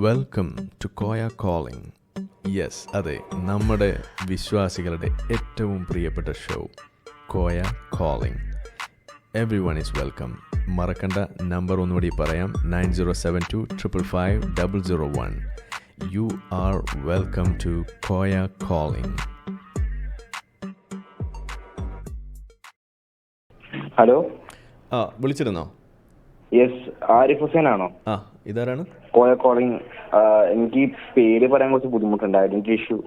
Welcome to Koya calling. Yes, അതെ, നമ്മുടെ വിശ്വാസികളുടെ ഏറ്റവും പ്രിയപ്പെട്ട show Koya calling. Everyone is welcome. മറക്കണ്ട നമ്പർ ഒന്നുകൂടി പറയാം, 9072555001. You are welcome to Koya calling. Hello, വിളിച്ചിരുന്നോ? യെസ്, ആരിഫ് ഹുസൈൻ ആണോ? ഇതാരാണ്? കോയ കോളിംഗ്. എനിക്ക് പേര് പറയാൻ കുറച്ച് ബുദ്ധിമുട്ടുണ്ട്, ഐഡന്റിറ്റി ഇഷ്യൂ.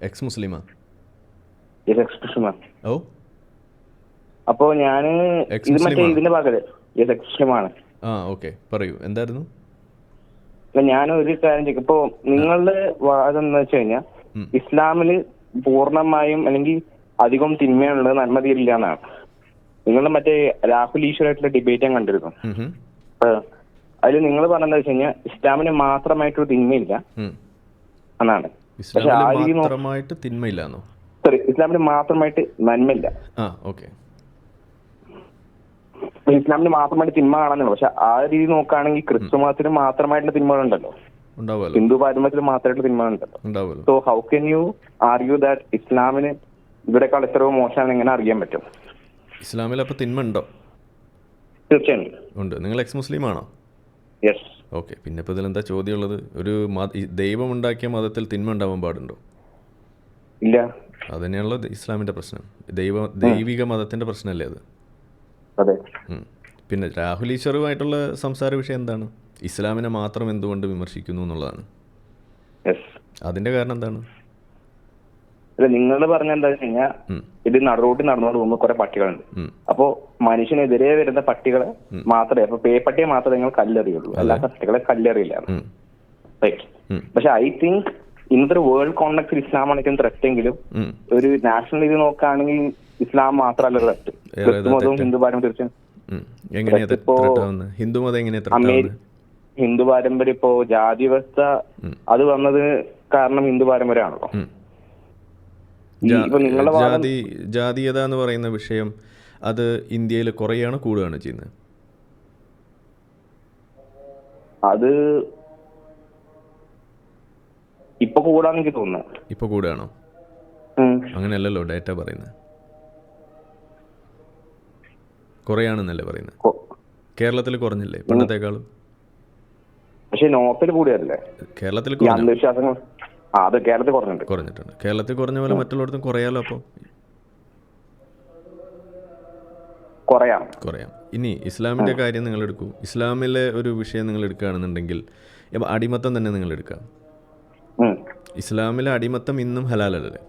എക്സ് മുസ്ലിമാ? യെസ്, എക്സ് മുസ്ലിമാ. ഓ, അപ്പോ ഞാന് ഇത് മറ്റേ ഇതിന്റെ ഭാഗത്ത് യെസ് എക്സ് മുസ്ലിമാണ്. ഓക്കെ, പറയൂ, എന്തായിരുന്നു? ഞാൻ ഒരു കാര്യം ചോദിക്കും. ഇപ്പോ നിങ്ങളുടെ വാദം എന്ന് വെച്ച് കഴിഞ്ഞാൽ ഇസ്ലാമില് പൂർണ്ണമായും അല്ലെങ്കിൽ അധികം തിന്മയുള്ളത് നന്മ തീരില്ല എന്നാണ്. നിങ്ങളുടെ മറ്റേ രാഹുൽ ഈശ്വരായിട്ടുള്ള ഡിബേറ്റ് ഞാൻ കണ്ടിരുന്നു. അതിൽ നിങ്ങൾ പറഞ്ഞെന്താ വെച്ച് കഴിഞ്ഞാൽ ഇസ്ലാമിന് മാത്രമായിട്ടൊരു തിന്മയില്ല എന്നാണ്. പക്ഷെ ആ രീതി സോറി, ഇസ്ലാമിന് മാത്രമായിട്ട് നന്മയില്ല. ഇസ്ലാമിന് മാത്രമായിട്ട് തിന്മ കാണാനുള്ളൂ. പക്ഷെ ആ രീതി നോക്കുകയാണെങ്കിൽ ക്രിസ്തു മതത്തിന് മാത്രമായിട്ടുള്ള തിന്മകളുണ്ടല്ലോ, ഹിന്ദു പാരമ്പര്യത്തിൽ മാത്രമായിട്ടുള്ള തിന്മകളുണ്ടല്ലോ. So how can you argue that ഇസ്ലാമിന് ഇവിടെക്കാൾ എത്രയോ മോശമാണെന്ന് എങ്ങനെ അറിയാൻ പറ്റും? ഇസ്ലാമിൽ അപ്പോൾ തിന്മ ഉണ്ടോ? തീർച്ചയായും ഉണ്ട്. നിങ്ങൾ എക്സ് മുസ്ലിം ആണോ? യെസ്. ഓക്കെ, പിന്നെ ഇപ്പോൾ ഇതിലെന്താ ചോദ്യമുള്ളത്? ഒരു ദൈവം ഉണ്ടാക്കിയ മതത്തിൽ തിന്മ ഉണ്ടാവാൻ പാടുണ്ടോ? ഇല്ല. അത് തന്നെയാണല്ലോ ഇസ്ലാമിൻ്റെ പ്രശ്നം. ദൈവിക മതത്തിൻ്റെ പ്രശ്നമല്ലേ അത്? അതെ. പിന്നെ രാഹുൽ ഈശ്വറുമായിട്ടുള്ള സംസാര വിഷയം എന്താണ്? ഇസ്ലാമിനെ മാത്രം എന്തുകൊണ്ട് വിമർശിക്കുന്നു എന്നുള്ളതാണ്. അതിൻ്റെ കാരണം എന്താണ്? നിങ്ങൾ പറഞ്ഞ എന്താ വെച്ച് കഴിഞ്ഞാൽ ഇത് നടുറോട്ടിൽ നടന്നുകൊണ്ട് പോകുമ്പോൾ കുറെ പട്ടികളുണ്ട്. അപ്പോ മനുഷ്യനെതിരെ വരുന്ന പട്ടികളെ മാത്രമേ, അപ്പൊ പേപ്പട്ടിയെ മാത്രമേ നിങ്ങൾ കല്ലെറിയുള്ളൂ, അല്ലാത്ത പട്ടികളെ കല്ലെറിയില്ല. റൈറ്റ്. പക്ഷെ ഐ തിങ്ക് ഇന്നത്തെ ഒരു വേൾഡ് കോണ്ടെക്സ്റ്റിൽ ഇസ്ലാമാണ് ഏറ്റവും ത്രെറ്റ് എങ്കിലും ഒരു നാഷണൽ ഇത് നോക്കുകയാണെങ്കിൽ ഇസ്ലാം മാത്രമല്ല ത്രെറ്റ്. ക്രിസ്തുമതവും ഹിന്ദു പാരമ്പര്യം ഹിന്ദു പാരമ്പര്യം ഇപ്പോ ജാതി വ്യവസ്ഥ അത് വന്നത് കാരണം ഹിന്ദു പാരമ്പര്യമാണല്ലോ. ജാതീയത എന്ന് പറയുന്ന വിഷയം അത് ഇന്ത്യയിൽ കുറയാണ് കൂടുകയാണ് ചെയ്യുന്നത്? അത് ഇപ്പൊ കൂടാന്ന് എനിക്ക് തോന്നുന്നത്. ഇപ്പൊ കൂടുകയാണോ? അങ്ങനെയല്ലല്ലോ ഡേറ്റ പറയുന്നത്. കുറയാണെന്നല്ലേ പറയുന്നത്? കേരളത്തിൽ കുറഞ്ഞില്ലേ പണ്ടത്തെക്കാളും? പക്ഷെ നോർത്തിൽ കൂടിയല്ലേ കേരളത്തിൽ? അന്ധവിശ്വാസങ്ങൾ അത് കേരളത്തിൽ കുറഞ്ഞിട്ടുണ്ട്. കേരളത്തിൽ കുറഞ്ഞ പോലെ മറ്റുള്ളവർക്കും കുറയാലോ? അപ്പോൾ കുറയാം. ഇനി ഇസ്ലാമിൻ്റെ കാര്യം നിങ്ങൾ എടുക്കൂ. ഇസ്ലാമിലെ ഒരു വിഷയം നിങ്ങൾ എടുക്കുകയാണെന്നുണ്ടെങ്കിൽ അടിമത്തം തന്നെ നിങ്ങൾ എടുക്കാം. ഇസ്ലാമിലെ അടിമത്തം ഇന്നും ഹലാലല്ലേ?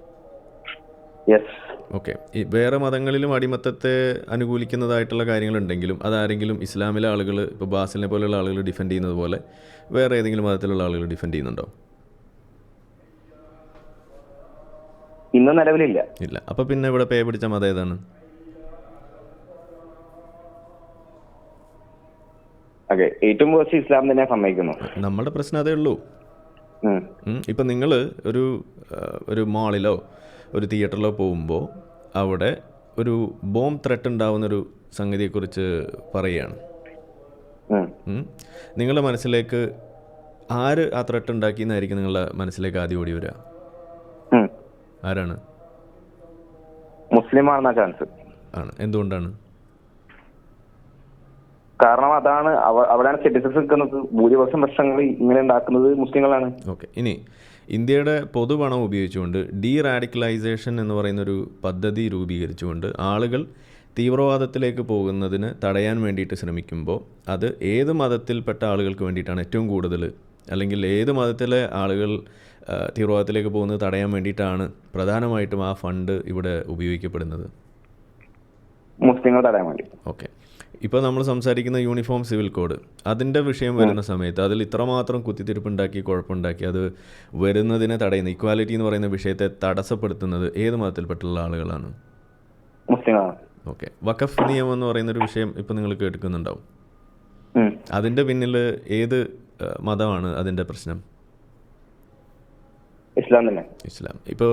ഓക്കെ. വേറെ മതങ്ങളിലും അടിമത്തത്തെ അനുകൂലിക്കുന്നതായിട്ടുള്ള കാര്യങ്ങളുണ്ടെങ്കിലും അതാരെങ്കിലും ഇസ്ലാമിലെ ആളുകൾ, ഇപ്പോൾ ബാസിലിനെ പോലെയുള്ള ആളുകൾ ഡിഫെൻഡ് ചെയ്യുന്നത് പോലെ വേറെ ഏതെങ്കിലും മതത്തിലുള്ള ആളുകൾ ഡിഫെൻഡ് ചെയ്യുന്നുണ്ടോ? ഇന്ന് നിലവിലില്ല. ഇല്ല. അപ്പൊ പിന്നെ ഇവിടെ പേ പിടിച്ച മതം ഏതാണ്? ഏറ്റവും കുറച്ച് ഇസ്ലാം തന്നെ സമ്മതിക്കുന്നു. നമ്മുടെ പ്രശ്നം അതേ ഉള്ളൂ. ഇപ്പം നിങ്ങൾ ഒരു മാളിലോ ഒരു തിയേറ്ററിലോ പോകുമ്പോൾ അവിടെ ഒരു ബോംബ് ത്രെട്ട് ഉണ്ടാവുന്നൊരു സംഗതിയെക്കുറിച്ച് പറയുകയാണ്. നിങ്ങളുടെ മനസ്സിലേക്ക് ആര് ആ ത്രെട്ട് ഉണ്ടാക്കിയെന്നായിരിക്കും നിങ്ങളുടെ മനസ്സിലേക്ക് ആദ്യം ഓടി വരിക? ആരാണ്? മുസ്ലിമാണെന്ന ചാൻസ് ആണ്. എന്തുകൊണ്ടാണ്? കാരണം അതാണ് അവിടെയാണ് സിറ്റിസൺസ് നിൽക്കുന്നത്. ഭൂരിപക്ഷം പ്രശ്നങ്ങൾ ഇങ്ങനെ ഉണ്ടാക്കുന്നത് മുസ്ലിങ്ങളാണ്. ഓക്കെ. ഇനി ഇന്ത്യയുടെ പൊതുപണം ഉപയോഗിച്ചുകൊണ്ട് ഡീ റാഡിക്കലൈസേഷൻ എന്ന് പറയുന്നൊരു പദ്ധതി രൂപീകരിച്ചുകൊണ്ട് ആളുകൾ തീവ്രവാദത്തിലേക്ക് പോകുന്നതിന് തടയാൻ വേണ്ടിയിട്ട് ശ്രമിക്കുമ്പോൾ അത് ഏത് മതത്തിൽപ്പെട്ട ആളുകൾക്ക് വേണ്ടിയിട്ടാണ് ഏറ്റവും കൂടുതൽ, അല്ലെങ്കിൽ ഏത് മതത്തിലെ ആളുകൾ തീവ്രവാദത്തിലേക്ക് പോകുന്നത് തടയാൻ വേണ്ടിയിട്ടാണ് പ്രധാനമായിട്ടും ആ ഫണ്ട് ഇവിടെ ഉപയോഗിക്കപ്പെടുന്നത്? മുസ്ലിങ്ങൾ തടയാൻ വേണ്ടി. ഓക്കെ. ഇപ്പോൾ നമ്മൾ സംസാരിക്കുന്ന യൂണിഫോം സിവിൽ കോഡ്, അതിൻ്റെ വിഷയം വരുന്ന സമയത്ത് അതിൽ ഇത്രമാത്രം കുത്തിത്തിരിപ്പുണ്ടാക്കി കുഴപ്പമുണ്ടാക്കി അത് വരുന്നതിനെ തടയുന്ന, ഇക്വാലിറ്റി എന്ന് പറയുന്ന വിഷയത്തെ തടസ്സപ്പെടുത്തുന്നത് ഏത് മതത്തിൽപ്പെട്ടുള്ള ആളുകളാണ്? മുസ്ലിങ്ങളാണ്. ഓക്കെ. വഖഫ് നിയമം എന്ന് പറയുന്നൊരു വിഷയം ഇപ്പം നിങ്ങൾ കേൾക്കുന്നുണ്ടാവും. അതിൻ്റെ പിന്നിൽ ഏത് മതമാണ് അതിൻ്റെ പ്രശ്നം? ഇസ്ലാം തന്നെ. ഇസ്ലാം. ഇപ്പോൾ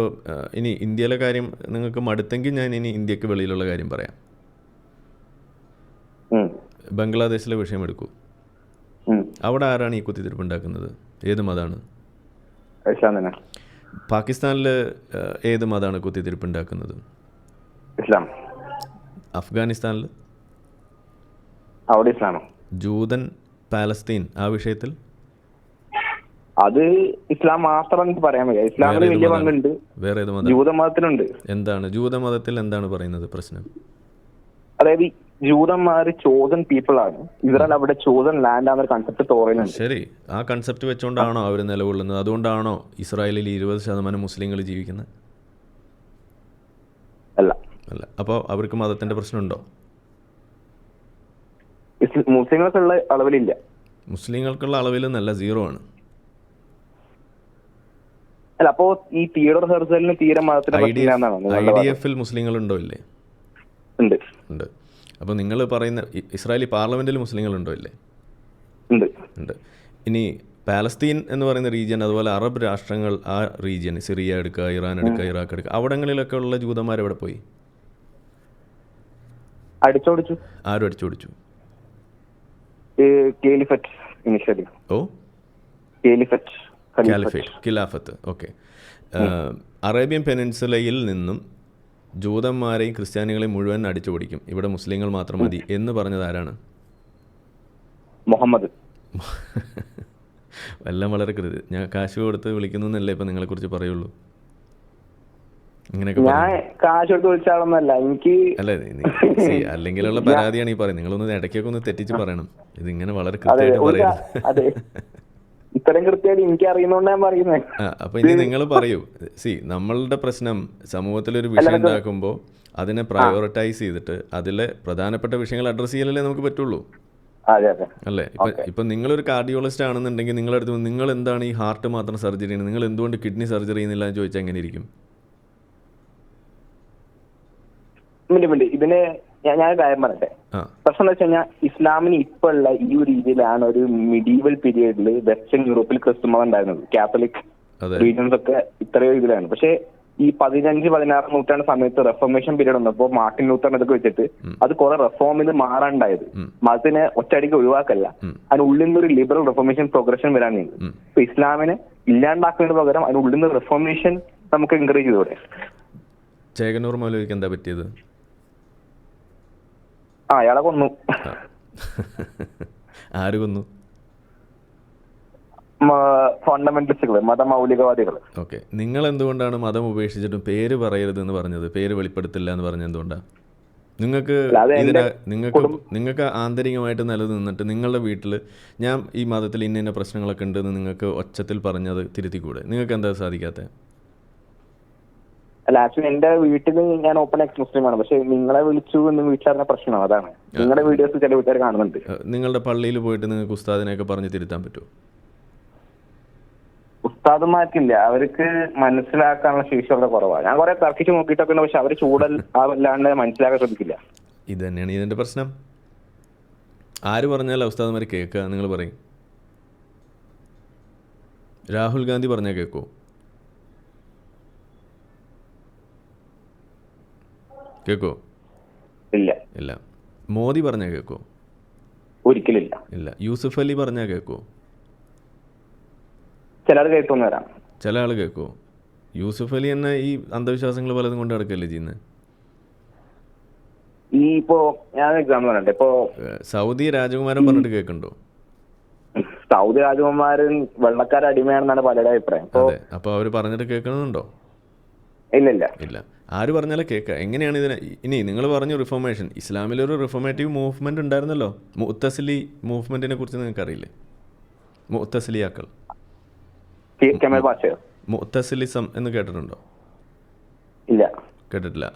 ഇനി ഇന്ത്യയിലെ കാര്യം നിങ്ങൾക്ക് മടുത്തെങ്കിൽ ഞാൻ ഇനി ഇന്ത്യക്ക് വെളിയിലുള്ള കാര്യം പറയാം. ബംഗ്ലാദേശിലെ വിഷയം എടുക്കൂ. അവിടെ ആരാണ് ഈ കുത്തിത്തിരിപ്പുണ്ടാക്കുന്നത്? ഏത് മതമാണ്? ഇസ്ലാം തന്നെ. പാകിസ്ഥാനിൽ ഏത് മതമാണ് കുത്തിത്തിരിപ്പുണ്ടാക്കുന്നത്? ഇസ്ലാം. അഫ്ഗാനിസ്ഥാനിൽ? അവിടെ ഇസ്ലാമോ? ജൂതൻ, പാലസ്തീൻ, ആ വിഷയത്തിൽ അത് ഇസ്ലാം മാത്രം എനിക്ക് പറയാൻ വയ്യ. ഇസ്ലാമിൽ വലിയ പങ്കുണ്ട്, വേറെ ഏത് മതം? ജൂതമതത്തിലുണ്ട്. എന്താണ് ജൂതമതത്തിൽ എന്താണ് പറയുന്നത് പ്രശ്നം? അതായത് ജൂതന്മാർ ചോസൺ പീപ്പിൾ ആണ്. ഇസ്രായേൽ അവിടെ ചോസൺ ലാൻഡ് ആണെന്നൊരു കൺസെപ്റ്റ് തോറയിലുണ്ട്. ശരി, ആ കൺസെപ്റ്റ് വെച്ചുകൊണ്ടാണോ അവർ നിലകൊള്ളുന്നത്? അതുകൊണ്ടാണോ ഇസ്രായേലിൽ 20% മുസ്ലിങ്ങൾ ജീവിക്കുന്നത്? അല്ല. അല്ല. അപ്പോൾ അവർക്ക് മതത്തിന്റെ പ്രശ്നമുണ്ടോ? മുസ്ലിങ്ങൾക്കുള്ള അളവിലില്ല. മുസ്ലിങ്ങൾക്കുള്ള അളവിൽ നല്ല 0 ആണ്. അല്ല, അപ്പോ ഈ തിയഡോർ ഹെർസലിന് തീരെ മതത്തിന്റെ IDF മുസ്ലിങ്ങളുണ്ടോ? ഇല്ലേ? ഉണ്ട്. ഉണ്ട്. അപ്പോൾ നിങ്ങൾ പറയുന്ന ഇസ്രായേലി പാർലമെന്റിൽ മുസ്ലിങ്ങളുണ്ടോ? ഇല്ലേ? ഉണ്ട്. ഉണ്ട്. ഇനി പാലസ്തീൻ എന്ന് പറയുന്ന റീജിയൻ, അതുപോലെ അറബ് രാഷ്ട്രങ്ങൾ, ആ റീജിയൻ, സിറിയ എടുക്കുക, ഇറാൻ എടുക്കുക, ഇറാഖ് എടുക്കുക, അവിടങ്ങളിലൊക്കെ ഉള്ള ജൂതന്മാർ എവിടെ പോയി? അടിച്ചോടിച്ചു. ആരും അടിച്ചോടിച്ചു? ഖിലാഫത്ത്. ഓക്കെ. അറേബ്യൻ പെനിൻസുലയിൽ നിന്നും ജൂതന്മാരെയും ക്രിസ്ത്യാനികളെയും മുഴുവൻ അടിച്ചോടിക്കും, ഇവിടെ മുസ്ലിങ്ങൾ മാത്രം മതി എന്ന് പറഞ്ഞത് ആരാണ്? മുഹമ്മദ്. എല്ലാം വളരെ കൃത്യം. ഞാൻ കാശ് കൊടുത്ത് വിളിക്കുന്നല്ലേ ഇപ്പം നിങ്ങളെക്കുറിച്ച് പറയുള്ളൂ. ഇങ്ങനെയൊക്കെ അല്ലേ? അല്ലെങ്കിലുള്ള പരാതിയാണ് ഈ പറയുന്നത്. നിങ്ങളൊന്ന് ഇടയ്ക്കൊക്കെ ഒന്ന് തെറ്റിച്ച് പറയണം. ഇതിങ്ങനെ വളരെ കൃത്യമായിട്ട് പറയരുത്. ഇത്രയും കൃത്യമായിട്ട് എനിക്ക് അറിയുന്നോണ്ട് ഞാൻ പറയുന്നത്. അപ്പൊ ഇനി നിങ്ങൾ പറയൂ. നമ്മളുടെ പ്രശ്നം സമൂഹത്തിലൊരു വിഷയം ഉണ്ടാക്കുമ്പോൾ അതിനെ പ്രയോറിറ്റൈസ് ചെയ്തിട്ട് അതിലെ പ്രധാനപ്പെട്ട വിഷയങ്ങൾ അഡ്രസ് ചെയ്യലല്ലേ നമുക്ക് പറ്റുള്ളൂ, അല്ലേ? ഇപ്പൊ നിങ്ങളൊരു കാർഡിയോളജിസ്റ്റ് ആണെന്നുണ്ടെങ്കിൽ നിങ്ങളുടെ അടുത്ത് നിങ്ങൾ എന്താണ് ഈ ഹാർട്ട് മാത്രം സർജറി ചെയ്യുന്നത്, നിങ്ങൾ എന്തുകൊണ്ട് കിഡ്നി സർജറി ചെയ്യുന്നില്ല എന്ന് ചോദിച്ചാൽ എങ്ങനെ ഇരിക്കും? ഇതിന് ഞാൻ കാര്യം പറയട്ടെ. പ്രശ്നം എന്താ വെച്ച് കഴിഞ്ഞാൽ ഇസ്ലാമിന് ഇപ്പൊ ഉള്ള ഈ ഒരു രീതിയിലാണ് ഒരു മിഡീവൽ പീരിയഡിൽ വെസ്റ്റേൺ യൂറോപ്പിൽ ക്രിസ്തുമതം ഉണ്ടായിരുന്നത്. കാത്തലിക് റീജിയൻസ് ഒക്കെ ഇത്രയോ ഇതിലാണ്. പക്ഷെ ഈ 15-16 നൂറ്റാണ്ട് സമയത്ത് റെഫോർമേഷൻ പീരീഡ് വന്നപ്പോൾ മാർട്ടിൻ ലൂത്തർ ഇതൊക്കെ വെച്ചിട്ട് അത് കുറെ റെഫോമിന് മാറാണ്ടായത്. മതത്തിനെ ഒറ്റയടിക്ക് ഒഴിവാക്കല്ല, അതിനുള്ളിൽ നിന്ന് ഒരു ലിബറൽ റെഫോർമേഷൻ പ്രോഗ്രഷൻ വരാൻ നീങ്ങി. ഇപ്പൊ ഇസ്ലാമിനെ ഇല്ലാണ്ടാക്കുന്നതിന് പകരം അതിനുള്ളിൽ നിന്ന് റെഫോർമേഷൻ നമുക്ക് എൻകറേജ് ചെയ്തോടെ. ചേകനൂർ മൗലവിക്ക് എന്താ പറ്റിയത്? അയാളെ കൊന്നു. ആര് കൊന്നു? ഫണ്ടമെന്റലിസ്റ്റുകൾ, മതമൗലികവാദികൾ. ഓക്കെ. നിങ്ങൾ എന്തുകൊണ്ടാണ് മതം ഉപേക്ഷിച്ചിട്ടും പേര് പറയരുത് എന്ന് പറഞ്ഞത്, പേര് വെളിപ്പെടുത്തില്ല എന്ന് പറഞ്ഞത് എന്തുകൊണ്ടാണ്? നിങ്ങൾക്ക് ആന്തരികമായിട്ട് നിലനിന്നിട്ട് നിങ്ങളുടെ വീട്ടിൽ ഞാൻ ഈ മതത്തിൽ ഇന്ന പ്രശ്നങ്ങളൊക്കെ ഉണ്ടെന്ന് നിങ്ങൾക്ക് ഒച്ചത്തിൽ പറഞ്ഞത് തിരുത്തിക്കൂടെ? നിങ്ങൾക്ക് എന്താ സാധിക്കാത്തത്? അല്ല, ആക്ച്വലി എന്റെ വീട്ടിൽ ഞാൻ ഓപ്പൺ എക്സ് മുസ്ലിം ആണ്. പക്ഷെ നിങ്ങളെ വിളിച്ചു എന്ന് വീട്ടിലറിഞ്ഞ പ്രശ്നമാണ്. അതാണ് നിങ്ങളുടെ വീഡിയോസ് ചില വീട്ടുകാർ കാണുന്നുണ്ട്. നിങ്ങളുടെ പള്ളിയിൽ പോയിട്ട് നിങ്ങൾക്ക് ഉസ്താദിനെയൊക്കെ പറഞ്ഞ് തിരുത്താൻ പറ്റുമോ? ഉസ്താദുമാർക്കില്ല, അവർക്ക് മനസ്സിലാക്കാനുള്ള ശേഷി വളരെ കുറവാണ്. ഞാൻ കുറെ തർക്കിച്ച് നോക്കിയിട്ടൊക്കെ ഉണ്ട്, പക്ഷെ അവർ ചൂടൽ അല്ലാണ്ട് മനസ്സിലാക്കാൻ ശ്രമിക്കില്ല. ഇത് തന്നെയാണ് ഇതിന്റെ പ്രശ്നം. ആര് പറഞ്ഞാലും ഉസ്താദുമാർ കേൾക്കുക? നിങ്ങൾ പറയും. രാഹുൽ ഗാന്ധി പറഞ്ഞാൽ കേൾക്കോ? കേൾക്കോ? ഇല്ല. ഇല്ല. മോദി പറഞ്ഞാൽ കേൾക്കോ? ഒരിക്കലില്ല. ഇല്ല. യൂസുഫ് അലി പറഞ്ഞാൽ കേൾക്കോ? ചിലർ കേൾക്കുന്നു വരാം. ചില ആൾ കേൾക്കോ? യൂസുഫ് അലി തന്നെ ഈ അന്ധവിശ്വാസങ്ങൾ പലതും കൊണ്ട് നടക്കല്ലേ ചെയ്യുന്നത്. ഈ ഇപ്പോ ഞാൻ എക്സാമ്പിൾ പറയട്ടെ. ഇപ്പോ സൗദി രാജകുമാരൻ പറഞ്ഞിട്ട് കേൾക്കണ്ടോ? സൗദി രാജകുമാരൻ വെള്ളക്കാർ അടിമയാണെന്നാണ് പലരുടെ അഭിപ്രായം. അപ്പൊ അവര് പറഞ്ഞിട്ട് കേൾക്കണമെന്നുണ്ടോ? ഇല്ല. ഇല്ല. ആര് പറഞ്ഞാലും കേൾക്കുക. എങ്ങനെയാണ് ഇതിനെ? ഇനി നിങ്ങൾ പറഞ്ഞു റിഫോർമേഷൻ. ഇസ്ലാമിലൊരു റിഫോർമേറ്റീവ് മൂവ്മെന്റ് ഉണ്ടായിരുന്നല്ലോ, മുഅ്തസിലി മൂവ്മെന്റിനെ കുറിച്ച് നിങ്ങൾക്ക് അറിയില്ലേ? മുഅ്തസിലിയാക്കൾ, മുഅ്തസിലിസം എന്ന് കേട്ടിട്ടുണ്ടോ? ഇല്ല, കേട്ടിട്ടില്ല.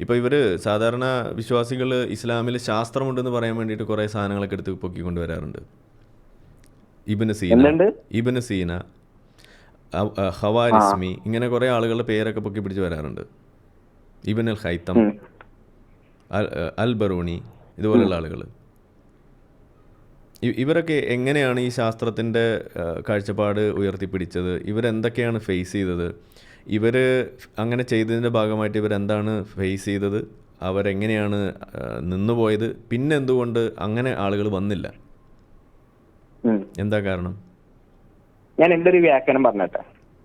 ഇപ്പോൾ ഇവർ സാധാരണ വിശ്വാസികൾ ഇസ്ലാമിൽ ശാസ്ത്രമുണ്ടെന്ന് പറയാൻ വേണ്ടിയിട്ട് കുറേ സാധനങ്ങളൊക്കെ എടുത്ത് പൊക്കിക്കൊണ്ട് വരാറുണ്ട്. ഇബ്നു സീന, ഹവാരിസ്മി, ഇങ്ങനെ കുറേ ആളുകളുടെ പേരൊക്കെ പൊക്കി പിടിച്ച് വരാറുണ്ട്. ഇബ്ൻ അൽ ഹൈത്തം, അൽ ബറൂണി, ഇതുപോലുള്ള ആളുകൾ. ഇവരൊക്കെ എങ്ങനെയാണ് ഈ ശാസ്ത്രത്തിൻ്റെ കാഴ്ചപ്പാട് ഉയർത്തിപ്പിടിച്ചത്? ഇവരെന്തൊക്കെയാണ് ഫേസ് ചെയ്തത്? ഇവർ അങ്ങനെ ചെയ്തതിൻ്റെ ഭാഗമായിട്ട് ഇവരെന്താണ് ഫേസ് ചെയ്തത്? അവരെങ്ങനെയാണ് നിന്നുപോയത്? പിന്നെ എന്തുകൊണ്ട് അങ്ങനെ ആളുകൾ വന്നില്ല? എന്താ കാരണം? ഞാൻ എൻ്റെ ഒരു വ്യാഖ്യാനം പറഞ്ഞേട്ടെ.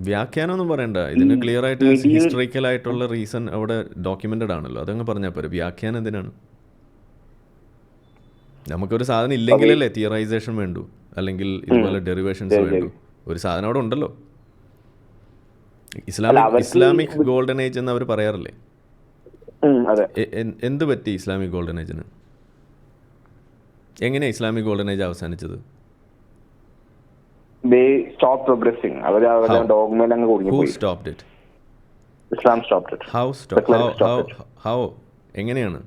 വ്യാഖ്യാനമൊന്നും പറയണ്ട, ഇതിന് ക്ലിയർ ആയിട്ട് ഹിസ്റ്ററിക്കൽ ആയിട്ടുള്ള റീസൺ അവിടെ ഡോക്യുമെന്റഡ് ആണല്ലോ, അതങ്ങ് പറഞ്ഞാൽ പോരെ. വ്യാഖ്യാനം എന്തിനാണ്? നമുക്കൊരു സാധനം ഇല്ലെങ്കിലല്ലേ തിയറൈസേഷൻ വേണ്ടു, അല്ലെങ്കിൽ ഇതുപോലെ ഡെറിവേഷൻസ് വേണ്ടു. ഒരു സാധനം അവിടെ ഉണ്ടല്ലോ. ഇസ്ലാമിക് ഗോൾഡൻ ഏജ് എന്ന് അവർ പറയാറില്ലേ? എന്ത് പറ്റി ഇസ്ലാമിക് ഗോൾഡൻ ഏജിന്? എങ്ങനെയാണ് ഇസ്ലാമിക് ഗോൾഡൻ ഏജ് അവസാനിച്ചത്? They stopped progressing. അവരുടെ ഡോഗ്മയിൽ അങ്ങ് കുടുങ്ങി പോയി. Who stopped it? Islam stopped it. How? എങ്ങനെയാണ്?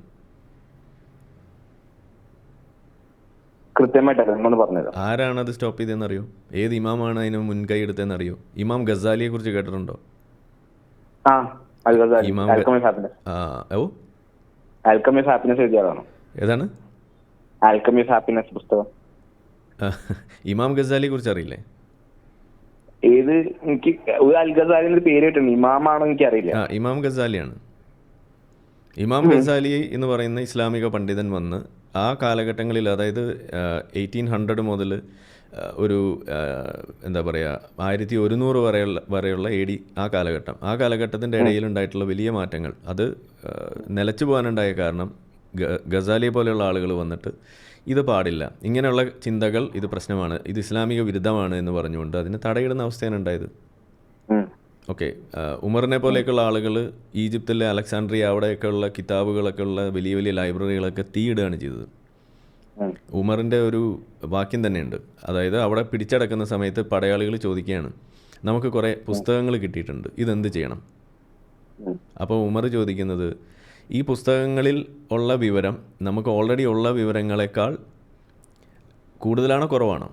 കൃത്യമായിട്ട് എന്നൊന്ന് പറഞ്ഞത്. ആരാണ് അത് സ്റ്റോപ്പ് ചെയ്തതെന്ന് അറിയോ? ഏത് ഇമാമാണ് അതിന് മുൻകൈ എടുത്തതെന്ന് അറിയോ? ഇമാം ഗസാലിയെ കുറിച്ച് കേട്ടിട്ടുണ്ടോ? ഏതാണ്? ഇമാം ഗസാലിയെ കുറിച്ച് അറിയില്ലേ? ഏത്? എനിക്ക് അൽ ഗസാലി പേര് കിട്ടുന്നു, ഇമാമാണോ എനിക്ക് അറിയില്ല. ഇമാം ഗസാലിയാണ്. ഇമാം ഗസാലി എന്ന് പറയുന്ന ഇസ്ലാമിക പണ്ഡിതൻ വന്ന് ആ കാലഘട്ടങ്ങളിൽ, അതായത് 1800 മുതൽ ഒരു എന്താ പറയുക 1100 വരെയുള്ള AD ആ കാലഘട്ടത്തിൻ്റെ ഇടയിലുണ്ടായിട്ടുള്ള വലിയ മാറ്റങ്ങൾ, അത് നിലച്ചു പോകാനുണ്ടായ കാരണം ഗസാലിയെ പോലെയുള്ള ആളുകൾ വന്നിട്ട് ഇത് പാടില്ല, ഇങ്ങനെയുള്ള ചിന്തകൾ ഇത് പ്രശ്നമാണ്, ഇത് ഇസ്ലാമിക വിരുദ്ധമാണ് എന്ന് പറഞ്ഞുകൊണ്ട് അതിന് തടയിടുന്ന അവസ്ഥയാണ് ഉണ്ടായത്. ഓക്കെ, ഉമറിനെ പോലെയൊക്കെയുള്ള ആളുകൾ ഈജിപ്തിലെ അലക്സാണ്ട്രിയ അവിടെയൊക്കെയുള്ള കിതാബുകളൊക്കെ ഉള്ള വലിയ വലിയ ലൈബ്രറികളൊക്കെ തീയിടുകയാണ് ചെയ്തത്. ഉമറിൻ്റെ ഒരു വാക്യം തന്നെയുണ്ട്, അതായത് അവിടെ പിടിച്ചടക്കുന്ന സമയത്ത് പടയാളികൾ ചോദിക്കുകയാണ്, നമുക്ക് കുറേ പുസ്തകങ്ങൾ കിട്ടിയിട്ടുണ്ട്, ഇതെന്ത് ചെയ്യണം? അപ്പോൾ ഉമർ ചോദിക്കുന്നത്, ഈ പുസ്തകങ്ങളിൽ ഉള്ള വിവരം നമുക്ക് ഓൾറെഡി ഉള്ള വിവരങ്ങളെക്കാൾ കൂടുതലാണോ കുറവാണോ?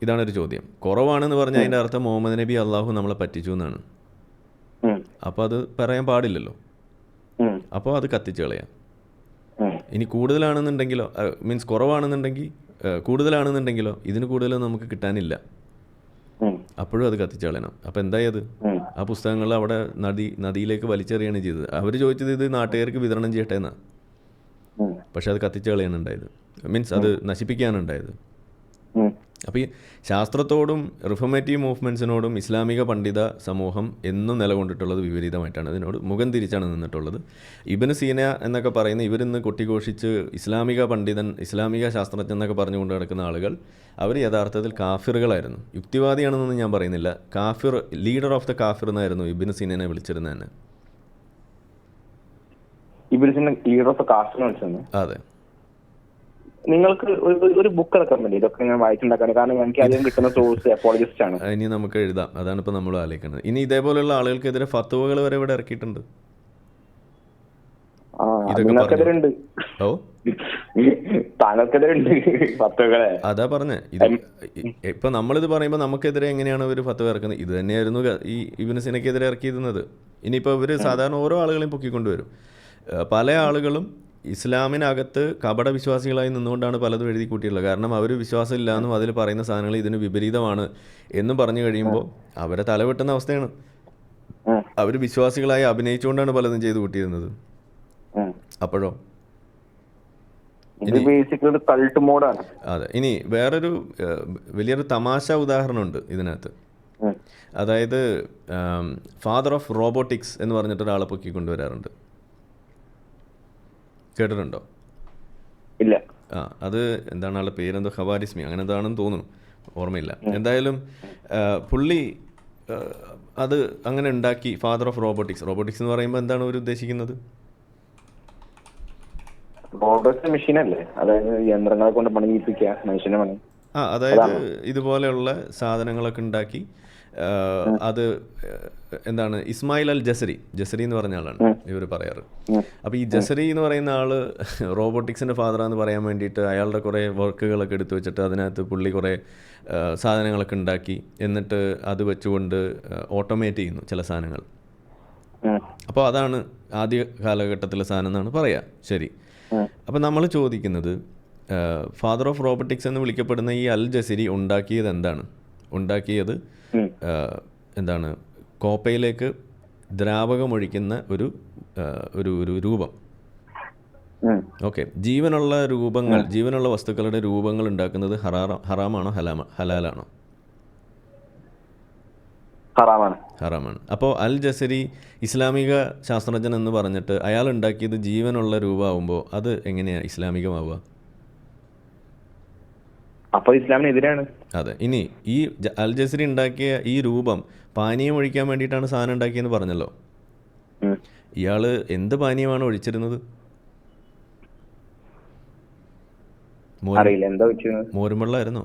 ഇതാണൊരു ചോദ്യം. കുറവാണെന്ന് പറഞ്ഞാൽ അതിൻ്റെ അർത്ഥം മുഹമ്മദ് നബി അള്ളാഹു നമ്മളെ പറ്റിച്ചു എന്നാണ്. അപ്പോൾ അത് പറയാൻ പാടില്ലല്ലോ. അപ്പോൾ അത് കത്തിച്ച് കളയാം. ഇനി കൂടുതലാണെന്നുണ്ടെങ്കിലോ, മീൻസ് കൂടുതലാണെന്നുണ്ടെങ്കിലോ ഇതിന് കൂടുതൽ നമുക്ക് കിട്ടാനില്ല, അപ്പോഴും അത് കത്തിച്ച് കളയണം. അപ്പോൾ എന്തായത്? ആ പുസ്തകങ്ങൾ അവിടെ നദിയിലേക്ക് വലിച്ചെറിയാണ് ചെയ്തത്. അവർ ചോദിച്ചത് ഇത് നാട്ടുകാർക്ക് വിതരണം ചെയ്യട്ടെ എന്നാ, പക്ഷെ അത് കത്തിച്ച് കളയാണ് ഉണ്ടായത്, മീൻസ് അത് നശിപ്പിക്കാനുണ്ടായത്. അപ്പോൾ ഈ ശാസ്ത്രത്തോടും റിഫോർമേറ്റീവ് മൂവ്മെൻറ്റ്സിനോടും ഇസ്ലാമിക പണ്ഡിത സമൂഹം എന്നും നിലകൊണ്ടിട്ടുള്ളത് വിപരീതമായിട്ടാണ്. അതിനോട് മുഖം തിരിച്ചാണ് നിന്നിട്ടുള്ളത്. ഇബ്നു സീന എന്നൊക്കെ പറയുന്ന ഇവരിന്ന് കൊട്ടിഘോഷിച്ച് ഇസ്ലാമിക പണ്ഡിതൻ, ഇസ്ലാമിക ശാസ്ത്രജ്ഞൻ എന്നൊക്കെ പറഞ്ഞുകൊണ്ട് നടക്കുന്ന ആളുകൾ, അവർ യഥാർത്ഥത്തിൽ കാഫിറുകളായിരുന്നു. യുക്തിവാദിയാണെന്നൊന്നും ഞാൻ പറയുന്നില്ല. കാഫിർ, ലീഡർ ഓഫ് ദ കാഫിർ എന്നായിരുന്നു ഇബ്നു സീനനെ വിളിച്ചിരുന്നത് തന്നെ. അതെ. നിങ്ങൾക്ക് ഒരു ബുക്ക് ഇറക്കാൻ വേണ്ടി ഇതൊക്കെ ഞാൻ വായിച്ചുണ്ടാക്കാണ്, കാരണം എനിക്ക് അതിന് കിട്ടുന്ന സോഴ്സ് അപ്പോളജിസ്റ്റ് ആണ്. ഇനി നമുക്ക് എഴുതാം, അതാണ് ഇപ്പോൾ നമ്മൾ ആലോചിക്കുന്നത്. ഇനി ഇതേപോലെയുള്ള ആളുകൾക്കെതിരെ ഫത്വകൾ വരെ ഇവിടെ ഇറക്കിയിട്ടുണ്ട്. അതാ പറഞ്ഞേ. ഇപ്പൊ നമ്മളിത് പറയുമ്പോൾ നമുക്കെതിരെ എങ്ങനെയാണ് ഇവർ ഫത്വ ഇറക്കുന്നത്? ഇത് തന്നെയായിരുന്നു ഈ ഇബ്നു സീനക്കെതിരെ ഇറക്കിയിരുന്നത്. ഇനിയിപ്പോൾ ഇവർ സാധാരണ ഓരോ ആളുകളെയും പൊക്കിക്കൊണ്ടുവരും. പല ആളുകളും ഇസ്ലാമിനകത്ത് കപട വിശ്വാസികളായി നിന്നുകൊണ്ടാണ് പലതും എഴുതി കൂട്ടിയുള്ളത്. കാരണം അവർ വിശ്വാസമില്ല എന്നും അതിൽ പറയുന്ന സാധനങ്ങൾ ഇതിന് വിപരീതമാണ് എന്നും പറഞ്ഞു കഴിയുമ്പോൾ അവരെ തലവെട്ടുന്ന അവസ്ഥയാണ്. അവർ വിശ്വാസികളായി അഭിനയിച്ചുകൊണ്ടാണ് പലതും ചെയ്ത് കൂട്ടിയിരുന്നത്. അപ്പോഴോ അതെ. ഇനി വേറൊരു വലിയൊരു തമാശ ഉദാഹരണമുണ്ട് ഇതിനകത്ത്. അതായത് ഫാദർ ഓഫ് റോബോട്ടിക്സ് എന്ന് പറഞ്ഞിട്ടൊരാളെ പൊക്കി കൊണ്ടുവരാറുണ്ട്. കേട്ടിട്ടുണ്ടോ? ഇല്ല. അത് എന്താണ് ആളുടെ പേരെന്തോ, ഖവാരിസ്മി അങ്ങനെ എന്താണെന്ന് തോന്നുന്നു, ഓർമ്മയില്ല. എന്തായാലും പുള്ളി അത് അങ്ങനെ ഉണ്ടാക്കി. ഫാദർ ഓഫ് റോബോട്ടിക്സ് എന്ന് പറയുമ്പോൾ എന്താണ് അവർ ഉദ്ദേശിക്കുന്നത്? മെഷീനല്ലേ, അതായത് യന്ത്രങ്ങളെ കൊണ്ട് പണിയിപ്പിക്കുക, മനുഷ്യനെ പണി. അതായത് ഇതുപോലെയുള്ള സാധനങ്ങളൊക്കെ ഉണ്ടാക്കി. അത് എന്താണ്, ഇസ്മായിൽ അൽ ജസരി എന്ന് പറഞ്ഞ ആളാണ് ഇവർ പറയാറ്. അപ്പോൾ ഈ ജസരി എന്ന് പറയുന്ന ആള് റോബോട്ടിക്സിൻ്റെ ഫാദറാന്ന് പറയാൻ വേണ്ടിയിട്ട് അയാളുടെ കുറേ വർക്കുകളൊക്കെ എടുത്തു വെച്ചിട്ട് അതിനകത്ത് പുള്ളി കുറേ സാധനങ്ങളൊക്കെ ഉണ്ടാക്കി. എന്നിട്ട് അത് വെച്ചുകൊണ്ട് ഓട്ടോമേറ്റ് ചെയ്യുന്നു ചില സാധനങ്ങൾ. അപ്പോൾ അതാണ് ആദ്യ കാലഘട്ടത്തിലെ സാധനം എന്നാണ് പറയുക. ശരി. അപ്പോൾ നമ്മൾ ചോദിക്കുന്നത്, ഫാദർ ഓഫ് റോബോട്ടിക്സ് എന്ന് വിളിക്കപ്പെടുന്ന ഈ അൽ ജസരി ഉണ്ടാക്കിയത് എന്താണ്? ഉണ്ടാക്കിയത് എന്താണ്, കോപ്പയിലേക്ക് ദ്രാവകമൊഴിക്കുന്ന ഒരു രൂപം. ഓക്കെ, ജീവനുള്ള രൂപങ്ങൾ, ജീവനുള്ള വസ്തുക്കളുടെ രൂപങ്ങൾ ഉണ്ടാക്കുന്നത് ഹറാമാണോ ഹലാലാണോ? ഹറാമാണ്. അപ്പോൾ അൽ ജസരി ഇസ്ലാമിക ശാസ്ത്രജ്ഞൻ എന്ന് പറഞ്ഞിട്ട് അയാൾ ഉണ്ടാക്കിയത് ജീവനുള്ള രൂപമാകുമ്പോൾ അത് എങ്ങനെയാണ് ഇസ്ലാമികമാവുക? അപ്പോൾ ഇസ്ലാമിനെതിരാണ്. അതെ. ഇനി ഈ അൽ ജസരി ഉണ്ടാക്കിയ ഈ രൂപം പാനീയം ഒഴിക്കാൻ വേണ്ടിയിട്ടാണ് സാധനം ഉണ്ടാക്കിയെന്ന് പറഞ്ഞല്ലോ. ഇയാൾ എന്ത് പാനീയമാണ് ഒഴിച്ചിരുന്നത്? അറിയില്ല, എന്താ വെച്ചത്? മോരുംവെള്ളമായിരുന്നോ?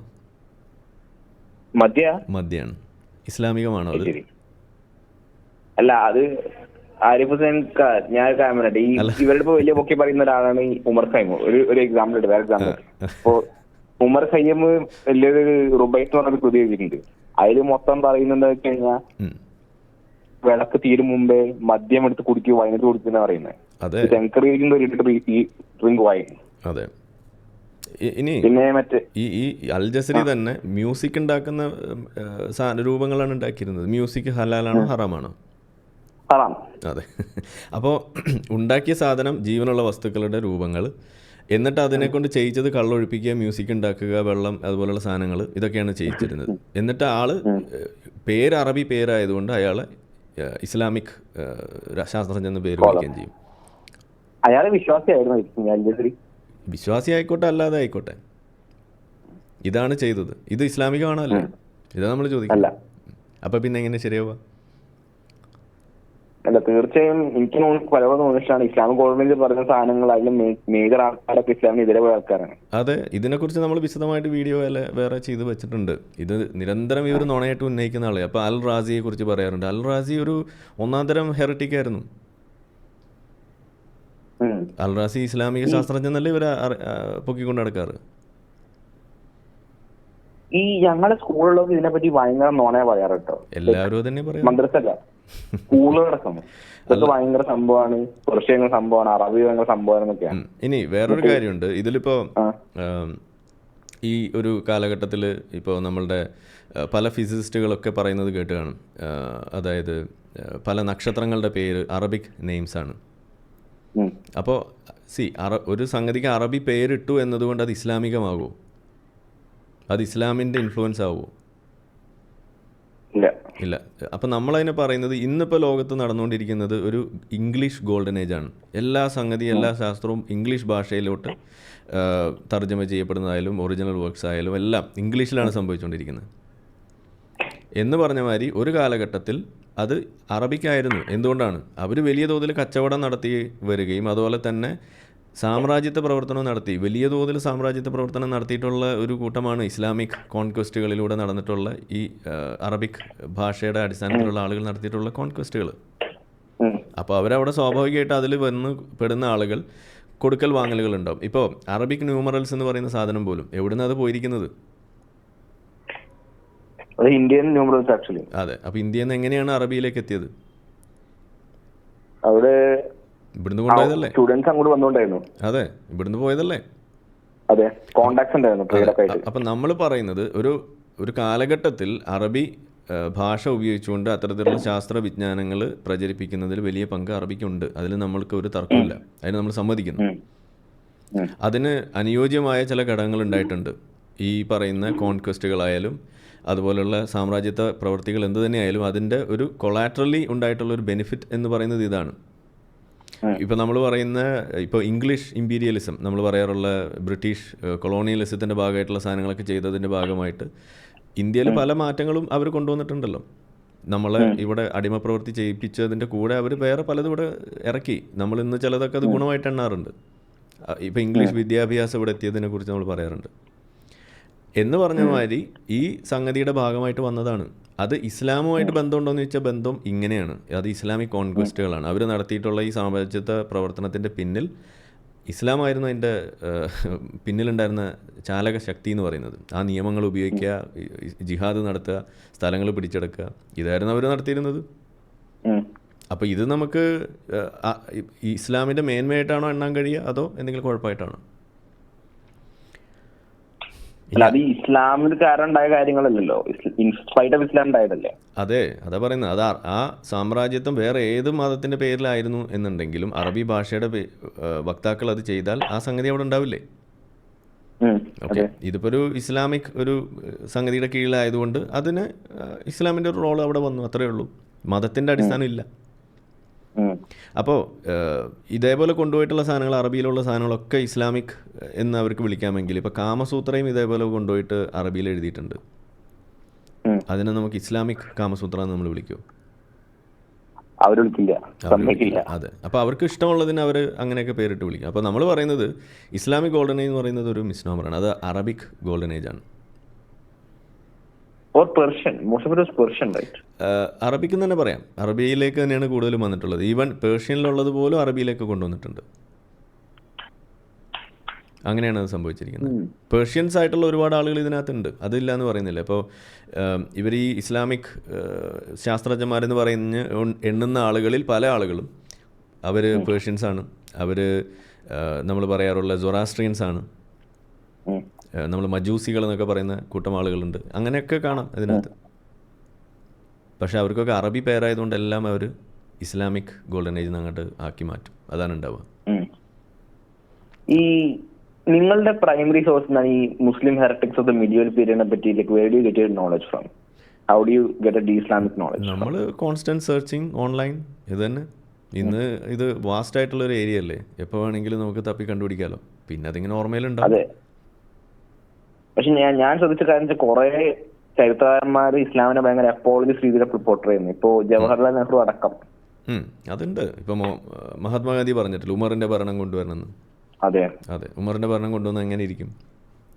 മദ്യാണ്. ഇസ്ലാമികമാണോ അത്? അല്ല, അത് ആരിഫ് ഹുസൈൻ, ഞാൻ കാമറ ഈ ഇവരുടെ വലിയ പൊക്കി പറയുന്ന ഒരാളാണ് ഈ ഉമർ ഖയ്യിം. ഒരു എക്സാമ്പിൾ ഉണ്ട്, വേറെ എക്സാമ്പിൾ. ഇപ്പോ ഉമർ ഖയ്യിം വലിയൊരു റുബൈത്ത് എന്ന് പറഞ്ഞൊരു കൃതി എഴുതിയിട്ടുണ്ട്. അതിൽ മൊത്തം പറയുന്നത് വെച്ച് കഴിഞ്ഞാൽ വിളക്ക് തീരും മുമ്പേ മദ്യം എടുത്ത് കുടിക്കുക, വൈകിട്ട് കുടിക്കുന്ന പറയുന്നത് എൻകറേജിംഗ് ഈ ഡ്രിങ്ക് വൈൻ. അതെ. ഇനി ഈ അൽ ജസരി തന്നെ മ്യൂസിക് ഉണ്ടാക്കുന്ന രൂപങ്ങളാണ് ഉണ്ടാക്കിയിരുന്നത്. മ്യൂസിക് ഹലാലാണോ ഹറാമാണോ? ഹറാം. അതെ. അപ്പോൾ ഉണ്ടാക്കിയ സാധനം ജീവനുള്ള വസ്തുക്കളുടെ രൂപങ്ങൾ, എന്നിട്ട് അതിനെക്കൊണ്ട് ചെയ്യിച്ചത് കള്ളൊഴിപ്പിക്കുക, മ്യൂസിക് ഉണ്ടാക്കുക, വെള്ളം, അതുപോലുള്ള സാധനങ്ങൾ, ഇതൊക്കെയാണ് ചെയ്യിച്ചിരുന്നത്. എന്നിട്ട് ആള് പേര് അറബി പേരായതുകൊണ്ട് അയാളെ ഇസ്ലാമിക് ശാസ്ത്രജ്ഞൻ എന്ന് പേര് വിളിക്കുകയും ചെയ്യും. അയാളെ വിശ്വാസിയായിരുന്നു. വിശ്വാസി ആയിക്കോട്ടെ അല്ലാതെ ആയിക്കോട്ടെ, ഇതാണ് ചെയ്തത്. ഇത് ഇസ്ലാമികമാണോ അല്ലേ? ഇതാ നമ്മൾ ചോദിക്കില്ല. അപ്പൊ പിന്നെ എങ്ങനെ ശരിയാവുക? അല്ല, തീർച്ചയായും എനിക്ക് പലപ്പോഴും തോന്നിയിട്ടാണ് ഇസ്ലാമിക് ഗവൺമെന്റ് പറഞ്ഞ സാധനങ്ങൾ അതിലും മേജർ ആൾക്കാരൊക്കെ ഇസ്ലാമിനെതിരെ പോയ ആൾക്കാരാണ്. അതെ, ഇതിനെക്കുറിച്ച് നമ്മൾ വിശദമായിട്ട് വീഡിയോ വേറെ ചെയ്ത് വെച്ചിട്ടുണ്ട്. ഇത് നിരന്തരം ഇവർ നുണയായിട്ട് ഉന്നയിക്കുന്ന ആളെ. അപ്പോൾ അൽ റാസിയെ കുറിച്ച് പറയാറുണ്ട്. അൽ റാസി ഒരു ഒന്നാന്തരം ഹെറിറ്റിക് ആയിരുന്നു. അൽ റാസി ഇസ്ലാമിക ശാസ്ത്രജ്ഞനല്ലേ ഇവരെ പൊക്കിക്കൊണ്ട് നടക്കാറ്. ഈ ഞങ്ങളുടെ സ്കൂളിലൊക്കെ ഇതിനെപ്പറ്റി ഭയങ്കര നോണയാ പറയാറ് കേട്ടോ. എല്ലാവരും തന്നെ പറയാം. മദ്രസല്ല, സ്കൂളുകളടക്കം ഇതൊക്കെ ഭയങ്കര സംഭവമാണ്, കുറച്ച് സംഭവമാണ്, അറബി ഭയങ്കര സംഭവമാണെന്നൊക്കെയാണ്. ഇനി വേറൊരു കാര്യമുണ്ട്. ഇതിലിപ്പോ ഈ ഒരു കാലഘട്ടത്തിൽ ഇപ്പോൾ നമ്മളുടെ പല ഫിസിസിസ്റ്റുകളൊക്കെ പറയുന്നത് കേട്ട് കാണും. അതായത് പല നക്ഷത്രങ്ങളുടെ പേര് അറബിക് നെയിംസ് ആണ്. അപ്പോൾ ഒരു സംഗതിക്ക് അറബി പേരിട്ടു എന്നതുകൊണ്ട് അത് ഇസ്ലാമികമാകുമോ? അത് ഇസ്ലാമിൻ്റെ ഇൻഫ്ലുവൻസ് ആവുമോ? ഇല്ല. അപ്പം നമ്മളതിനെ പറയുന്നത് ഇന്നിപ്പോൾ ലോകത്ത് നടന്നുകൊണ്ടിരിക്കുന്നത് ഒരു ഇംഗ്ലീഷ് ഗോൾഡൻ ഏജ് ആണ്. എല്ലാ ശാസ്ത്രവും ഇംഗ്ലീഷ് ഭാഷയിലോട്ട് തർജ്ജമ ചെയ്യപ്പെടുന്നതായാലും ഒറിജിനൽ വർക്ക്സ് ആയാലും എല്ലാം ഇംഗ്ലീഷിലാണ് സംഭവിച്ചുകൊണ്ടിരിക്കുന്നത്. എന്ന് പറഞ്ഞ മാതിരി ഒരു കാലഘട്ടത്തിൽ അത് അറബിക്കായിരുന്നു. എന്തുകൊണ്ടാണ്? അവർ വലിയ തോതിൽ കച്ചവടം നടത്തി വരികയും അതുപോലെ തന്നെ സാമ്രാജ്യത്വ പ്രവർത്തനം നടത്തി, വലിയ തോതിൽ സാമ്രാജ്യത്വ പ്രവർത്തനം നടത്തിയിട്ടുള്ള ഒരു കൂട്ടമാണ് ഇസ്ലാമിക് കോൺക്വസ്റ്റുകളിലൂടെ നടന്നിട്ടുള്ള ഈ അറബിക് ഭാഷയുടെ അടിസ്ഥാനത്തിലുള്ള ആളുകൾ നടത്തിയിട്ടുള്ള കോൺക്വസ്റ്റുകൾ. അപ്പോൾ അവരവിടെ സ്വാഭാവികമായിട്ട് അതിൽ വന്ന് പെടുന്ന ആളുകൾ കൊടുക്കൽ വാങ്ങലുകൾ ഉണ്ടാവും. ഇപ്പോൾ അറബിക് ന്യൂമറൽസ് എന്ന് പറയുന്ന സാധനം പോലും എവിടുന്ന് അത് പോയിരിക്കുന്നത്? Indian numerals actually. അതെ. അപ്പോൾ ഇന്ത്യയിൽ നിന്ന് എങ്ങനെയാണ് അറബിയിലേക്ക് എത്തിയത്? അവിടെ ഇവിടുന്ന് കൊണ്ടുപോയതല്ലേ? സ്റ്റുഡൻസ് അങ്ങോട്ട് വന്നുകൊണ്ടായിരുന്നു. അതെ, ഇവിടുന്ന് പോയതല്ലേ? അതെ, കോണ്ടാക്ട്സ് ഉണ്ടായിരുന്നു. അപ്പം നമ്മൾ പറയുന്നത് ഒരു കാലഘട്ടത്തിൽ അറബി ഭാഷ ഉപയോഗിച്ചുകൊണ്ട് അത്തരത്തിലുള്ള ശാസ്ത്ര വിജ്ഞാനങ്ങൾ പ്രചരിപ്പിക്കുന്നതിൽ വലിയ പങ്ക് അറബിക്കുണ്ട്. അതിൽ നമ്മൾക്ക് ഒരു തർക്കമില്ല, അതിന് നമ്മൾ സമ്മതിക്കുന്നു. അതിന് അനുയോജ്യമായ ചില ഘടകങ്ങൾ ഉണ്ടായിട്ടുണ്ട്. ഈ പറയുന്ന കോൺക്വസ്റ്റുകളായാലും അതുപോലുള്ള സാമ്രാജ്യത്വ പ്രവൃത്തികൾ എന്ത് തന്നെയായാലും അതിൻ്റെ ഒരു കൊളാറ്ററലി ഉണ്ടായിട്ടുള്ള ഒരു ബെനിഫിറ്റ് എന്ന് പറയുന്നത് ഇതാണ്. ഇപ്പോൾ നമ്മൾ പറയുന്ന ഇപ്പോൾ ഇംഗ്ലീഷ് ഇമ്പീരിയലിസം നമ്മൾ പറയാറുള്ള ബ്രിട്ടീഷ് കൊളോണിയലിസത്തിൻ്റെ ഭാഗമായിട്ടുള്ള സാധനങ്ങളൊക്കെ ചെയ്തതിൻ്റെ ഭാഗമായിട്ട് ഇന്ത്യയിൽ പല മാറ്റങ്ങളും അവർ കൊണ്ടുവന്നിട്ടുണ്ടല്ലോ. നമ്മളെ ഇവിടെ അടിമപ്രവൃത്തി ചെയ്യിപ്പിച്ചതിൻ്റെ കൂടെ അവർ വേറെ പലതും ഇവിടെ ഇറക്കി. നമ്മൾ ഇന്ന് ചിലതൊക്കെ അത് ഗുണമായിട്ട് എണ്ണാറുണ്ട്. ഇപ്പോൾ ഇംഗ്ലീഷ് വിദ്യാഭ്യാസം ഇവിടെ എത്തിയതിനെ കുറിച്ച് നമ്മൾ പറയാറുണ്ട്. എന്ന് പറഞ്ഞ മാതിരി ഈ സംഗതിയുടെ ഭാഗമായിട്ട് വന്നതാണ്. അത് ഇസ്ലാമുമായിട്ട് ബന്ധമുണ്ടോയെന്ന് ചോദിച്ചാൽ ബന്ധം ഇങ്ങനെയാണ്. അത് ഇസ്ലാമിക് കോൺക്വസ്റ്റുകളാണ്. അവർ നടത്തിയിട്ടുള്ള ഈ സാമ്രാജ്യത്വ പ്രവർത്തനത്തിൻ്റെ പിന്നിൽ ഇസ്ലാമായിരുന്നു അതിൻ്റെ പിന്നിലുണ്ടായിരുന്ന ചാലക ശക്തി എന്ന് പറയുന്നത്. ആ നിയമങ്ങൾ ഉപയോഗിക്കുക, ജിഹാദ് നടത്തുക, സ്ഥലങ്ങൾ പിടിച്ചെടുക്കുക, ഇതായിരുന്നു അവർ നടത്തിയിരുന്നത്. അപ്പോൾ ഇത് നമുക്ക് ഇസ്ലാമിൻ്റെ മേന്മയായിട്ടാണോ എണ്ണാൻ കഴിയുക, അതോ എന്തെങ്കിലും കുഴപ്പമായിട്ടാണോ? അല്ല, അത് ഇസ്ലാമിൽ കാരണം ഉണ്ടായ കാര്യങ്ങളല്ലല്ലോ, ഇൻസ്പൈറ്റ് ഓഫ് ഇസ്ലാം ഉണ്ടായതല്ലേ. അതെ, അതാ പറയുന്നത്. അത് ആ സാമ്രാജ്യത്വം വേറെ ഏത് മതത്തിൻ്റെ പേരിലായിരുന്നു എന്നുണ്ടെങ്കിലും അറബി ഭാഷയുടെ വക്താക്കൾ അത് ചെയ്താൽ ആ സംഗതി അവിടെ ഉണ്ടാവില്ലേ? ഓക്കെ, ഇതിപ്പോൾ ഒരു ഇസ്ലാമിക് ഒരു സംഗതിയുടെ കീഴിലായതുകൊണ്ട് അതിന് ഇസ്ലാമിൻ്റെ ഒരു റോൾ അവിടെ വന്നു, അത്രയേ ഉള്ളൂ. മതത്തിൻ്റെ അടിസ്ഥാനം ഇല്ല. അപ്പോൾ ഇതേപോലെ കൊണ്ടുപോയിട്ടുള്ള സാധനങ്ങൾ, അറബിയിലുള്ള സാധനങ്ങളൊക്കെ ഇസ്ലാമിക് എന്ന് അവർക്ക് വിളിക്കാമെങ്കിൽ ഇപ്പോൾ കാമസൂത്രയും ഇതേപോലെ കൊണ്ടുപോയിട്ട് അറബിയിൽ എഴുതിയിട്ടുണ്ട്. അതിനെ നമുക്ക് ഇസ്ലാമിക് കാമസൂത്ര എന്ന് നമ്മൾ വിളിക്കുമോ? അതെ. അപ്പോൾ അവർക്ക് ഇഷ്ടമുള്ളതിന് അവർ അങ്ങനെയൊക്കെ പേരിട്ട് വിളിക്കും. അപ്പോൾ നമ്മൾ പറയുന്നത് ഇസ്ലാമിക് ഗോൾഡൻ ഏജ് എന്ന് പറയുന്നത് ഒരു മിസ്നോമറാണ്. അത് അറബിക് ഗോൾഡൻ ഏജ് ആണ്. അറബിക്ക് തന്നെ പറയാം. അറബിയിലേക്ക് തന്നെയാണ് കൂടുതലും വന്നിട്ടുള്ളത്. ഈവൻ പേർഷ്യനിലുള്ളത് പോലും അറബിയിലേക്ക് കൊണ്ടുവന്നിട്ടുണ്ട്. അങ്ങനെയാണ് അത് സംഭവിച്ചിരിക്കുന്നത്. പേർഷ്യൻസ് ആയിട്ടുള്ള ഒരുപാട് ആളുകൾ ഇതിനകത്തുണ്ട്, അതില്ല എന്ന് പറയുന്നില്ല. ഇപ്പോൾ ഇവർ ഈ ഇസ്ലാമിക് ശാസ്ത്രജ്ഞന്മാരെന്ന് എണ്ണുന്ന ആളുകളിൽ പല ആളുകളും അവർ പേർഷ്യൻസാണ്. അവർ നമ്മൾ പറയാറുള്ള സൊറാസ്ട്രിയൻസാണ്. നമ്മൾ മജൂസികൾ എന്നൊക്കെ പറയുന്ന കൂട്ടം ആളുകളുണ്ട്. അങ്ങനെയൊക്കെ കാണാം ഇതിനകത്ത്. പക്ഷെ അവർക്കൊക്കെ അറബി പേരായതുകൊണ്ട് എല്ലാം അവർ ഇസ്ലാമിക് ഗോൾഡൻ ഏജ് അങ്ങോട്ട് ആക്കി മാറ്റും. അതാണ് ഉണ്ടാവുക. ഈ നിങ്ങളുടെ പ്രൈമറി സോഴ്സ് എന്താണ്? ഈ Muslim heretics of the medieval പീരിയഡിനെ പറ്റി where do you get your knowledge from? How do you get the Islamic knowledge? നമ്മൾ കോൺസ്റ്റന്റ് സെർച്ചിങ് ഓൺലൈൻ. ഇത് തന്നെ. ഇന്ന് ഇത് വാസ്റ്റ് ആയിട്ടുള്ള ഒരു ഏരിയ അല്ലേ, എപ്പോൾ വേണമെങ്കിലും നമുക്ക് തപ്പി കണ്ടുപിടിക്കാമല്ലോ. പിന്നെ അതിങ്ങനെ ഓർമ്മയിലുണ്ടാവും. അതെ, പക്ഷെ ഞാൻ ശ്രദ്ധിച്ച കാര്യം കുറെ ചരിത്രകാരന്മാർ ഇസ്ലാമിനെ ഭയങ്കര അപ്പോളജിസ്റ്റ് രീതിയിൽ പോർട്രേ ചെയ്യുന്നു. ഇപ്പോ ജവഹർലാൽ നെഹ്റു അടക്കം അതുണ്ട്. ഇപ്പൊ മഹാത്മാഗാന്ധി പറഞ്ഞിട്ടില്ല ഉമറിന്റെ ഭരണം കൊണ്ടുവരണമെന്ന്. അതെ, ഉമറിന്റെ ഭരണം കൊണ്ടുവന്ന് എങ്ങനെ ഇരിക്കും?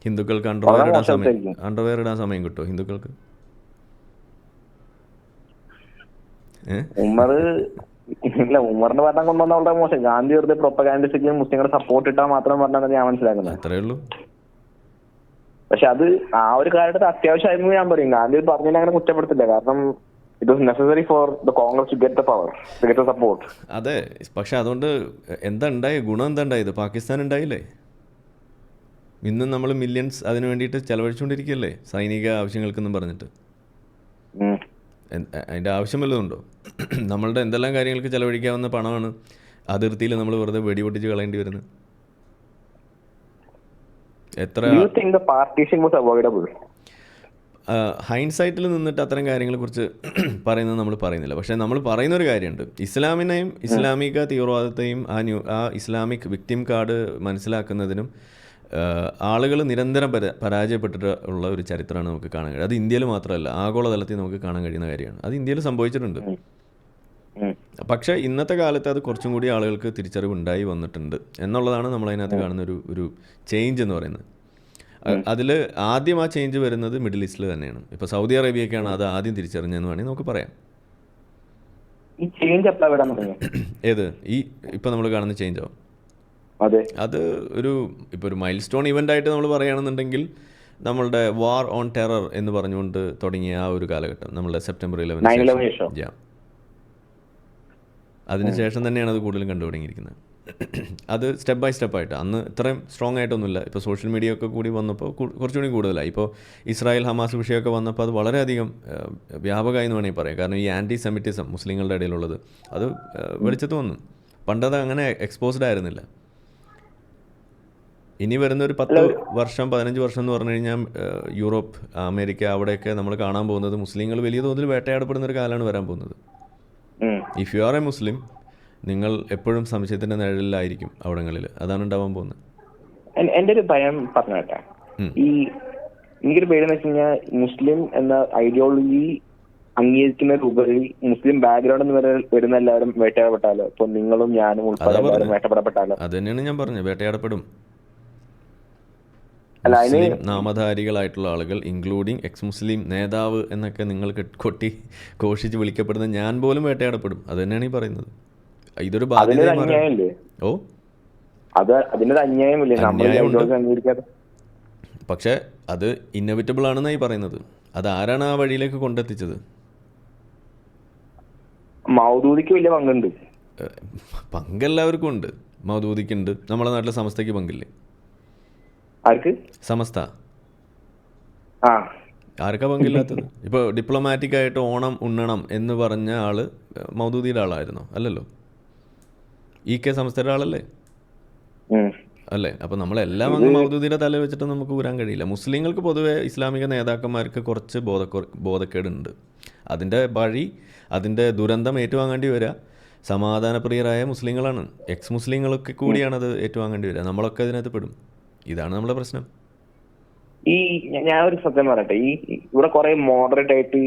ഹിന്ദുക്കൾക്ക് അണ്ടർവെയർ ഇടാൻ സമയം കിട്ടുമോ ഹിന്ദുക്കൾക്ക്? ഉമറിന്റെ ഭരണം കൊണ്ടുവന്ന വളരെ മോശം. ഗാന്ധി വെറുതെ പ്രൊപ്പഗാൻഡിസ്റ്റിക്ക് മുസ്ലിങ്ങളെ സപ്പോർട്ട് ഇട്ടാൽ മാത്രം പറഞ്ഞാൽ ഞാൻ മനസ്സിലാക്കുന്നത്. അത്രേ ഉള്ളൂ. പക്ഷെ അത് ആ ഒരു കാലത്ത് അത്യാവശ്യമായിരുന്നു ഞാൻ പറയും. ഗാന്ധി പറഞ്ഞതിനെ അങ്ങനെ കുറ്റപ്പെടുത്തില്ല. കാരണം it was necessary for the Congress to get the power, to get the support. അതെ, പക്ഷെ അതുകൊണ്ട് എന്താ ഉണ്ടായ ഗുണം? എന്താ ഉണ്ടായത്? പാകിസ്ഥാൻ ഉണ്ടായില്ലേ? ഇന്നും നമ്മൾ മില്യൺസ് അതിന് വേണ്ടിയിട്ട് ചെലവഴിച്ചുകൊണ്ടിരിക്കുകയല്ലേ, സൈനിക ആവശ്യങ്ങൾക്കെന്നും പറഞ്ഞിട്ട്. അതിൻ്റെ ആവശ്യം വല്ലതുണ്ടോ? നമ്മളുടെ എന്തെല്ലാം കാര്യങ്ങൾക്ക് ചെലവഴിക്കാവുന്ന പണമാണ് അതിർത്തിയിൽ നമ്മൾ വെറുതെ വെടിപൊട്ടിച്ച് കളയേണ്ടി വരുന്നത്. എത്ര ഹൈൻസൈറ്റിൽ നിന്നിട്ട് അത്തരം കാര്യങ്ങളെക്കുറിച്ച് പറയുന്നത് നമ്മൾ പറയുന്നില്ല. പക്ഷേ നമ്മൾ പറയുന്നൊരു കാര്യമുണ്ട്. ഇസ്ലാമിനെയും ഇസ്ലാമിക തീവ്രവാദത്തെയും ആ ഇസ്ലാമിക് വിക്ടിം കാർഡ് മനസ്സിലാക്കുന്നതിനും ആളുകൾ നിരന്തരം പരാജയപ്പെട്ടിട്ടുള്ള ഒരു ചരിത്രമാണ് നമുക്ക് കാണാൻ കഴിയുന്നത്. അത് ഇന്ത്യയിൽ മാത്രമല്ല, ആഗോളതലത്തിൽ നമുക്ക് കാണാൻ കഴിയുന്ന കാര്യമാണ്. അത് ഇന്ത്യയിൽ സംഭവിച്ചിട്ടുണ്ട്. പക്ഷേ ഇന്നത്തെ കാലത്ത് അത് കുറച്ചും കൂടി ആളുകൾക്ക് തിരിച്ചറിവുണ്ടായി വന്നിട്ടുണ്ട് എന്നുള്ളതാണ് നമ്മളതിനകത്ത് കാണുന്ന ഒരു ചേഞ്ച് എന്ന് പറയുന്നത്. അതിൽ ആദ്യം ആ ചേഞ്ച് വരുന്നത് മിഡിൽ ഈസ്റ്റിൽ തന്നെയാണ്. ഇപ്പോൾ സൗദി അറേബ്യയൊക്കെയാണ് അത് ആദ്യം തിരിച്ചറിഞ്ഞതെന്ന് വേണമെങ്കിൽ നമുക്ക് പറയാം. ഏത് ഈ ഇപ്പോൾ നമ്മൾ കാണുന്ന ചേഞ്ചോ? അത് ഇപ്പോൾ ഒരു മൈൽ സ്റ്റോൺ ഇവൻ്റ് ആയിട്ട് നമ്മൾ പറയുകയാണെന്നുണ്ടെങ്കിൽ നമ്മളുടെ വാർ ഓൺ ടെറർ എന്ന് പറഞ്ഞുകൊണ്ട് തുടങ്ങിയ ആ ഒരു കാലഘട്ടം, നമ്മളുടെ സെപ്റ്റംബർ 11 അതിനുശേഷം തന്നെയാണ് അത് കൂടുതലും കണ്ടു തുടങ്ങിയിരിക്കുന്നത്. അത് സ്റ്റെപ്പ് ബൈ സ്റ്റെപ്പായിട്ട്. അന്ന് ഇത്രയും സ്ട്രോങ് ആയിട്ടൊന്നുമില്ല. ഇപ്പോൾ സോഷ്യൽ മീഡിയ ഒക്കെ കൂടി വന്നപ്പോൾ കുറച്ചുകൂടി കൂടുതലായി. ഇപ്പോൾ ഇസ്രായേൽ ഹമാസ് വിഷയമൊക്കെ വന്നപ്പോൾ അത് വളരെയധികം വ്യാപകമായി എന്ന് വേണമെങ്കിൽ പറയാം. കാരണം ഈ ആൻറ്റി സെമിറ്റിസം മുസ്ലിങ്ങളുടെ ഇടയിലുള്ളത് അത് വെളിച്ചത്ത് വന്നു. പണ്ടത് അങ്ങനെ എക്സ്പോസ്ഡ് ആയിരുന്നില്ല. ഇനി വരുന്നൊരു 10 വർഷം 15 വർഷം എന്ന് പറഞ്ഞു കഴിഞ്ഞാൽ യൂറോപ്പ്, അമേരിക്ക, അവിടെയൊക്കെ നമ്മൾ കാണാൻ പോകുന്നത് മുസ്ലിങ്ങൾ വലിയ തോതിൽ വേട്ടയാടപ്പെടുന്നൊരു കാലമാണ് വരാൻ പോകുന്നത്. If you are a Muslim, നിങ്ങൾ എപ്പോഴും സംശയത്തിന്റെ നിഴലിലായിരിക്കും അവിടങ്ങളിൽ. അതാണ് ഉണ്ടാവാൻ പോകുന്നത്. എൻ്റെ ഒരു ഭയം പറഞ്ഞേട്ടെ. എനിക്കൊരു പേരെന്ന് വെച്ച് കഴിഞ്ഞാൽ മുസ്ലിം എന്ന ഐഡിയോളജി അംഗീകരിക്കുന്നതിലുപരി മുസ്ലിം ബാക്ക്ഗ്രൗണ്ട് എന്ന് വരുന്ന എല്ലാവരും വേട്ടയാടപ്പെട്ടാലോ? ഇപ്പൊ നിങ്ങളും ഞാനും ഉൾപ്പെടെ വേട്ടപ്പെടപ്പെട്ടാലോ? അത് തന്നെയാണ് ഞാൻ പറഞ്ഞത്, വേട്ടയാടപ്പെടും. മുസ്ലിം നാമധാരികളായിട്ടുള്ള ആളുകൾ, ഇൻക്ലൂഡിങ് എക്സ് മുസ്ലിം നേതാവ് എന്നൊക്കെ നിങ്ങൾ കൊട്ടി ഘോഷിച്ച് വിളിക്കപ്പെടുന്ന ഞാൻ പോലും വേട്ടയാടപ്പെടും. അത് തന്നെയാണ് ഈ പറയുന്നത്. ഇതൊരു ബാധ്യത. പക്ഷെ അത് ഇന്നവിറ്റബിൾ ആണെന്നായി പറയുന്നത്. അത് ആരാണ് ആ വഴിയിലേക്ക് കൊണ്ടെത്തിച്ചത്? മൗദൂദിക്ക് വലിയ പങ്കുണ്ട്. പങ്കെല്ലാവർക്കും ഉണ്ട്. മൗദൂദിക്കുണ്ട്. നമ്മുടെ നാട്ടിലെ സമസ്തയ്ക്ക് പങ്കില്ലേ? ആർക്ക്? സമസ്ത. ആ ആർക്കാ പങ്കില്ലാത്തത്? ഇപ്പോൾ ഡിപ്ലോമാറ്റിക് ആയിട്ട് ഓണം ഉണ്ണണം എന്ന് പറഞ്ഞ ആള് മൗദൂദിയുടെ ആളായിരുന്നോ? അല്ലല്ലോ. EK സംസ്ഥയുടെ ആളല്ലേ? ഉം. അല്ലേ? അപ്പോൾ നമ്മളെല്ലാം അങ്ങ് മൗദൂദിയുടെ തല വെച്ചിട്ട് നമുക്ക് ഊരാൻ കഴിയില്ല. മുസ്ലിങ്ങൾക്ക് പൊതുവെ ഇസ്ലാമിക നേതാക്കന്മാർക്ക് കുറച്ച് ബോധക്കേടുണ്ട്. അതിൻ്റെ വഴി, അതിൻ്റെ ദുരന്തം ഏറ്റുവാങ്ങേണ്ടി വരിക സമാധാനപ്രിയരായ മുസ്ലിങ്ങളാണ്. എക്സ് മുസ്ലിങ്ങളൊക്കെ കൂടിയാണത് ഏറ്റുവാങ്ങേണ്ടി വരിക. നമ്മളൊക്കെ അതിനകത്ത് പെടും. ഇതാണ് നമ്മുടെ പ്രശ്നം. ഞാൻ ഒരു സത്യം പറയട്ടെ, ഇവിടെ കുറെ മോഡറേറ്റ് ആയിട്ട്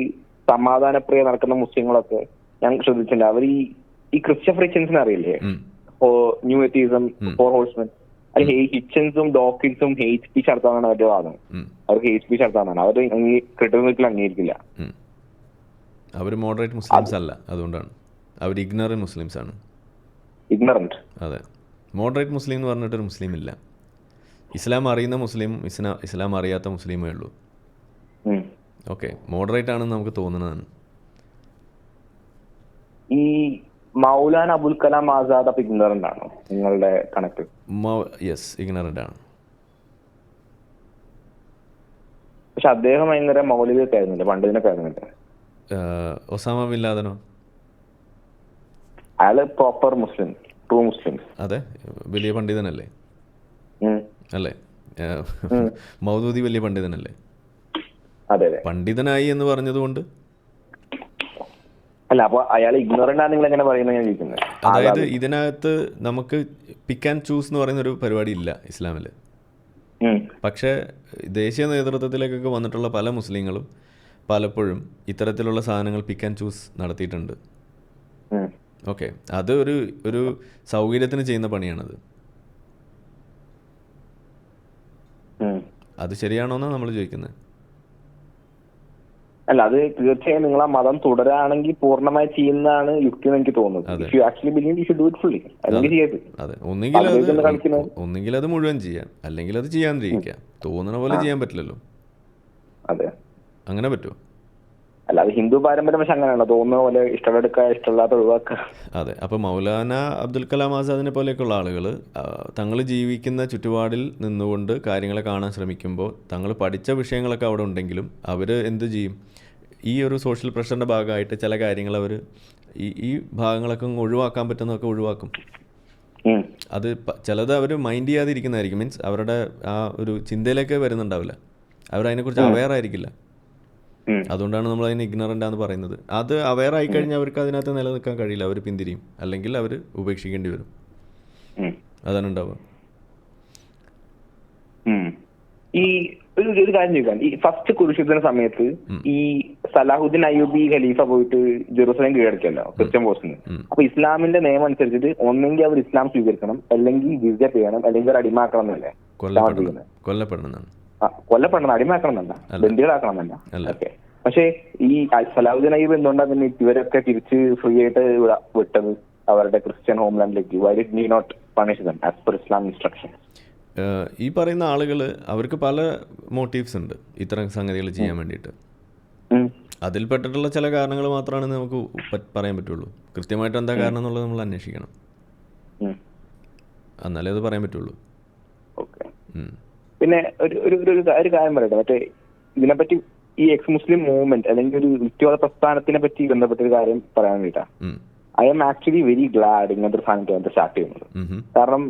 സമാധാനപ്രിയ നടക്കുന്ന മുസ്ലിങ്ങളൊക്കെ ഞാൻ ശ്രദ്ധിച്ചിട്ടുണ്ട്. അവർ ഈ ക്രിസ്ത്യൻ അറിയില്ലേ, ന്യൂ എത്തീസം, ഫോർ ഹോഴ്സ്മെൻ, അത് ഹിച്ചൻസും ഡോക്കിൻസും ഹെയ്റ്റ് സ്പീച്ച് നടത്താനാണ് അവരുടെ വാദം. അവർക്ക് ഹെയ്റ്റ് സ്പീച്ച് നടത്താനാണ് അവർ ക്രിട്ടിക്കൽ അംഗീകരിക്കില്ല. അവർ മോഡറേറ്റ് മുസ്ലിംസ് അല്ല, അതുകൊണ്ടാണ് അവർ ഇഗ്നറന്റ് മുസ്ലിംസ് ആണ്. ഇഗ്നറന്റ്, അതെ. മോഡറേറ്റ് മുസ്ലിം എന്ന് പറഞ്ഞിട്ടൊരു മുസ്ലിം ഇല്ല. ഇസ്ലാം അറിയുന്ന മുസ്ലിം, ഇസ്ലാം അറിയാത്ത മുസ്ലിമേ ഉള്ളൂ. ഓക്കെ, മോഡറേറ്റ് ആണെന്ന് നമുക്ക് തോന്നുന്നതാണ്. ഈ മൗലാന അബുൽ കലാം ആസാദ് അപ്പൊ ഇഗ്നറന്റ് ആണോ നിങ്ങളുടെ കണക്ക്? യെസ്, ഇഗ്നറന്റ് ആണ്. പക്ഷെ അദ്ദേഹം ഭയങ്കര മൗലികയൊക്കെ ആയിരുന്നില്ല, പണ്ഡിതനൊക്കെ ആയിരുന്നില്ല. ഒസാമ ബിൻ ലാദനോ? അയാള് പ്രോപ്പർ മുസ്ലിം, ട്രൂ മുസ്ലിം. അതെ, വലിയ പണ്ഡിതനല്ലേ? അല്ലേ? മൗദൂദി വലിയ പണ്ഡിതനല്ലേ? അതെ. പണ്ഡിതനായി എന്ന് പറഞ്ഞതുകൊണ്ട് അല്ല, അപ്പൊ അയാൾ ഇഗ്നോറന്റ് ആണ് നിങ്ങൾ എങ്ങനെ പറയുന്നത് ഞാൻ ചോദിക്കുന്നത്. അതായത് ഇതിനകത്ത് നമുക്ക് പിക്ക് ആൻഡ് ചൂസ് എന്ന് പറയുന്ന ഒരു പരിപാടി ഇല്ല ഇസ്ലാമിൽ. പക്ഷേ ദേശീയ നേതൃത്വത്തിലേക്കൊക്കെ വന്നിട്ടുള്ള പല മുസ്ലിങ്ങളും പലപ്പോഴും ഇത്തരത്തിലുള്ള സാധനങ്ങൾ പിക്ക് ആൻഡ് ചൂസ് നടത്തിയിട്ടുണ്ട്. ഓക്കെ, അത് ഒരു സൗകര്യത്തിന് ചെയ്യുന്ന പണിയാണത്. അത് ശരിയാണോന്നാണ് നമ്മൾ ചോദിക്കുന്നത്. അല്ല, അത് തീർച്ചയായും നിങ്ങൾ ആ മതം തുടരാണെങ്കിൽ പൂർണ്ണമായി ചെയ്യുന്നതാണ് യുക്തി എന്ന് എനിക്ക് തോന്നുന്നത്. അതെ, ഒന്നുകിൽ അത് മുഴുവൻ ചെയ്യാം, അല്ലെങ്കിൽ അത് ചെയ്യാണ്ടിരിക്കാം. തോന്നുന്ന പോലെ ചെയ്യാൻ പറ്റില്ലല്ലോ. അതെ, അങ്ങനെ പറ്റുമോ? അല്ല, അത് ഹിന്ദു പാരമ്പര്യം പക്ഷെ അങ്ങനെയാണല്ലോ, തോന്നുന്ന പോലെ ഇഷ്ടമെടുക്കുക, ഇഷ്ടമില്ലാത്ത ഒഴിവാക്കുക. അതെ, അപ്പോൾ മൗലാന അബ്ദുൽ കലാം ആസാദിനെ പോലെയൊക്കെയുള്ള ആളുകൾ തങ്ങൾ ജീവിക്കുന്ന ചുറ്റുപാടിൽ നിന്നുകൊണ്ട് കാര്യങ്ങളെ കാണാൻ ശ്രമിക്കുമ്പോൾ തങ്ങൾ പഠിച്ച വിഷയങ്ങളൊക്കെ അവിടെ ഉണ്ടെങ്കിലും അവർ എന്ത് ചെയ്യും? ഈ ഒരു സോഷ്യൽ പ്രഷറിൻ്റെ ഭാഗമായിട്ട് ചില കാര്യങ്ങൾ അവർ ഈ ഭാഗങ്ങളൊക്കെ ഒഴിവാക്കാൻ പറ്റുന്നതൊക്കെ ഒഴിവാക്കും. അത് ചിലത് അവർ മൈൻഡ് ചെയ്യാതിരിക്കുന്നതായിരിക്കും. മീൻസ് അവരുടെ ആ ഒരു ചിന്തയിലേക്ക് വരുന്നുണ്ടാവില്ല, അവരതിനെക്കുറിച്ച് അവെയർ ആയിരിക്കില്ല. അതുകൊണ്ടാണ് നമ്മൾ അതിന് ഇഗ്നറൻ്റ് ആണെന്ന് പറയുന്നത്. അത് അവെയർ ആയിക്കഴിഞ്ഞാൽ അവർക്ക് അതിനകത്ത് നിലനിൽക്കാൻ കഴിയില്ല, അവർ പിന്തിരിയും, അല്ലെങ്കിൽ അവർ ഉപേക്ഷിക്കേണ്ടി വരും. അതാണ് ഉണ്ടാവുക. ഈ ഒരു കാര്യം ചോദിക്കാൻ, ഈ ഫസ്റ്റ് കുരിശുദ്ധന സമയത്ത് ഈ സലാഹുദ്ദീൻ അയ്യൂബി ഖലീഫ പോയിട്ട് ജെറൂസലേം കീഴടക്കല്ലോ ക്രിസ്ത്യൻ പോസ്റ്റിന്. അപ്പൊ ഇസ്ലാമിന്റെ നിയമം അനുസരിച്ചിട്ട് ഒന്നെങ്കിൽ അവർ ഇസ്ലാം സ്വീകരിക്കണം, അല്ലെങ്കിൽ ജിസ്യ ചെയ്യണം, അല്ലെങ്കിൽ അടിമാക്കണം എന്നല്ലേ? കൊല്ലപ്പെടണം, അടിമാക്കണം എന്നല്ല, ബന്ദികളാക്കണം എന്നല്ല. ഓക്കെ, പക്ഷെ ഈ സലാഹുദ്ദീൻ അയ്യൂബ് എന്തുകൊണ്ടാണ് പിന്നെ ഇവരൊക്കെ തിരിച്ച് ഫ്രീ ആയിട്ട് വിട്ടത് അവരുടെ ക്രിസ്ത്യൻ ഹോംലാൻഡിലേക്ക്? Why did he not punish them as per Islam instruction? ഈ പറയുന്ന ആളുകൾ അവർക്ക് പല മോട്ടീവ്സ് ഉണ്ട് ഇത്തരം സംഗതികൾ ചെയ്യാൻ വേണ്ടിയിട്ട്. അതിൽപ്പെട്ടിട്ടുള്ള ചില കാരണങ്ങൾ മാത്രമാണ് നമുക്ക് പറയാൻ പറ്റുള്ളൂ. കൃത്യമായിട്ട് എന്താ കാരണം എന്നുള്ളത് നമ്മൾ അന്വേഷിക്കണം, എന്നാലേ അത് പറയാൻ പറ്റുള്ളൂ. പിന്നെ ഒരു കാര്യം പറയട്ടെ, മറ്റേ ഇതിനെപ്പറ്റി ഈ എക്സ് മുസ്ലിം മൂവ്മെന്റ് അല്ലെങ്കിൽ ഒരു യുക്തിവാദ പ്രസ്ഥാനത്തിനെ പറ്റി ബന്ധപ്പെട്ടൊരു കാര്യം പറയാൻ വേണ്ടിട്ടാ. I am actually very glad ഇങ്ങനത്തെ ഒരു സാധനത്തെ സ്റ്റാർട്ട് ചെയ്യുന്നത്. കാരണം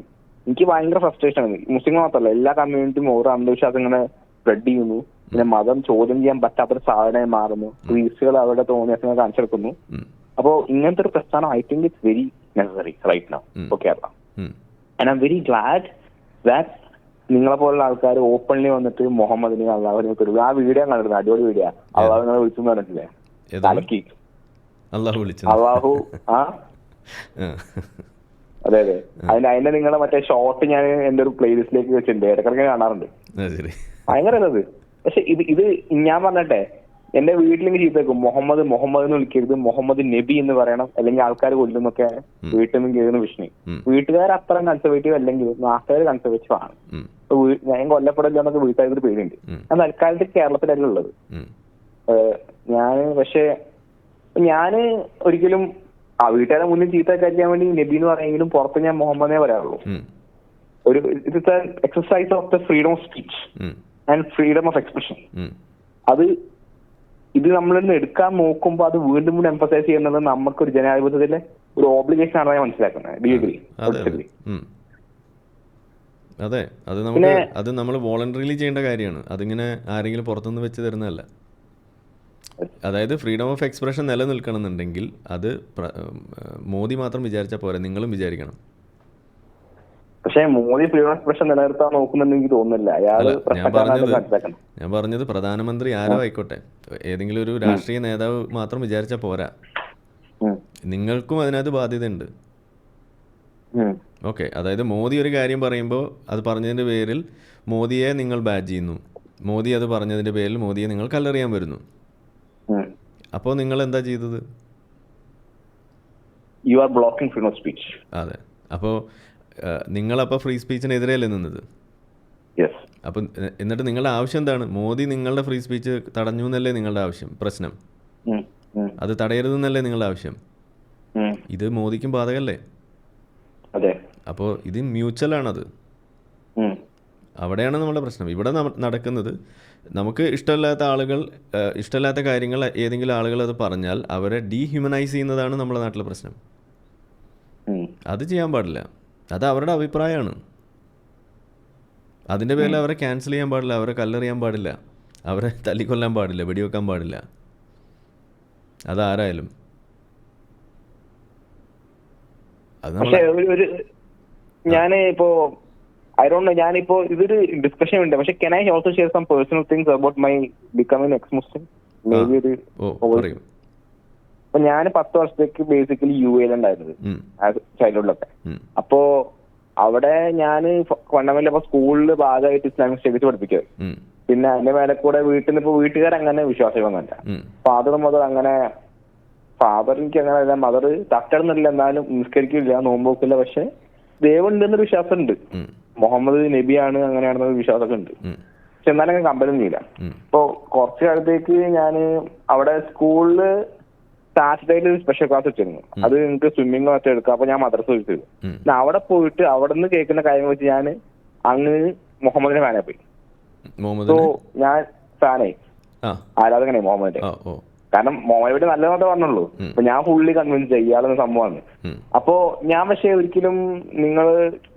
എനിക്ക് ഭയങ്കര ഫ്രസ്ട്രേഷൻ ആണ്. മുസ്ലിങ്ങൾ മാത്രമല്ല, എല്ലാ കമ്മ്യൂണിറ്റിയും ഓരോ അന്ധവിശ്വാസം ഇങ്ങനെ സ്പ്രെഡ് ചെയ്യുന്നു. പിന്നെ മതം ചോദ്യം ചെയ്യാൻ പറ്റാത്തൊരു സാധനമായി മാറുന്നു. ക്രീസുകൾ അവരുടെ തോന്നിയ കാണിച്ചെടുക്കുന്നു. അപ്പോ ഇങ്ങനത്തെ ഒരു പ്രസ്ഥാനം I think it's very necessary right now for Kerala. And I'm very glad that നിങ്ങളെ പോലുള്ള ആൾക്കാർ ഓപ്പൺലി വന്നിട്ട് മുഹമ്മദിനെ അള്ളാഹുവിനെ ആ വീഡിയോ കണ്ടിരുന്നു. അടിപൊളി വീഡിയോ. അള്ളാഹു നിങ്ങളെ വിളിച്ചു പറഞ്ഞിട്ടില്ലേ? അള്ളാഹു അതെ അതെ, അതിന്റെ നിങ്ങളെ മറ്റേ ഷോർട്ട് ഞാൻ എന്റെ ഒരു പ്ലേലിസ്റ്റിലേക്ക് വെച്ചിട്ടുണ്ട്, ഇടക്കിടക്ക് കാണാറുണ്ട്. ഭയങ്കര ഇത്. പക്ഷെ ഇത് ഞാൻ പറഞ്ഞട്ടെ, എന്റെ വീട്ടിലേക്ക് ചീത്ത വെക്കും, മുഹമ്മദ് എന്ന് വിളിക്കരുത്, മുഹമ്മദ് നബി എന്ന് പറയണം, അല്ലെങ്കിൽ ആൾക്കാർ കൊല്ലുന്നൊക്കെ വീട്ടിൽ നിന്ന് കേൾക്കുന്ന വിഷ്ണു. വീട്ടുകാർ അത്ര കൺസർവേറ്റീവ് അല്ലെങ്കിൽ നാട്ടുകാർ കൺസർവേറ്റീവ് ആണ്. ഞാൻ കൊല്ലപ്പെടില്ല എന്നൊക്കെ വീട്ടുകാർക്ക് പേടിയുണ്ട്. ഞാൻ തൽക്കാലത്ത് കേരളത്തിലല്ല ഉള്ളത്. ഞാന് ഒരിക്കലും ആ വീട്ടുകാരെ മുന്നിൽ ചീത്ത കഴിക്കാൻ വേണ്ടി നബി എന്ന് പറയുമെങ്കിലും പുറത്ത് ഞാൻ മുഹമ്മദേ പറയാറുള്ളൂ. ഒരു it's exercise of the freedom of speech and freedom of expression. അത് ഇത് നമ്മളിന്ന് എടുക്കാൻ നോക്കുമ്പോൾ അത് വീണ്ടും വീണ്ടും എംഫസൈസ് ചെയ്യുന്നത് നമുക്കൊരു ജനാധിപത്യത്തിലെ ഒരു ഓബ്ലിഗേഷൻ ആണെന്ന് ഞാൻ മനസ്സിലാക്കുന്നത്. D you agree? അതെ, അത് നമ്മൾ വോളണ്ടറിലി ചെയ്യേണ്ട കാര്യമാണ്. അതിങ്ങനെ ആരെങ്കിലും പുറത്തുനിന്ന് വെച്ച് തരുന്നതല്ല. അതായത് ഫ്രീഡം ഓഫ് എക്സ്പ്രഷൻ നിലനിൽക്കണമെന്നുണ്ടെങ്കിൽ അത് മോദി മാത്രം വിചാരിച്ചാൽ പോരാ, നിങ്ങളും വിചാരിക്കണം. പക്ഷേ മോദി ഫ്രീഡം ഓഫ് എക്സ്പ്രഷൻ നിലനിർത്താൻ നോക്കുന്നുണ്ടെന്ന് എനിക്ക് തോന്നുന്നില്ല. ഞാൻ പറഞ്ഞത് പ്രധാനമന്ത്രി ആരോ ആയിക്കോട്ടെ, ഏതെങ്കിലും ഒരു രാഷ്ട്രീയ നേതാവ് മാത്രം വിചാരിച്ചാൽ പോരാ, നിങ്ങൾക്കും അതിനകത്ത് ബാധ്യതയുണ്ട്. ഓക്കെ, അതായത് മോദി ഒരു കാര്യം പറയുമ്പോൾ അത് പറഞ്ഞതിൻ്റെ പേരിൽ മോദിയെ നിങ്ങൾ ബാഡ് ചെയ്യുന്നു, മോദി അത് പറഞ്ഞതിൻ്റെ പേരിൽ മോദിയെ നിങ്ങൾ കല്ലെറിയാൻ വരുന്നു. അപ്പോൾ നിങ്ങൾ എന്താ ചെയ്തത്? You are blocking freedom of speech. അതെ, അപ്പോൾ നിങ്ങളപ്പോൾ ഫ്രീ സ്പീച്ചിനെതിരെയല്ലേ നിന്നത്? അപ്പം എന്നിട്ട് നിങ്ങളുടെ ആവശ്യം എന്താണ്? മോദി നിങ്ങളുടെ ഫ്രീ സ്പീച്ച് തടഞ്ഞു എന്നല്ലേ നിങ്ങളുടെ ആവശ്യം, പ്രശ്നം? അത് തടയരുതെന്നല്ലേ നിങ്ങളുടെ ആവശ്യം? ഇത് മോദിക്കും ബാധകല്ലേ? അപ്പോൾ ഇത് മ്യൂച്വലാണത്. അവിടെയാണ് നമ്മുടെ പ്രശ്നം. ഇവിടെ നടക്കുന്നത്, നമുക്ക് ഇഷ്ടമില്ലാത്ത കാര്യങ്ങൾ ഏതെങ്കിലും ആളുകൾ അത് പറഞ്ഞാൽ അവരെ ഡീഹ്യൂമനൈസ് ചെയ്യുന്നതാണ് നമ്മുടെ നാട്ടിലെ പ്രശ്നം. അത് ചെയ്യാൻ പാടില്ല. അത് അവരുടെ അഭിപ്രായമാണ്. അതിൻ്റെ പേരിൽ അവരെ ക്യാൻസൽ ചെയ്യാൻ പാടില്ല, അവരെ കല്ലെറിയാൻ പാടില്ല, അവരെ തല്ലിക്കൊല്ലാൻ പാടില്ല, വെടിവെക്കാൻ പാടില്ല, അതാരായാലും. ഞാനിപ്പോ ഞാനിപ്പോ ഇതൊരു ഡിസ്കഷൻ ഉണ്ട്, പക്ഷെ can I also share some personal things about my becoming ex Muslim? Maybe ഒരു അപ്പൊ ഞാൻ 10 വർഷത്തേക്ക് ബേസിക്കലി യു എയിലുണ്ടായിരുന്നത് ചൈൽഡ്ഹുഡിലൊക്കെ. അപ്പോ അവിടെ ഞാൻ ഫണ്ടമെന്റൽ സ്കൂളിൽ ഭാഗമായിട്ട് ഇസ്ലാമിക് സ്റ്റഡീസ് പഠിപ്പിക്കുക. പിന്നെ അതിന്റെ മേലെ കൂടെ വീട്ടുകാരങ്ങനെ വിശ്വാസികളൊന്നുമല്ല. ഫാദർ മദർ അങ്ങനെ, ഫാദർ എനിക്ക് അങ്ങനെ, മദർ തട്ടടുന്നില്ല, എന്നാലും നിസ്കരിക്കില്ല, നോമ്പോക്കില്ല, പക്ഷെ ദൈവമുണ്ടെന്നൊരു വിശ്വാസം ഉണ്ട്. മുഹമ്മദ് നബിയാണ് അങ്ങനെയാണെന്നൊരു വിശ്വാസമൊക്കെ ഉണ്ട്. പക്ഷെ എന്നാലും കമ്പലം ചെയ്യില്ല. ഇപ്പൊ കുറച്ചു കാലത്തേക്ക് ഞാൻ അവിടെ സ്കൂളില് സാറ്റർഡേയിൽ ഒരു സ്പെഷ്യൽ ക്ലാസ് വെച്ചിരുന്നു. അത് എനിക്ക് സ്വിമ്മിങ് മറ്റേ എടുക്കാം. അപ്പൊ ഞാൻ മദ്രസ വെച്ചത്. അവിടെ പോയിട്ട് അവിടെ നിന്ന് കേൾക്കുന്ന കാര്യങ്ങൾ വെച്ച് ഞാൻ അങ്ങ് മുഹമ്മദിന്റെ ഫാനായി പോയി. സോ ഞാൻ ഫാനായി, ആരാധകനായി മുഹമ്മദിന്റെ. കാരണം മുഹമ്മദ് നല്ലതെന്നേ പറഞ്ഞുള്ളൂ. അപ്പൊ ഞാൻ ഫുള്ളി കൺവിൻസ് ഇയാളെന്ന സംഭവമാണ്. അപ്പോ ഞാൻ പക്ഷെ ഒരിക്കലും നിങ്ങൾ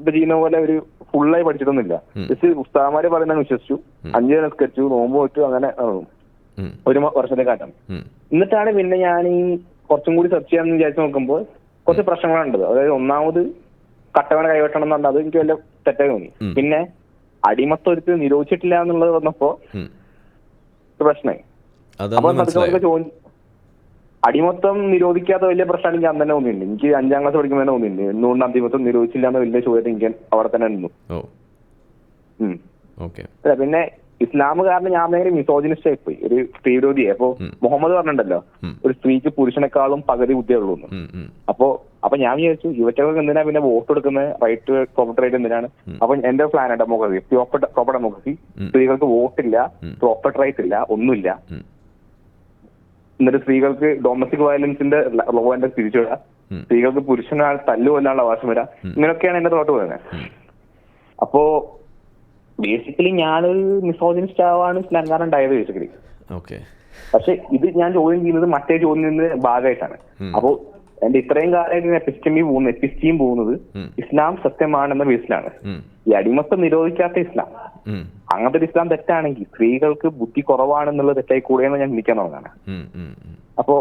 ഇപ്പൊ ചെയ്യുന്ന പോലെ ഒരു ഫുള്ളായി പഠിച്ചിട്ടൊന്നുമില്ല. ജസ്റ്റ് ഉസ്താദന്മാര് പറയുന്നത് വിശ്വസിച്ചു, 5 നിസ്കരിച്ചു, നോമ്പ് വെച്ചു, അങ്ങനെ 1 വർഷത്തെ കാട്ടം. എന്നിട്ടാണ് പിന്നെ ഞാൻ ഈ കുറച്ചും കൂടി സെർച്ച് ചെയ്യാന്ന് വിചാരിച്ചു നോക്കുമ്പോൾ കുറച്ച് പ്രശ്നങ്ങളുണ്ട്. അതായത് ഒന്നാമത് കട്ടവനെ കൈവെട്ടണം എന്ന് പറഞ്ഞാൽ അത് എനിക്ക് വലിയ തെറ്റായി തോന്നി. പിന്നെ അടിമത്തം ഒരിക്കലും നിരോധിച്ചിട്ടില്ല എന്നുള്ളത് വന്നപ്പോ പ്രശ്നമായി. അപ്പൊ അടിമത്തം നിരോധിക്കാത്ത വലിയ പ്രശ്നമാണ് എനിക്ക് അന്ന് തന്നെ തോന്നിയിട്ടുണ്ട്. എനിക്ക് 5ാം ക്ലാസ് പഠിക്കുമ്പോൾ തന്നെ തോന്നിയിട്ടുണ്ട് എന്തുകൊണ്ട് അടിമത്തം നിരോധിച്ചില്ല എന്ന വലിയ ചോദ്യം എനിക്ക് അവിടെ തന്നെ നിന്നു. പിന്നെ ഇസ്ലാം കാരണം ഞാൻ ഭയങ്കര മിസോജിനിസ്റ്റ് ആയി പോയി, ഒരു സ്ത്രീ വിരോധിയെ. അപ്പൊ മുഹമ്മദ് പറഞ്ഞിട്ടുണ്ടല്ലോ ഒരു സ്ത്രീക്ക് പുരുഷനേക്കാളും പകുതി ബുദ്ധിയുള്ളൂ. അപ്പൊ ഞാൻ വിചാരിച്ചു യുവറ്റകൾക്ക് എന്തിനാ പിന്നെ വോട്ട് കൊടുക്കുന്നത്, റൈറ്റ് ടു പ്രോപ്പർട്ടി റൈറ്റ് എന്തിനാണ്? അപ്പൊ എന്റെ പ്ലാൻ ഡെമോക്രസി, പ്രോപ്പർ ഡെമോക്രസി, സ്ത്രീകൾക്ക് വോട്ടില്ല, പ്രോപ്പർട്ടി റൈറ്റ് ഇല്ല, ഒന്നുമില്ല. എന്നിട്ട് സ്ത്രീകൾക്ക് ഡൊമസ്റ്റിക് വയലൻസിന്റെ ലോ എന്റെ തിരിച്ചുവിടാം, സ്ത്രീകൾക്ക് പുരുഷനാൽ തല്ലുകൊല്ലാനുള്ള അവകാശം വരാം. ഇങ്ങനെയൊക്കെയാണ് എന്റെ തോട്ട് പറയുന്നത്. അപ്പോ ബേസിക്കലി ഞാനൊരു മിസോജിനിസ്റ്റ് ആവാണ് ഇസ്ലാം കാരണം ഉണ്ടായത് ബേസിക്കലി. പക്ഷെ ഇത് ഞാൻ ചോദ്യം ചെയ്യുന്നത് മറ്റേ ചോദ്യത്തിന്റെ ഭാഗമായിട്ടാണ്. അപ്പോ എന്റെ ഇത്രയും കാലമായിട്ട് എപ്പിസ്റ്റീം പോകുന്നത് ഇസ്ലാം സത്യമാണെന്ന ബേസിലാണ്. ഈ അടിമത്തം നിരോധിക്കാത്ത ഇസ്ലാം, അങ്ങനത്തെ ഒരു ഇസ്ലാം തെറ്റാണെങ്കിൽ സ്ത്രീകൾക്ക് ബുദ്ധി കുറവാണെന്നുള്ളത് തെറ്റായി കൂടെയെന്ന് ഞാൻ ചിന്തിക്കാൻ തുടങ്ങാണ്. അപ്പോ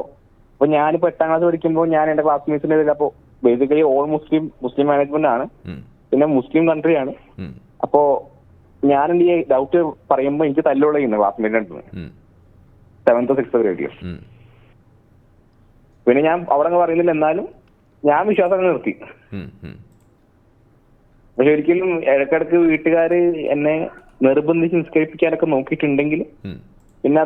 ഞാനിപ്പോ 8ാം ക്ലാസ് പഠിക്കുമ്പോൾ ഞാൻ എന്റെ ക്ലാസ്മേറ്റ്സിന്റെ ഇതിൽ, അപ്പോ ബേസിക്കലി ഓൾ മുസ്ലിം മാനേജ്മെന്റ് ആണ്, പിന്നെ മുസ്ലിം കൺട്രിയാണ്. അപ്പോ ഞാൻ എന്ത് ഈ ഡൗട്ട് പറയുമ്പോൾ എനിക്ക് തല്ലുകൊള്ളുന്നു ക്ലാസ്മേറ്റ് 7th 6th ഗ്രേഡ്. പിന്നെ ഞാൻ അവിടെ പറയുന്നില്ല, എന്നാലും ഞാൻ വിശ്വാസം നിർത്തി. പക്ഷെ ഒരിക്കലും ഇടയ്ക്കിടയ്ക്ക് വീട്ടുകാര് എന്നെ നിർബന്ധിച്ച് നിസ്കരിപ്പിക്കാനൊക്കെ നോക്കിയിട്ടുണ്ടെങ്കിൽ പിന്നെ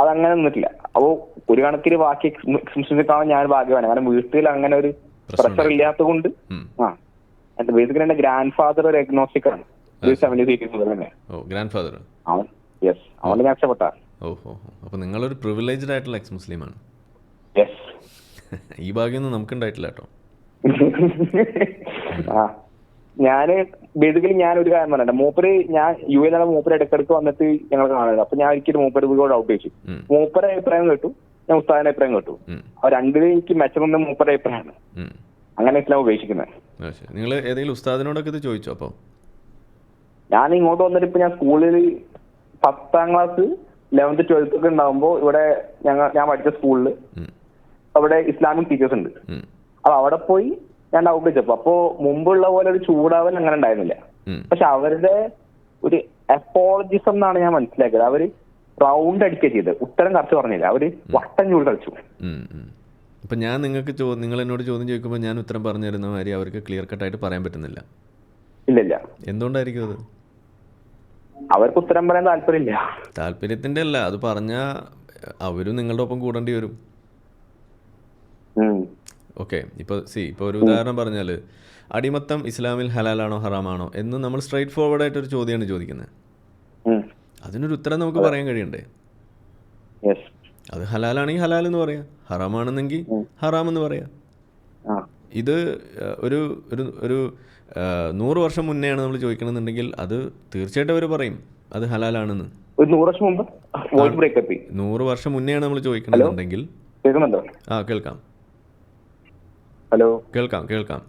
അതങ്ങനെ നിന്നിട്ടില്ല. അപ്പോ ഒരു കണക്കിന് ബാക്കി മുസ്ലിംസിനെക്കാളും ഞാൻ ഭാഗ്യവാനാണ്. കാരണം വീട്ടിൽ അങ്ങനെ ഒരു പ്രഷർ ഇല്ലാത്തത് കൊണ്ട്. എന്റെ ബേസിക്കലി എന്റെ ഗ്രാൻഡ് ഫാദർ ഒരു എഗ്നോസ്റ്റിക് ആണ്, 70s മുതൽ തന്നെ. അവൻ ഞാൻ രക്ഷപ്പെട്ട. അപ്പൊ നിങ്ങളൊരു പ്രിവിലേജ്ഡ് ആയിട്ടുള്ള എക്സ് മുസ്ലിം ആണ്. ഈ ഭാഗ്യമൊന്നും നമുക്ക് ഉണ്ടായിട്ടില്ല കേട്ടോ. ഞാന് ബേസിക്കലി ഞാൻ ഒരു കാര്യം പറഞ്ഞ മൂപ്പര്, ഞാൻ യു എയിലുള്ള മൂപ്പര് ഇടയ്ക്കിടയ്ക്ക് വന്നിട്ട് ഞങ്ങൾ കാണുന്നത്. അപ്പൊ ഞാൻ ഒരിക്കലും മൂപ്പര് കൂടെ ഔട്ട് വെച്ചു. മൂപ്പരെ അഭിപ്രായം കേട്ടു, ഞാൻ ഉസ്താദിന്റെ അഭിപ്രായം കേട്ടു. അപ്പൊ രണ്ടിലും എനിക്ക് മെച്ചം മൂപ്പരെ അഭിപ്രായമാണ്. അങ്ങനെ ഇസ്ലാം ഉപേക്ഷിക്കുന്നത്. നിങ്ങൾ ഏതെങ്കിലും ഉസ്താദിനോടൊക്കെ ഇത് ചോദിച്ചോ? അപ്പൊ ഞാൻ ഇങ്ങോട്ട് വന്നിട്ട് ഇപ്പൊ ഞാൻ സ്കൂളിൽ 10ാം ക്ലാസ് 11th 12th ഒക്കെ ഉണ്ടാകുമ്പോ ഇവിടെ ഞാൻ പഠിച്ച സ്കൂളിൽ അവിടെ ഇസ്ലാമിക് ടീച്ചേഴ്സ് ഉണ്ട്. അപ്പൊ അവിടെ പോയി ഞാൻ ഡൗട്ട് വെച്ചപ്പോ അപ്പോ മുമ്പുള്ള പോലെ ഒരു ചൂടാവൽ അങ്ങനെ ഉണ്ടായിരുന്നില്ല. പക്ഷെ അവരുടെ ഒരു അപ്പോളജിസം എന്നാണ് ഞാൻ മനസ്സിലാക്കിയത്. അവര് റൗണ്ട് അടിക്കുക ചെയ്ത് ഉത്തരം കറച്ച് പറഞ്ഞില്ല, അവര് വട്ടം ചൂട് കളിച്ചു. ഇപ്പൊ ഞാൻ നിങ്ങൾക്ക് നിങ്ങൾ എന്നോട് ചോദ്യം ചോദിക്കുമ്പോൾ ഞാൻ ഉത്തരം പറഞ്ഞു തരുന്ന മാതിരി അവർക്ക് ക്ലിയർ കട്ടായിട്ട് പറയാൻ പറ്റുന്നില്ല. ഇല്ല. എന്തുകൊണ്ടായിരിക്കും അത്? അവർക്ക് ഉത്തരം പറയാൻ താല്പര്യമില്ല. താല്പര്യത്തിന്റെ അല്ല, അത് പറഞ്ഞാൽ അവരും നിങ്ങളുടെ ഒപ്പം കൂടേണ്ടി വരും. ഓക്കെ, ഇപ്പോൾ ഒരു ഉദാഹരണം പറഞ്ഞാൽ അടിമത്തം ഇസ്ലാമിൽ ഹലാലാണോ ഹറാമാണോ എന്ന് നമ്മൾ സ്ട്രൈറ്റ് ഫോർവേഡ് ആയിട്ട് ഒരു ചോദ്യമാണ് ചോദിക്കുന്നത്. അതിനൊരു ഉത്തരം നമുക്ക് പറയാൻ കഴിയണ്ടേ? അത് ഹലാലാണെങ്കിൽ ഹലാൽ എന്ന് പറയാം, ഹറാമാണെന്നെങ്കിൽ ഹറാം എന്ന് പറയാം. ഇത് ഒരു ഒരു 100 വർഷം മുന്നെയാണ് നമ്മൾ ചോദിക്കണമെന്നുണ്ടെങ്കിൽ അത് തീർച്ചയായിട്ടും അവർ പറയും അത് ഹലാലാണെന്ന്. 100 വർഷം മുന്നെയാണ് നമ്മൾ ചോദിക്കണമെന്നുണ്ടെങ്കിൽ. കേൾക്കാം. ഹലോ, കേൾക്കാം.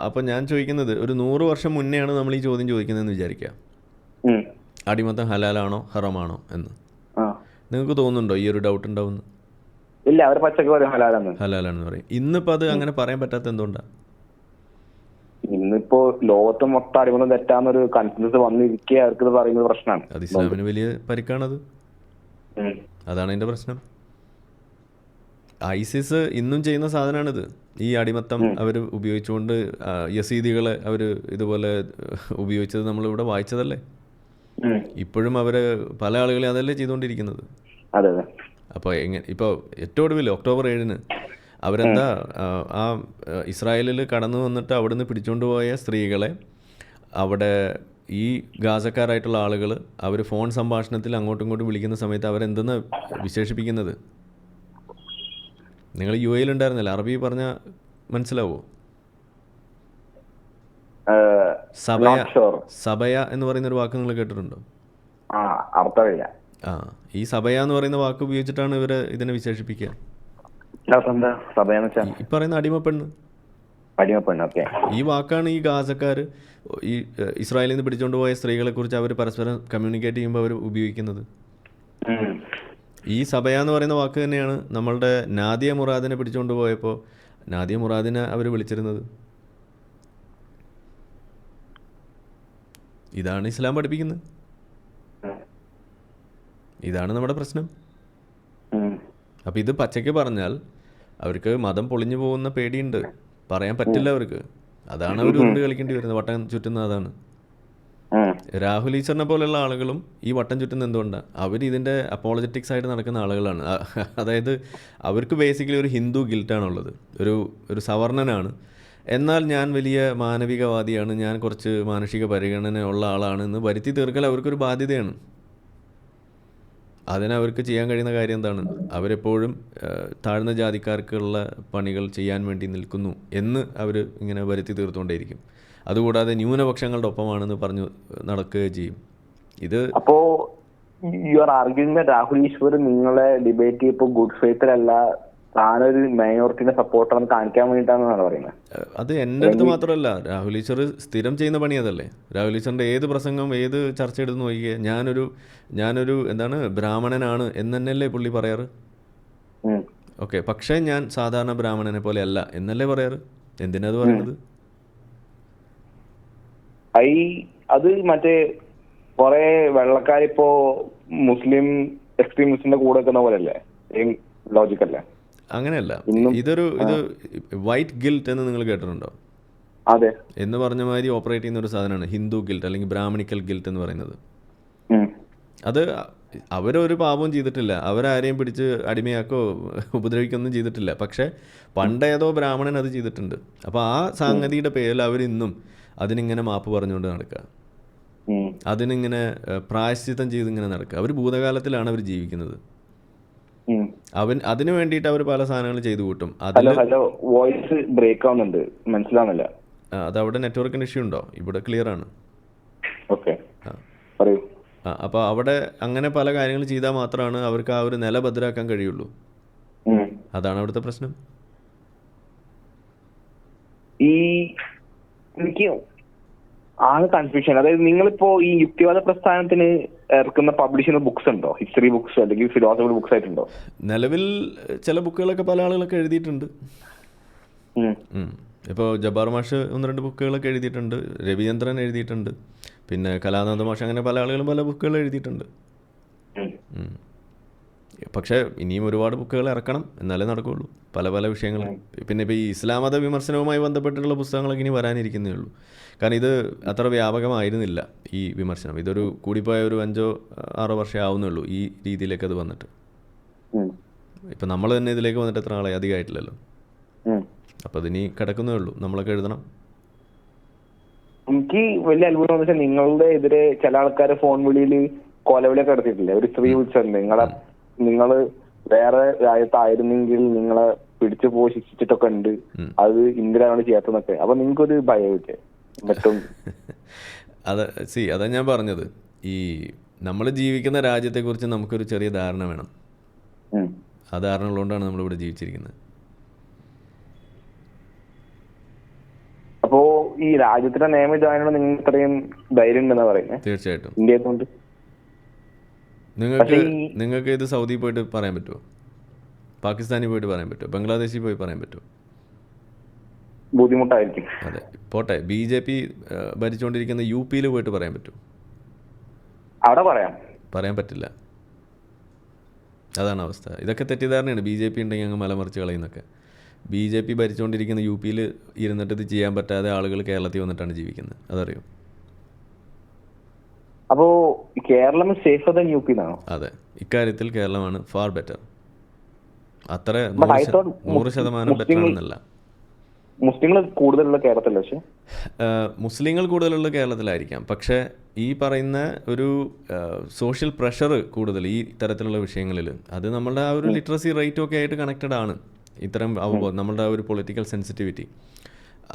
അപ്പോൾ ഞാൻ ചോദിക്കുന്നത്, ഒരു 100 വർഷം മുന്നെയാണ് നമ്മൾ ഈ ചോദ്യം ചോദിക്കുന്നതെന്ന് വിചാരിക്കുക, അടിമത്തം ഹലാലാണോ ഹറാമാണോ എന്ന്. നിങ്ങൾക്ക് തോന്നുന്നുണ്ടോ ഈ ഒരു ഡൗട്ട് ഉണ്ടാവുന്നു? ഇല്ല, അവർ പച്ചക്ക് പറയും ഹലാലാണെന്ന് പറയും. ഇന്നിപ്പോൾ അത് അങ്ങനെ പറയാൻ പറ്റാത്ത എന്തുകൊണ്ടാണ്? ഇന്നിപ്പോ ലോകത്ത് മൊത്തം അടിമത്തം തെറ്റാന്നൊരു കൺസെൻസസ് വന്നിരിക്കുക, അവർക്ക് പറയുന്നത് പ്രശ്നമാണ്. അത് ഇസ്ലാമിന് വലിയ പരിക്കാണത്. അതാണ് അതിന്റെ പ്രശ്നം. ഐസിസ് ഇന്നും ചെയ്യുന്ന സാധനമാണിത്. ഈ അടിമത്തം അവർ ഉപയോഗിച്ചുകൊണ്ട് യസീദികളെ അവർ ഇതുപോലെ ഉപയോഗിച്ചത് നമ്മളിവിടെ വായിച്ചതല്ലേ. ഇപ്പോഴും അവര് പല ആളുകളെ അതല്ലേ ചെയ്തുകൊണ്ടിരിക്കുന്നത്. അപ്പോൾ ഇപ്പോൾ ഏറ്റവും ഒടുവിൽ October 7 അവരെന്താ ആ ഇസ്രായേലിൽ കടന്നു വന്നിട്ട് അവിടുന്ന് പിടിച്ചുകൊണ്ട് പോയ സ്ത്രീകളെ അവിടെ ഈ ഗാസക്കാരായിട്ടുള്ള ആളുകൾ അവർ ഫോൺ സംഭാഷണത്തിൽ അങ്ങോട്ടും ഇങ്ങോട്ടും വിളിക്കുന്ന സമയത്ത് അവരെന്തെന്ന് വിശേഷിപ്പിക്കുന്നത്? നിങ്ങൾ യു എയിൽ ഉണ്ടായിരുന്നല്ലോ, അറബി പറഞ്ഞാൽ മനസ്സിലാവോ? സബയ എന്ന് പറയുന്ന ഒരു വാക്ക് നിങ്ങൾ കേട്ടിട്ടുണ്ടോ? ഈ സബയ എന്ന് പറയുന്ന വാക്ക് ഉപയോഗിച്ചിട്ടാണ് ഇവര് ഇതിനെ വിശേഷിപ്പിക്കുക. ഈ പറയുന്ന അടിമപ്പെണ്ണ്. ഈ വാക്കാണ് ഈ ഗാസക്കാർ ഈ ഇസ്രായേലിൽ നിന്ന് പിടിച്ചുകൊണ്ട് പോയ സ്ത്രീകളെ കുറിച്ച് അവർ പരസ്പരം കമ്മ്യൂണിക്കേറ്റ് ചെയ്യുമ്പോൾ അവർ ഉപയോഗിക്കുന്നത്. ഈ സബയ എന്ന് പറയുന്ന വാക്ക് തന്നെയാണ് നമ്മളുടെ നാദിയ മുറാദിനെ പിടിച്ചുകൊണ്ട് പോയപ്പോൾ നാദിയ മുറാദിനെ അവർ വിളിച്ചിരുന്നത്. ഇതാണ് ഇസ്ലാം പഠിപ്പിക്കുന്നത്. ഇതാണ് നമ്മുടെ പ്രശ്നം. അപ്പം ഇത് പച്ചയ്ക്ക് പറഞ്ഞാൽ അവർക്ക് മതം പൊളിഞ്ഞു പോകുന്ന പേടിയുണ്ട്, പറയാൻ പറ്റില്ല അവർക്ക്. അതാണ് അവർ ഉരുണ്ട് കളിക്കേണ്ടി വരുന്നത്, വട്ടം ചുറ്റുന്ന. അതാണ് രാഹുൽ ഈശ്വറിനെ പോലെയുള്ള ആളുകളും ഈ വട്ടം ചുറ്റുന്ന എന്തുകൊണ്ടാണ്? അവർ ഇതിൻ്റെ അപ്പോളജറ്റിക്സ് ആയിട്ട് നടക്കുന്ന ആളുകളാണ്. അതായത് അവർക്ക് ബേസിക്കലി ഒരു ഹിന്ദു ഗിൽറ്റാണുള്ളത്, ഒരു സവർണനാണ്, എന്നാൽ ഞാൻ വലിയ മാനവികവാദിയാണ്, ഞാൻ കുറച്ച് മാനുഷിക പരിഗണന ഉള്ള ആളാണ് എന്ന് വരുത്തി തീർക്കൽ അവർക്കൊരു ബാധ്യതയാണ്. അതിനവർക്ക് ചെയ്യാൻ കഴിയുന്ന കാര്യം എന്താണ്? അവരെപ്പോഴും താഴ്ന്ന ജാതിക്കാർക്കുള്ള പണികൾ ചെയ്യാൻ വേണ്ടി നിൽക്കുന്നു എന്ന് അവർ ഇങ്ങനെ വരുത്തി തീർത്തുകൊണ്ടേയിരിക്കും. അതുകൂടാതെ ന്യൂനപക്ഷങ്ങളുടെ ഒപ്പമാണെന്ന് പറഞ്ഞു നടക്കുകയും ചെയ്യും. ഇത് അപ്പോ യുവർ ആർഗ്യുമെന്റ് രാഹുൽ ഈശ്വർ നിങ്ങളെ ഡിബേറ്റ് ചെയ്യപ്പോൾ ഗുഡ് ഫെയ്ത്തിലല്ല, താനൊരു മൈനോറിറ്റിന്റെ സപ്പോർട്ടാണെന്ന് കാണിക്കാൻ വേണ്ടിയിട്ടാണെന്നാണ് പറയുന്നത്. അത് എൻ്റെ അടുത്ത് മാത്രമല്ല, രാഹുൽ ഈശ്വർ സ്ഥിരം ചെയ്യുന്ന പണി അതല്ലേ. രാഹുൽ ഈശ്വറിൻ്റെ ഏത് പ്രസംഗം ഏത് ചർച്ച എടുത്ത് നോക്കിയേ, ഞാനൊരു എന്താണ് ബ്രാഹ്മണനാണ് എന്നല്ലേ പുള്ളി പറയാറ്. ഓക്കെ, പക്ഷേ ഞാൻ സാധാരണ ബ്രാഹ്മണനെ പോലെ അല്ല എന്നല്ലേ പറയാറ്. എന്തിനാ അത് പറയുന്നത്? അത് മറ്റേ കുറെ വെള്ളക്കാരിപ്പോ മുസ്ലിം എക്സ്ട്രീമിസ്റ്റിന്റെ കൂടെ നിൽക്കുന്ന പോലെയല്ലേ, ലോജിക്കല്ലേ? അങ്ങനെയല്ല. ഇത് വൈറ്റ് ഗിൽറ്റ് എന്ന് നിങ്ങൾ കേട്ടിട്ടുണ്ടോ? അതെ, എന്ന് പറഞ്ഞ മാതിരി ഓപ്പറേറ്റ് ചെയ്യുന്ന ഒരു സാധനമാണ് ഹിന്ദു ഗിൽറ്റ് അല്ലെങ്കിൽ ബ്രാഹ്മണിക്കൽ ഗിൽറ്റ് എന്ന് പറയുന്നത്. അത് അവരൊരു പാപവും ചെയ്തിട്ടില്ല, അവരാരെയും പിടിച്ച് അടിമയാക്കോ ഉപദ്രവിക്കൊന്നും ചെയ്തിട്ടില്ല. പക്ഷേ പണ്ടേതോ ബ്രാഹ്മണൻ അത് ചെയ്തിട്ടുണ്ട്. അപ്പോൾ ആ സംഗതിയുടെ പേരിൽ അവരിന്നും അതിനിങ്ങനെ മാപ്പ് പറഞ്ഞുകൊണ്ട് നടക്കുക, അതിനിങ്ങനെ പ്രായശ്ചിത്തം ചെയ്തിങ്ങനെ നടക്കുക. അവർ ഭൂതകാലത്തിലാണ് അവർ ജീവിക്കുന്നത്. അതിനു വേണ്ടിയിട്ട് അവർ പല സാധനങ്ങൾ ചെയ്തു കൂട്ടും. വോയിസ് ബ്രേക്ക് ആവുന്നുണ്ട്, മനസ്സിലാവുന്നില്ല. അതവിടെ നെറ്റ്വർക്കിൻ്റെ ഇഷ്യൂ ഉണ്ടോ? ഇവിടെ ക്ലിയർ ആണ്. ഓക്കെ, പറയൂ. അപ്പോൾ അവിടെ അങ്ങനെ പല കാര്യങ്ങൾ ചെയ്താൽ മാത്രമാണ് അവർക്ക് ആ ഒരു നില ഭദ്രാക്കാൻ കഴിയുള്ളൂ. അതാണ് അവിടുത്തെ പ്രശ്നം. ഈ എനിക്ക് കൺഫ്യൂഷൻ, അതായത് നിങ്ങളിപ്പോ ഈ യുക്തിവാദ പ്രസ്ഥാനത്തിന് ഇറക്കുന്ന പബ്ലിഷ് ചെയ്യുന്ന ബുക്സ് ഉണ്ടോ? ഹിസ്റ്ററി ബുക്സ് അല്ലെങ്കിൽ ഫിലോസഫി ബുക്സ് ആയിട്ടുണ്ടോ? നിലവിൽ ചില ബുക്കുകളൊക്കെ പല ആളുകളൊക്കെ എഴുതിയിട്ടുണ്ട്. ഇപ്പോൾ ജബ്ബാർ മാഷ് 1-2 ബുക്കുകളൊക്കെ എഴുതിയിട്ടുണ്ട്, രവിചന്ദ്രൻ എഴുതിയിട്ടുണ്ട്, പിന്നെ കലാനന്ദ മാഷ്, അങ്ങനെ പല ആളുകളും പല ബുക്കുകൾ എഴുതിയിട്ടുണ്ട്. പക്ഷേ ഇനിയും ഒരുപാട് ബുക്കുകൾ ഇറക്കണം, എന്നാലേ നടക്കുകയുള്ളൂ പല പല വിഷയങ്ങൾ. പിന്നെ ഇപ്പോൾ ഈ ഇസ്ലാം മത വിമർശനവുമായി ബന്ധപ്പെട്ടിട്ടുള്ള പുസ്തകങ്ങളൊക്കെ ഇനി വരാനിരിക്കുന്നേ ഉള്ളൂ. കാരണം ഇത് അത്ര വ്യാപകമായിരുന്നില്ല ഈ വിമർശനം. ഇതൊരു കൂടിപ്പോയ ഒരു 5-6 വർഷം ആവുന്നേ ഉള്ളൂ ഈ രീതിയിലേക്ക് അത് വന്നിട്ട്. ഇപ്പം നമ്മൾ തന്നെ ഇതിലേക്ക് വന്നിട്ട് എത്ര ആളെ അധികമായിട്ടില്ലല്ലോ. അപ്പോൾ അതിനി കിടക്കുന്നേ ഉള്ളൂ, നമ്മളൊക്കെ എഴുതണം. എനിക്ക് വലിയ അത്ഭുതം എന്ന് വെച്ചാൽ നിങ്ങളുടെ എതിരെ ചില ആൾക്കാർ ഫോൺ വിളിയിൽ കൊലവിളിയൊക്കെ നടത്തിയിട്ടില്ലേ? ഒരു സ്ത്രീ വിളിച്ചിട്ടുണ്ട്, നിങ്ങൾ വേറെ രാജ്യത്തായിരുന്നെങ്കിൽ നിങ്ങളെ പിടിച്ചു പോയി ശിക്ഷിച്ചിട്ടൊക്കെ ഉണ്ട്, അത് ഇന്ത്യയിലാണ് ചെയ്യാത്തതൊക്കെ. അപ്പൊ നിങ്ങൾക്കൊരു ഭയമില്ലേ മറ്റും? അതാ ഞാൻ പറഞ്ഞത്, ഈ നമ്മൾ ജീവിക്കുന്ന രാജ്യത്തെക്കുറിച്ച് നമുക്കൊരു ചെറിയ ധാരണ വേണം. ആ ധാരണ ഉള്ളതുകൊണ്ടാണ് നമ്മളിവിടെ ജീവിച്ചിരിക്കുന്നത്. അപ്പോ ഈ രാജ്യത്തിന്റെ നിയമ ജാനാണ് നിങ്ങൾ ഇത്രയും ധൈര്യം ഉണ്ടെന്നാ പറയുന്നത്? തീർച്ചയായിട്ടും. ഇന്ത്യയെ കൊണ്ട് നിങ്ങൾക്ക് ഇത് സൗദി പോയിട്ട് പറയാൻ പറ്റുമോ? പാകിസ്ഥാനിൽ പോയിട്ട് പറയാൻ പറ്റുമോ? ബംഗ്ലാദേശിൽ പോയി പറയാൻ പറ്റുമോ? ബുദ്ധിമുട്ടായിരിക്കും. അതെ, പോട്ടെ, BJP ഭരിച്ചുകൊണ്ടിരിക്കുന്ന UP-യിൽ പോയിട്ട് പറയാൻ പറ്റുമോ? അവിടെ പറയാൻ പറ്റില്ല. അതാണ് അവസ്ഥ. ഇതൊക്കെ തെറ്റിദ്ധാരണയാണ്. BJP ഉണ്ടെങ്കിൽ അങ്ങ് മലമറിച്ച് കളയുന്നൊക്കെ. BJP ഭരിച്ചുകൊണ്ടിരിക്കുന്ന UP-യിൽ ഇരുന്നിട്ട് ഇത് ചെയ്യാൻ പറ്റാതെ ആളുകൾ കേരളത്തിൽ വന്നിട്ടാണ് ജീവിക്കുന്നത്, അതറിയോ? അപ്പോ കേരളം സേഫർ ദാൻ UP എന്നാണോ? അതെ, ഇക്കാര്യത്തിൽ കേരളമാണ് ഫാർ ബെറ്റർ. അത്ര 100% ബെറ്റർ ആണെന്നല്ല. മുസ്ലിങ്ങൾ കൂടുതലുള്ള കേരളത്തിലല്ല, പക്ഷേ മുസ്ലിങ്ങൾ കൂടുതലുള്ള കേരളത്തിലായിരിക്കാം. പക്ഷേ ഈ പറയുന്ന ഒരു സോഷ്യൽ പ്രഷർ കൂടുതൽ ഈ തരത്തിലുള്ള വിഷയങ്ങളിൽ, അത് നമ്മളുടെ ആ ഒരു ലിറ്ററസി റേറ്റും ഒക്കെ ആയിട്ട് കണക്റ്റഡ് ആണ്. ഇത്തരം അവബോധം, നമ്മളുടെ ആ ഒരു പൊളിറ്റിക്കൽ സെൻസിറ്റിവിറ്റി,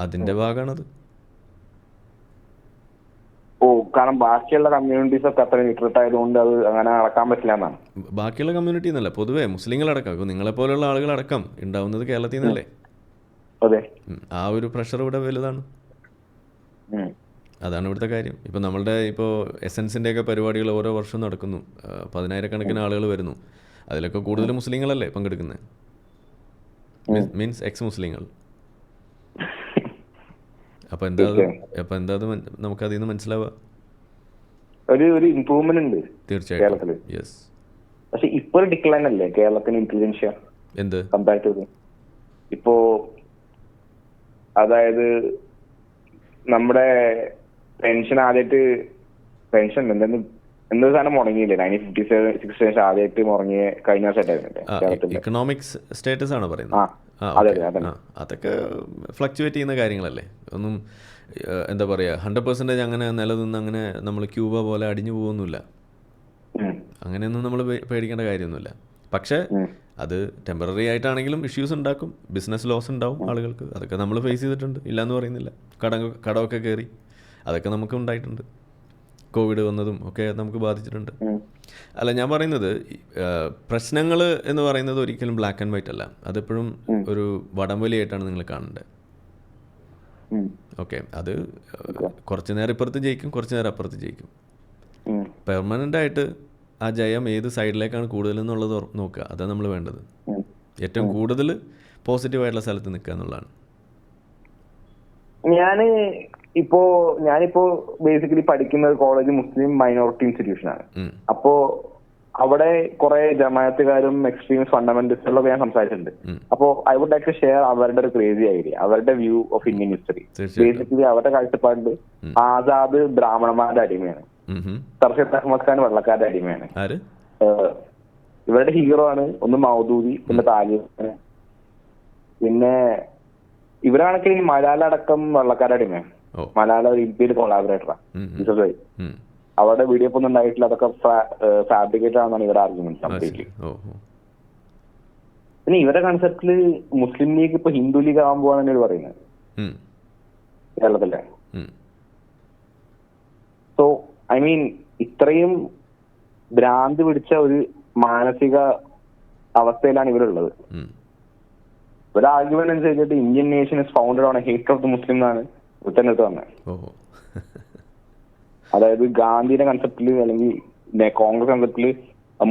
അതിൻ്റെ ഭാഗമാണത്. കാരണം ബാക്കിയുള്ള കമ്മ്യൂണിറ്റീസ് ഒക്കെ അത്ര ലിറ്ററേറ്റ് ആയതുകൊണ്ട് അത് അങ്ങനെ നടക്കാൻ പറ്റില്ല എന്നാണ്. ബാക്കിയുള്ള കമ്മ്യൂണിറ്റി എന്നല്ല, പൊതുവേ മുസ്ലിങ്ങളടക്കം, ഇപ്പോൾ നിങ്ങളെപ്പോലുള്ള ആളുകളടക്കം ഉണ്ടാവുന്നത് കേരളത്തിൽ നിന്നല്ലേ? അതെ, ആ ഒരു പ്രഷർ ഇവിടെ വലുതാണ്. അതാണ് ഇവിടുത്തെ കാര്യം. ഇപ്പോൾ നമ്മളുടെ എസൻസിൻ്റെയൊക്കെ പരിപാടികൾ ഓരോ വർഷവും നടക്കുന്നു, 10,000-കണക്കിന് ആളുകൾ വരുന്നു. അതിലൊക്കെ കൂടുതൽ മുസ്ലിങ്ങളല്ലേ പങ്കെടുക്കുന്നത്? മീൻസ് എക്സ് മുസ്ലിങ്ങൾ. അപ്പോൾ എന്താ നമുക്കതിൽ നിന്ന് മനസ്സിലാവുക? ഒരു ഇംപ്രൂവ്മെന്റ് ഉണ്ട് തീർച്ചയായിട്ടും. യെസ്. പക്ഷെ ഇപ്പൊ ഒരു ഡിക്ലൈൻ അല്ലേ കേരളത്തിന് ഇന്റലിജൻഷ്യ എന്ത് കമ്പാരിറ്റീവ്ലി? ഇപ്പോ അതായത് നമ്മുടെ പെൻഷൻ ആദ്യമായിട്ട് പെൻഷൻ എന്തൊരു സാധനം മുടങ്ങിയില്ലേ? 1956 ആദ്യമായിട്ട് മുടങ്ങിയ കഴിഞ്ഞ വർഷമായിട്ടായിരുന്നില്ലേ? ഇക്കണോമിക്സ് സ്റ്റാറ്റസ് ആണ് പറയുന്നത്. അതൊക്കെ ഫ്ലക്ച്വേറ്റ് ചെയ്യുന്ന കാര്യങ്ങളല്ലേ. ഒന്നും എന്താ പറയുക, 100% അങ്ങനെ നിലനിന്ന് അങ്ങനെ നമ്മൾ ക്യൂബ പോലെ അടിഞ്ഞു പോകുന്നില്ല. അങ്ങനെയൊന്നും നമ്മൾ പേടിക്കേണ്ട കാര്യമൊന്നുമില്ല. പക്ഷേ അത് ടെമ്പററി ആയിട്ടാണെങ്കിലും ഇഷ്യൂസ് ഉണ്ടാക്കും, ബിസിനസ് ലോസ് ഉണ്ടാവും ആളുകൾക്ക്. അതൊക്കെ നമ്മൾ ഫേസ് ചെയ്തിട്ടുണ്ട്, ഇല്ലയെന്ന് പറയുന്നില്ല. കടമൊക്കെ കയറി, അതൊക്കെ നമുക്ക് ഉണ്ടായിട്ടുണ്ട്. കോവിഡ് വന്നതും ഒക്കെ നമുക്ക് ബാധിച്ചിട്ടുണ്ട്. അല്ല, ഞാൻ പറയുന്നത് പ്രശ്നങ്ങൾ എന്ന് പറയുന്നത് ഒരിക്കലും ബ്ലാക്ക് ആൻഡ് വൈറ്റ് അല്ല. അതെപ്പോഴും ഒരു വടംവലിയായിട്ടാണ് നിങ്ങൾ കാണേണ്ടത്. ഓക്കെ, അത് കുറച്ച് നേരം ഇപ്പുറത്ത് ജയിക്കും, കുറച്ച് നേരം അപ്പുറത്ത് ജയിക്കും. പെർമനൻ്റ് ആയിട്ട് ആ ജയം ഏത് സൈഡിലേക്കാണ് കൂടുതലെന്നുള്ളത് നോക്കുക. അതാണ് നമ്മൾ വേണ്ടത്. ഏറ്റവും കൂടുതൽ പോസിറ്റീവായിട്ടുള്ള സ്ഥലത്ത് നിൽക്കുക എന്നുള്ളതാണ്. ഞാനിപ്പോ ബേസിക്കലി പഠിക്കുന്ന കോളേജ് മുസ്ലിം മൈനോറിറ്റി ഇൻസ്റ്റിറ്റ്യൂഷൻ ആണ്. അപ്പോ അവിടെ കുറെ ജമാഅത്തുകാരും എക്സ്ട്രീമിസ്റ്റ് ഫണ്ടമെന്റലിസ്റ്റുകളൊക്കെ ഞാൻ സംസാരിച്ചിട്ടുണ്ട്. അപ്പോ I would like to share അവരുടെ ഒരു ക്രേസി ഐഡിയ, അവരുടെ view of Indian history. Basically അവരുടെ കാഴ്ചപ്പാടിൽ ആസാദ് ബ്രാഹ്മണന്മാരുടെ അടിമയാണ്, സർഷദ് അഹമ്മദ് ഖാൻ വെള്ളക്കാരുടെ അടിമയാണ്. ഇവരുടെ ഹീറോ ആണ് ഒന്ന് മൗദൂദി, പിന്നെ താലിബാൻ, പിന്നെ ഇവരാണെങ്കിൽ മലാല അടക്കം വെള്ളക്കാരുടെ അടിമയാണ്. മലാല ഒരു ഇന്ത്യയിൽ കൊളാബറേറ്ററാണ്. അവരുടെ വീഡിയോ ഒന്നും ഉണ്ടായിട്ടില്ല, അതൊക്കെ ഫാബ്രിക്കേറ്റ് ആണെന്നാണ് ഇവരുടെ ആർഗ്യുമെന്റ് കംപ്ലീറ്റ്ലി. പിന്നെ ഇവരുടെ കൺസെപ്റ്റില് മുസ്ലിം ലീഗ് ഇപ്പൊ ഹിന്ദു ലീഗ് ആവാൻ പോവാണ് പറയുന്നത്. കേരളത്തിലെ. ഉം. സോ ഐ മീൻ ഇത്രയും ഭ്രാന്ത് പിടിച്ച ഒരു മാനസിക അവസ്ഥയിലാണ് ഇവരുള്ളത്. ഉം. ഒരു ആർഗ്യുമെന്റ് അനുസരിച്ചിട്ട് Indian nation is founded on hate of the Muslim എന്നാണ് ഉത്തരത്ത് പറഞ്ഞത്. ഓഹോ. അതായത് ഗാന്ധിയുടെ കൺസെപ്റ്റില് അല്ലെങ്കിൽ കോൺഗ്രസ് കൺസെപ്റ്റില്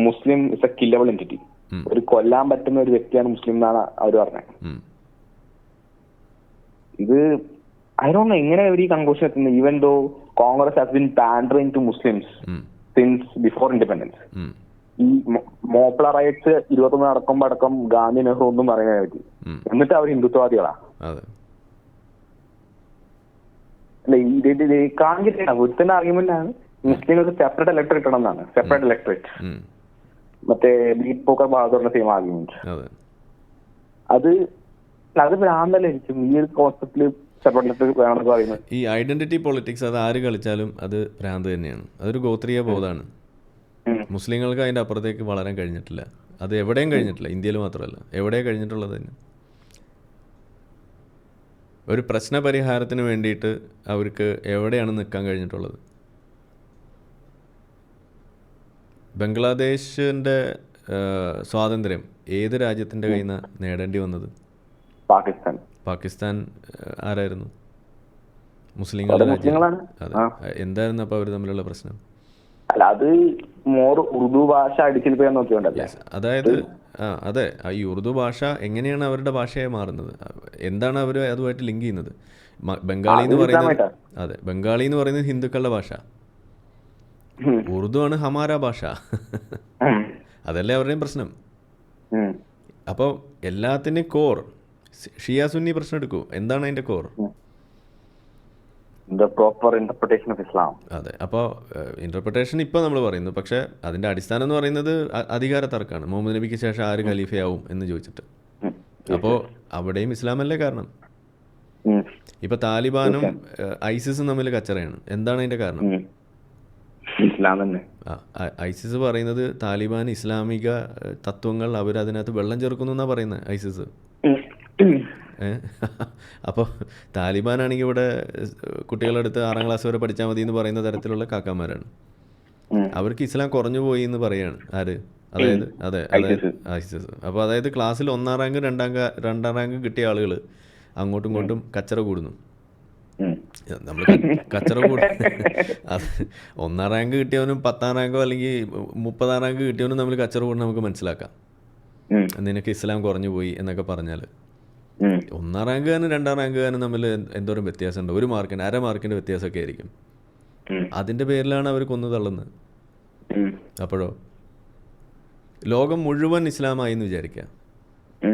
മുസ്ലിം ഇസ് എ കില്ലബിൾ എൻറ്റിറ്റി, ഉം. ഒരു കൊല്ലാൻ പറ്റുന്ന ഒരു വ്യക്തിയാണ് മുസ്ലിം എന്നാണ് അവർ പറഞ്ഞത്. ഉം. ഇത് ഐ ഡോണ്ട് നോ എങ്ങനെ അവർ ഈ കൺക്ലൂഷൻ എത്തുന്നത്. Even though Congress has been pandering to Muslims um. Since before independence. Um. ഈ മോപ്ല റൈറ്റ്സ് 21 നടക്കുമ്പോ അടക്കം ഗാന്ധി നെഹ്റു ഒന്നും പറയാൻ പറ്റി. ഉം. എന്നിട്ട് അവർ ഹിന്ദുത്വവാദികളാ. അതെ. അല്ല ഇത് കാണിച്ചിട്ടാണ് ഒരുത്തന്നെ ആർഗ്യുമെന്റ് ആണ് മുസ്ലിങ്ങൾക്ക് സെപ്പറേറ്റ് ഇലക്ട്രേറ്റ് ഇടണം എന്നാണ്. സെപ്പറേറ്റ് ഇലക്ട്രേറ്റ് ഉം. മറ്റേ ബീറ്റ് പോക്കർ ബഹാദൂറിന്റെ സെയിം ആർഗ്യുമെന്റ്. അതെ. അത് ഭ്രാന്തല്ലായിരിക്കും ഈ ഒരു കോൺസെപ്റ്റില് സെപ്പറേറ്റ് ഇലക്ട്രേറ്റ് വേണമെന്ന് പറയുന്നത്. ഈ ഐഡന്റിറ്റി പൊളിറ്റിക്സ് അത് ആര് കളിച്ചാലും അത് ഭ്രാന്ത് തന്നെയാണ്. അതൊരു ഗോത്രീയ ബോധമാണ്. മുസ്ലിങ്ങൾക്ക് അതിൻ്റെ അപ്പുറത്തേക്ക് വളരാൻ കഴിഞ്ഞിട്ടില്ല. അത് എവിടെയും കഴിഞ്ഞിട്ടില്ല, ഇന്ത്യയിൽ മാത്രമല്ല, എവിടെയാണ് കഴിഞ്ഞിട്ടുള്ളത് തന്നെ. ഒരു പ്രശ്ന പരിഹാരത്തിന് വേണ്ടിയിട്ട് അവർക്ക് എവിടെയാണ് നിൽക്കാൻ കഴിഞ്ഞിട്ടുള്ളത്? ബംഗ്ലാദേശിൻ്റെ സ്വാതന്ത്ര്യം ഏത് രാജ്യത്തിൻ്റെ കയ്യിൽ നിന്നാണ് നേടേണ്ടി വന്നത്? പാകിസ്ഥാൻ ആരായിരുന്നു? മുസ്ലിങ്ങളുടെ രാജ്യം. അതെ. എന്തായിരുന്നു അപ്പോൾ അവർ തമ്മിലുള്ള പ്രശ്നം? അല്ല അത് മോർ ഉറുദു ഭാഷ അടിച്ചേൽപ്പിക്കാൻ നോക്കിയോണ്ടല്ലേ. അതായത് അതെ, ഈ ഉറുദു ഭാഷ എങ്ങനെയാണ് അവരുടെ ഭാഷയായി മാറുന്നത്? എന്താണ് അവർ അതുമായിട്ട് ലിങ്ക് ചെയ്യുന്നത്? ബംഗാളി എന്ന് പറയുന്നത്, അതെ, ബംഗാളി എന്ന് പറയുന്നത് ഹിന്ദുക്കളുടെ ഭാഷ, ഉറുദു ആണ് ഹമാര ഭാഷ. അതല്ലേ അവരുടെയും പ്രശ്നം. അപ്പോൾ എല്ലാത്തിൻ്റെയും കോർ ഷിയ സുന്നി പ്രശ്നം എടുക്കൂ. എന്താണ് അതിൻ്റെ core? Proper interpretation of Islam. അതെ. അപ്പോൾ ഇന്റർപ്രിട്ടേഷൻ ഇപ്പോൾ നമ്മൾ പറയുന്നു, പക്ഷേ അതിൻ്റെ അടിസ്ഥാനം എന്ന് പറയുന്നത് അധികാര തർക്കമാണ്. മുഹമ്മദ് നബിക്ക് ശേഷം ആര് ഖലീഫയാവും എന്ന് ചോദിച്ചിട്ട്. അപ്പോൾ അവിടെയും ഇസ്ലാമല്ലേ കാരണം? ഇപ്പൊ താലിബാനും ഐസിസും തമ്മിൽ കച്ചറയാണ്. എന്താണ് അതിന്റെ കാരണം? ഇസ്ലാം തന്നെ. ഐസിസ് പറയുന്നത് താലിബാൻ ഇസ്ലാമിക തത്വങ്ങൾ അവരതിനകത്ത് വെള്ളം ചേർക്കുന്നു എന്നാ പറയുന്നത് ഐസിസ്. അപ്പോൾ താലിബാനാണെങ്കിൽ ഇവിടെ കുട്ടികളുടെ അടുത്ത് 6ാം ക്ലാസ് വരെ പഠിച്ചാൽ മതി എന്ന് പറയുന്ന തരത്തിലുള്ള കാക്കാമാരാണ്. അവർക്ക് ഇസ്ലാം കുറഞ്ഞു പോയി എന്ന് പറയാണ് ആര്? അതായത് അതെ, അതായത് ഐസിസ്. അപ്പോൾ അതായത് ക്ലാസ്സിൽ 1ാം റാങ്ക് 2ാം റാങ്ക് കിട്ടിയ ആളുകൾ അങ്ങോട്ടും ഇങ്ങോട്ടും കച്ചറ കൂടുന്നു. നമ്മൾ കച്ചറ കൂടും. 1ാം റാങ്ക് കിട്ടിയവനും 10ാം റാങ്കോ അല്ലെങ്കിൽ 30ാം റാങ്ക് കിട്ടിയവനും നമ്മൾ കച്ചറ കൂടുന്ന നമുക്ക് മനസ്സിലാക്കാം. നിനക്ക് ഇസ്ലാം കുറഞ്ഞു പോയി എന്നൊക്കെ പറഞ്ഞാൽ 1ാം റാങ്കുകാരനും 2ാം റാങ്കുകാരനും തമ്മിൽ എന്തോരം വ്യത്യാസമുണ്ട്. 1 മാർക്കിന് 1/2 മാർക്കിൻ്റെ വ്യത്യാസമൊക്കെ ആയിരിക്കും. അതിൻ്റെ പേരിലാണ് അവർ കൊന്നു തള്ളുന്നത്. അപ്പോഴോ ലോകം മുഴുവൻ ഇസ്ലാമായി എന്ന് വിചാരിക്കുക,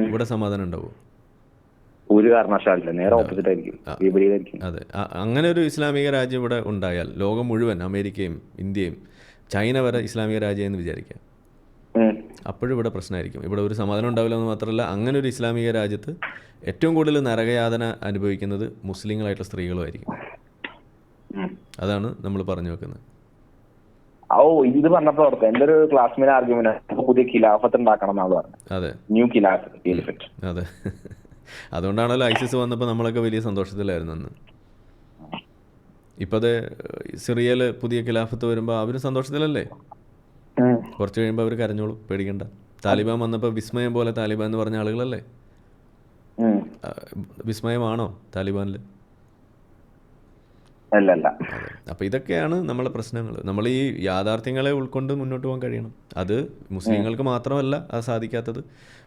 ഇവിടെ സമാധാനം ഉണ്ടാവും? ഒരു കാരണവശാലില്ല, നേരെ ഓപ്പോസിറ്റ് ആയിരിക്കും. അതെ. അങ്ങനെ ഒരു ഇസ്ലാമിക രാജ്യം ഇവിടെ ഉണ്ടായാൽ ലോകം മുഴുവൻ, അമേരിക്കയും ഇന്ത്യയും ചൈന വരെ ഇസ്ലാമിക രാജ്യം എന്ന് വിചാരിക്കുക, അപ്പോഴും ഇവിടെ പ്രശ്നമായിരിക്കും. ഇവിടെ ഒരു സമാധാനം ഉണ്ടാവില്ല എന്ന് മാത്രമല്ല, അങ്ങനെ ഒരു ഇസ്ലാമിക രാജ്യത്ത് ഏറ്റവും കൂടുതൽ നരകയാതന അനുഭവിക്കുന്നത് മുസ്ലിങ്ങളായിട്ടുള്ള സ്ത്രീകളുമായിരിക്കും. അതാണ് നമ്മൾ പറഞ്ഞു വെക്കുന്നത്. ഇത് പറഞ്ഞപ്പോ എന്റെ ഒരു ക്ലാസ്മേറ്റ് ആർഗ്യുമെന്റ് പുതിയ ഖിലാഫത്ത് ഉണ്ടാക്കണം എന്നാണ് പറഞ്ഞത്. അതെ, ന്യൂ ഖിലാഫത്ത്. അതെ. അതുകൊണ്ടാണല്ലോ ഐസിസ് വന്നപ്പോൾ നമ്മളൊക്കെ വലിയ സന്തോഷത്തിലായിരുന്നു അന്ന്. ഇപ്പം അത് സിറിയയിൽ പുതിയ ഖിലാഫത്ത് വരുമ്പോൾ അവരും സന്തോഷത്തിലല്ലേ? കുറച്ച് കഴിയുമ്പോൾ അവർ കരഞ്ഞോളൂ, പേടിക്കണ്ട. താലിബാൻ വന്നപ്പോൾ വിസ്മയം പോലെ താലിബാൻ എന്ന് പറഞ്ഞ ആളുകളല്ലേ? വിസ്മയമാണോ താലിബാനിൽ? അതെ. അപ്പോൾ ഇതൊക്കെയാണ് നമ്മളെ പ്രശ്നങ്ങൾ. നമ്മൾ ഈ യാഥാർത്ഥ്യങ്ങളെ ഉൾക്കൊണ്ട് മുന്നോട്ട് പോകാൻ കഴിയണം. അത് മുസ്ലിങ്ങൾക്ക് മാത്രമല്ല അത് സാധിക്കാത്തത്,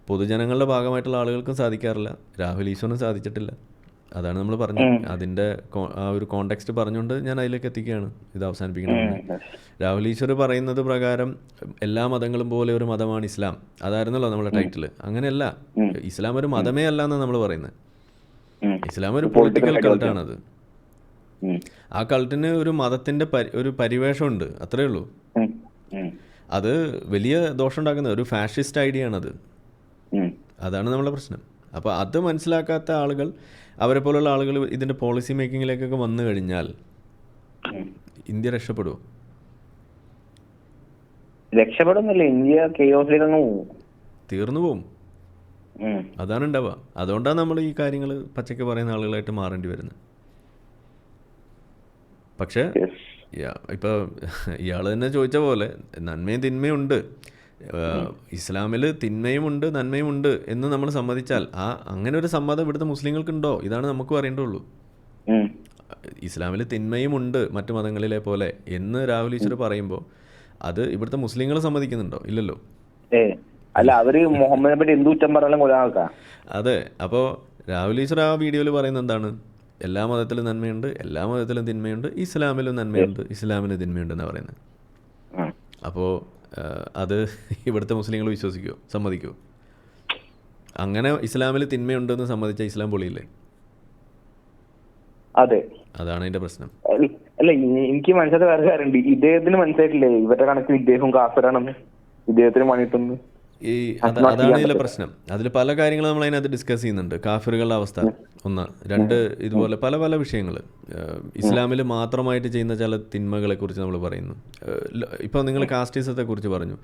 പൊതുജനങ്ങളുടെ ഭാഗമായിട്ടുള്ള ആളുകൾക്കും സാധിക്കാറില്ല. രാഹുൽ ഈശ്വറിനും സാധിച്ചിട്ടില്ല. അതാണ് നമ്മൾ പറഞ്ഞത്. അതിൻ്റെ ആ ഒരു കോണ്ടെക്സ്റ്റ് പറഞ്ഞുകൊണ്ട് ഞാൻ അതിലേക്ക് എത്തിക്കുകയാണ് ഇത് അവസാനിപ്പിക്കണമെന്ന്. രാഹുൽ ഈശ്വർ പറയുന്നത് പ്രകാരം എല്ലാ മതങ്ങളും പോലെ ഒരു മതമാണ് ഇസ്ലാം. അതായിരുന്നല്ലോ നമ്മുടെ ടൈറ്റിൽ. അങ്ങനെയല്ല, ഇസ്ലാം ഒരു മതമേ അല്ല എന്നാണ് നമ്മൾ പറയുന്നത്. ഇസ്ലാം ഒരു പൊളിറ്റിക്കൽ കൾട്ടാണത്. ആ കൾട്ടിന് ഒരു മതത്തിൻ്റെ ഒരു പരിവേഷമുണ്ട്, അത്രയേ ഉള്ളൂ. അത് വലിയ ദോഷം ഉണ്ടാക്കുന്ന ഒരു ഫാഷിസ്റ്റ് ഐഡിയ ആണത്. അതാണ് നമ്മളെ പ്രശ്നം. അപ്പോൾ അത് മനസ്സിലാക്കാത്ത ആളുകൾ, അവരെ പോലുള്ള ആളുകൾ ഇതിൻ്റെ പോളിസി മേക്കിങ്ങിലേക്കൊക്കെ വന്നു കഴിഞ്ഞാൽ ഇന്ത്യ രക്ഷപ്പെടുമോ? രക്ഷപ്പെടുന്നില്ല, ഇന്ത്യ കെയോസിലേക്ക് തീർന്നു പോവും. അതാണ് ഉണ്ടാവുക. അതുകൊണ്ടാണ് നമ്മൾ ഈ കാര്യങ്ങൾ പച്ചയ്ക്ക് പറയുന്ന ആളുകളായിട്ട് മാറേണ്ടി വരുന്നത്. പക്ഷേ ഇപ്പോൾ ഇയാൾ തന്നെ ചോദിച്ച പോലെ നന്മയും തിന്മയും ഉണ്ട്. ഇസ്ലാമിൽ തിന്മയും ഉണ്ട് നന്മയും ഉണ്ട് എന്ന് നമ്മൾ സമ്മതിച്ചാൽ അങ്ങനെ ഒരു സമ്മതം ഇവിടുത്തെ മുസ്ലിങ്ങൾക്കുണ്ടോ? ഇതാണ് നമുക്ക് പറയേണ്ടുള്ളൂ. ഇസ്ലാമിൽ തിന്മയും ഉണ്ട് മറ്റു മതങ്ങളിലെ പോലെ എന്ന് രാഹുൽ ഈശ്വർ പറയുമ്പോൾ അത് ഇവിടുത്തെ മുസ്ലിങ്ങൾ സമ്മതിക്കുന്നുണ്ടോ? ഇല്ലല്ലോ. അല്ല, അവര് മുഹമ്മദിനെ പറ്റി എന്ത് കുറ്റം പറയാനും ഒരാൾക്കാ. അതെ. അപ്പോൾ രാഹുൽ ഈശ്വർ ആ വീഡിയോയിൽ പറയുന്നത് എന്താണ്? എല്ലാ മതത്തിലും നന്മയുണ്ട്, എല്ലാ മതത്തിലും തിന്മയുണ്ട്, ഇസ്ലാമിലും നന്മയുണ്ട്, ഇസ്ലാമിന് തിന്മയുണ്ടെന്നാണ് പറയുന്നത്. അപ്പോൾ അത് ഇവിടുത്തെ മുസ്ലിങ്ങൾ വിശ്വസിക്കുമോ, സമ്മതിക്കുമോ? അങ്ങനെ ഇസ്ലാമിൽ തിന്മയുണ്ടെന്ന് സമ്മതിച്ച ഇസ്ലാം പൊളിയില്ലേ? അതെ, അതാണ് അതിന്റെ പ്രശ്നം. അല്ല, എനിക്ക് മനസ്സിലാത്ത വേറെ കാര്യമുണ്ട്. ഇദ്ദേഹത്തിന് മനസ്സിലായിട്ടില്ലേ ഇവരുടെ കണക്കിന് ഇദ്ദേഹം കാഫിറാണെന്ന്, ഇദ്ദേഹത്തിന് പണിയിട്ടൊന്ന്. അതാണ് ഇതിലെ പ്രശ്നം. അതിൽ പല കാര്യങ്ങൾ നമ്മൾ അതിനകത്ത് ഡിസ്കസ് ചെയ്യുന്നുണ്ട്. കാഫിറുകളുടെ അവസ്ഥ ഒന്ന്, രണ്ട്, ഇതുപോലെ പല പല വിഷയങ്ങൾ. ഇസ്ലാമിൽ മാത്രമായിട്ട് ചെയ്യുന്ന ചില തിന്മകളെ കുറിച്ച് നമ്മൾ പറയുന്നു. ഇപ്പോൾ നിങ്ങൾ കാസ്റ്റിസത്തെ കുറിച്ച് പറഞ്ഞു.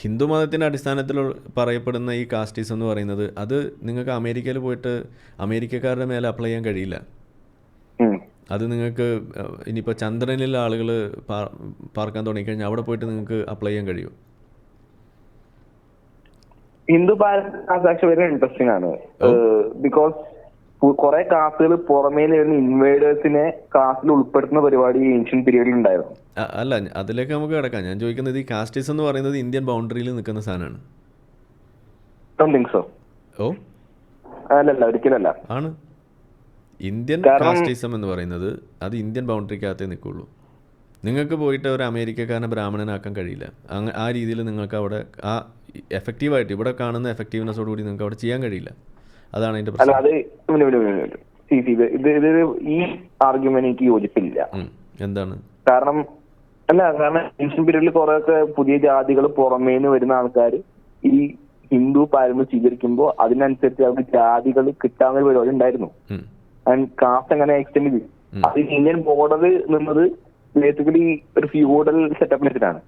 ഹിന്ദു മതത്തിൻ്റെ അടിസ്ഥാനത്തിൽ പറയപ്പെടുന്ന ഈ കാസ്റ്റിസം എന്ന് പറയുന്നത് അത് നിങ്ങൾക്ക് അമേരിക്കയിൽ പോയിട്ട് അമേരിക്കക്കാരുടെ മേലെ അപ്ലൈ ചെയ്യാൻ കഴിയില്ല. അത് നിങ്ങൾക്ക് ഇനിയിപ്പോൾ ചന്ദ്രനിലെ ആളുകൾ പാർക്കാൻ തുടങ്ങിക്കഴിഞ്ഞാൽ അവിടെ പോയിട്ട് നിങ്ങൾക്ക് അപ്ലൈ ചെയ്യാൻ കഴിയും. ഹിന്ദു പാരന്റ് വെരി ഇൻട്രസ്റ്റിംഗ് ആണ്. ബിക്കോസ് കുറെ കാസ്റ്റുകൾ പുറമേ വരുന്ന ഇൻവേഡേഴ്സിനെ കാസ്റ്റിൽ ഉൾപ്പെടുത്തുന്ന പരിപാടി ഏൻഷ്യൻ പീരീഡിൽ ഉണ്ടായിരുന്നു. അല്ല, അതിലേക്ക് നമുക്ക് കിടക്കാം. ഞാൻ ചോദിക്കുന്നത് ഈ കാസ്റ്റിസം എന്ന് പറയുന്നത് ഇന്ത്യൻ ബൗണ്ടറിയിൽ നിൽക്കുന്ന സാധനമാണ്. അല്ലല്ല, ഒരിക്കലല്ല. ആണ്. ഇന്ത്യൻ കാസ്റ്റിസം എന്ന് പറയുന്നത് അത് ഇന്ത്യൻ ബൗണ്ടറിക്കകത്തേ നിൽക്കുള്ളൂ. നിങ്ങൾക്ക് പോയിട്ട് ഒരു അമേരിക്കക്കാരനെ ബ്രാഹ്മണനാക്കാൻ കഴിയില്ല. ആ രീതിയിൽ നിങ്ങൾക്ക് അവിടെ ആ എഫക്റ്റീവായിട്ട് ഇവിടെ കാണുന്ന എഫക്റ്റീവ്നെസ്സോടുകൂടി നിങ്ങൾക്ക് അവിടെ ചെയ്യാൻ കഴിയില്ല. അതാണ് അതിന്റെ പ്രശ്നം. ഈ ആർഗ്യുമെന്റ് എനിക്ക് യോജിപ്പില്ല. എന്താണ് കാരണം? കാരണം ഏൻഷ്യൻ പീരീഡിൽ കുറെയൊക്കെ പുതിയ ജാതികൾ പുറമേന്ന് വരുന്ന ആൾക്കാർ ഈ ഹിന്ദു പാരമ്പര്യം സ്വീകരിക്കുമ്പോൾ അതിനനുസരിച്ച് അവർക്ക് ജാതികൾ കിട്ടാവുന്ന പരിപാടി ഉണ്ടായിരുന്നു. ആൻഡ് കാസ്റ്റ് അങ്ങനെ എക്സ്റ്റെൻഡ് ചെയ്തു. അത് ഇന്ത്യൻ ബോർഡർ നിന്നത് ബേസിക്കലി ഒരു ഫ്യൂഡൽ സെറ്റപ്പിൽ വെച്ചിട്ടാണ്.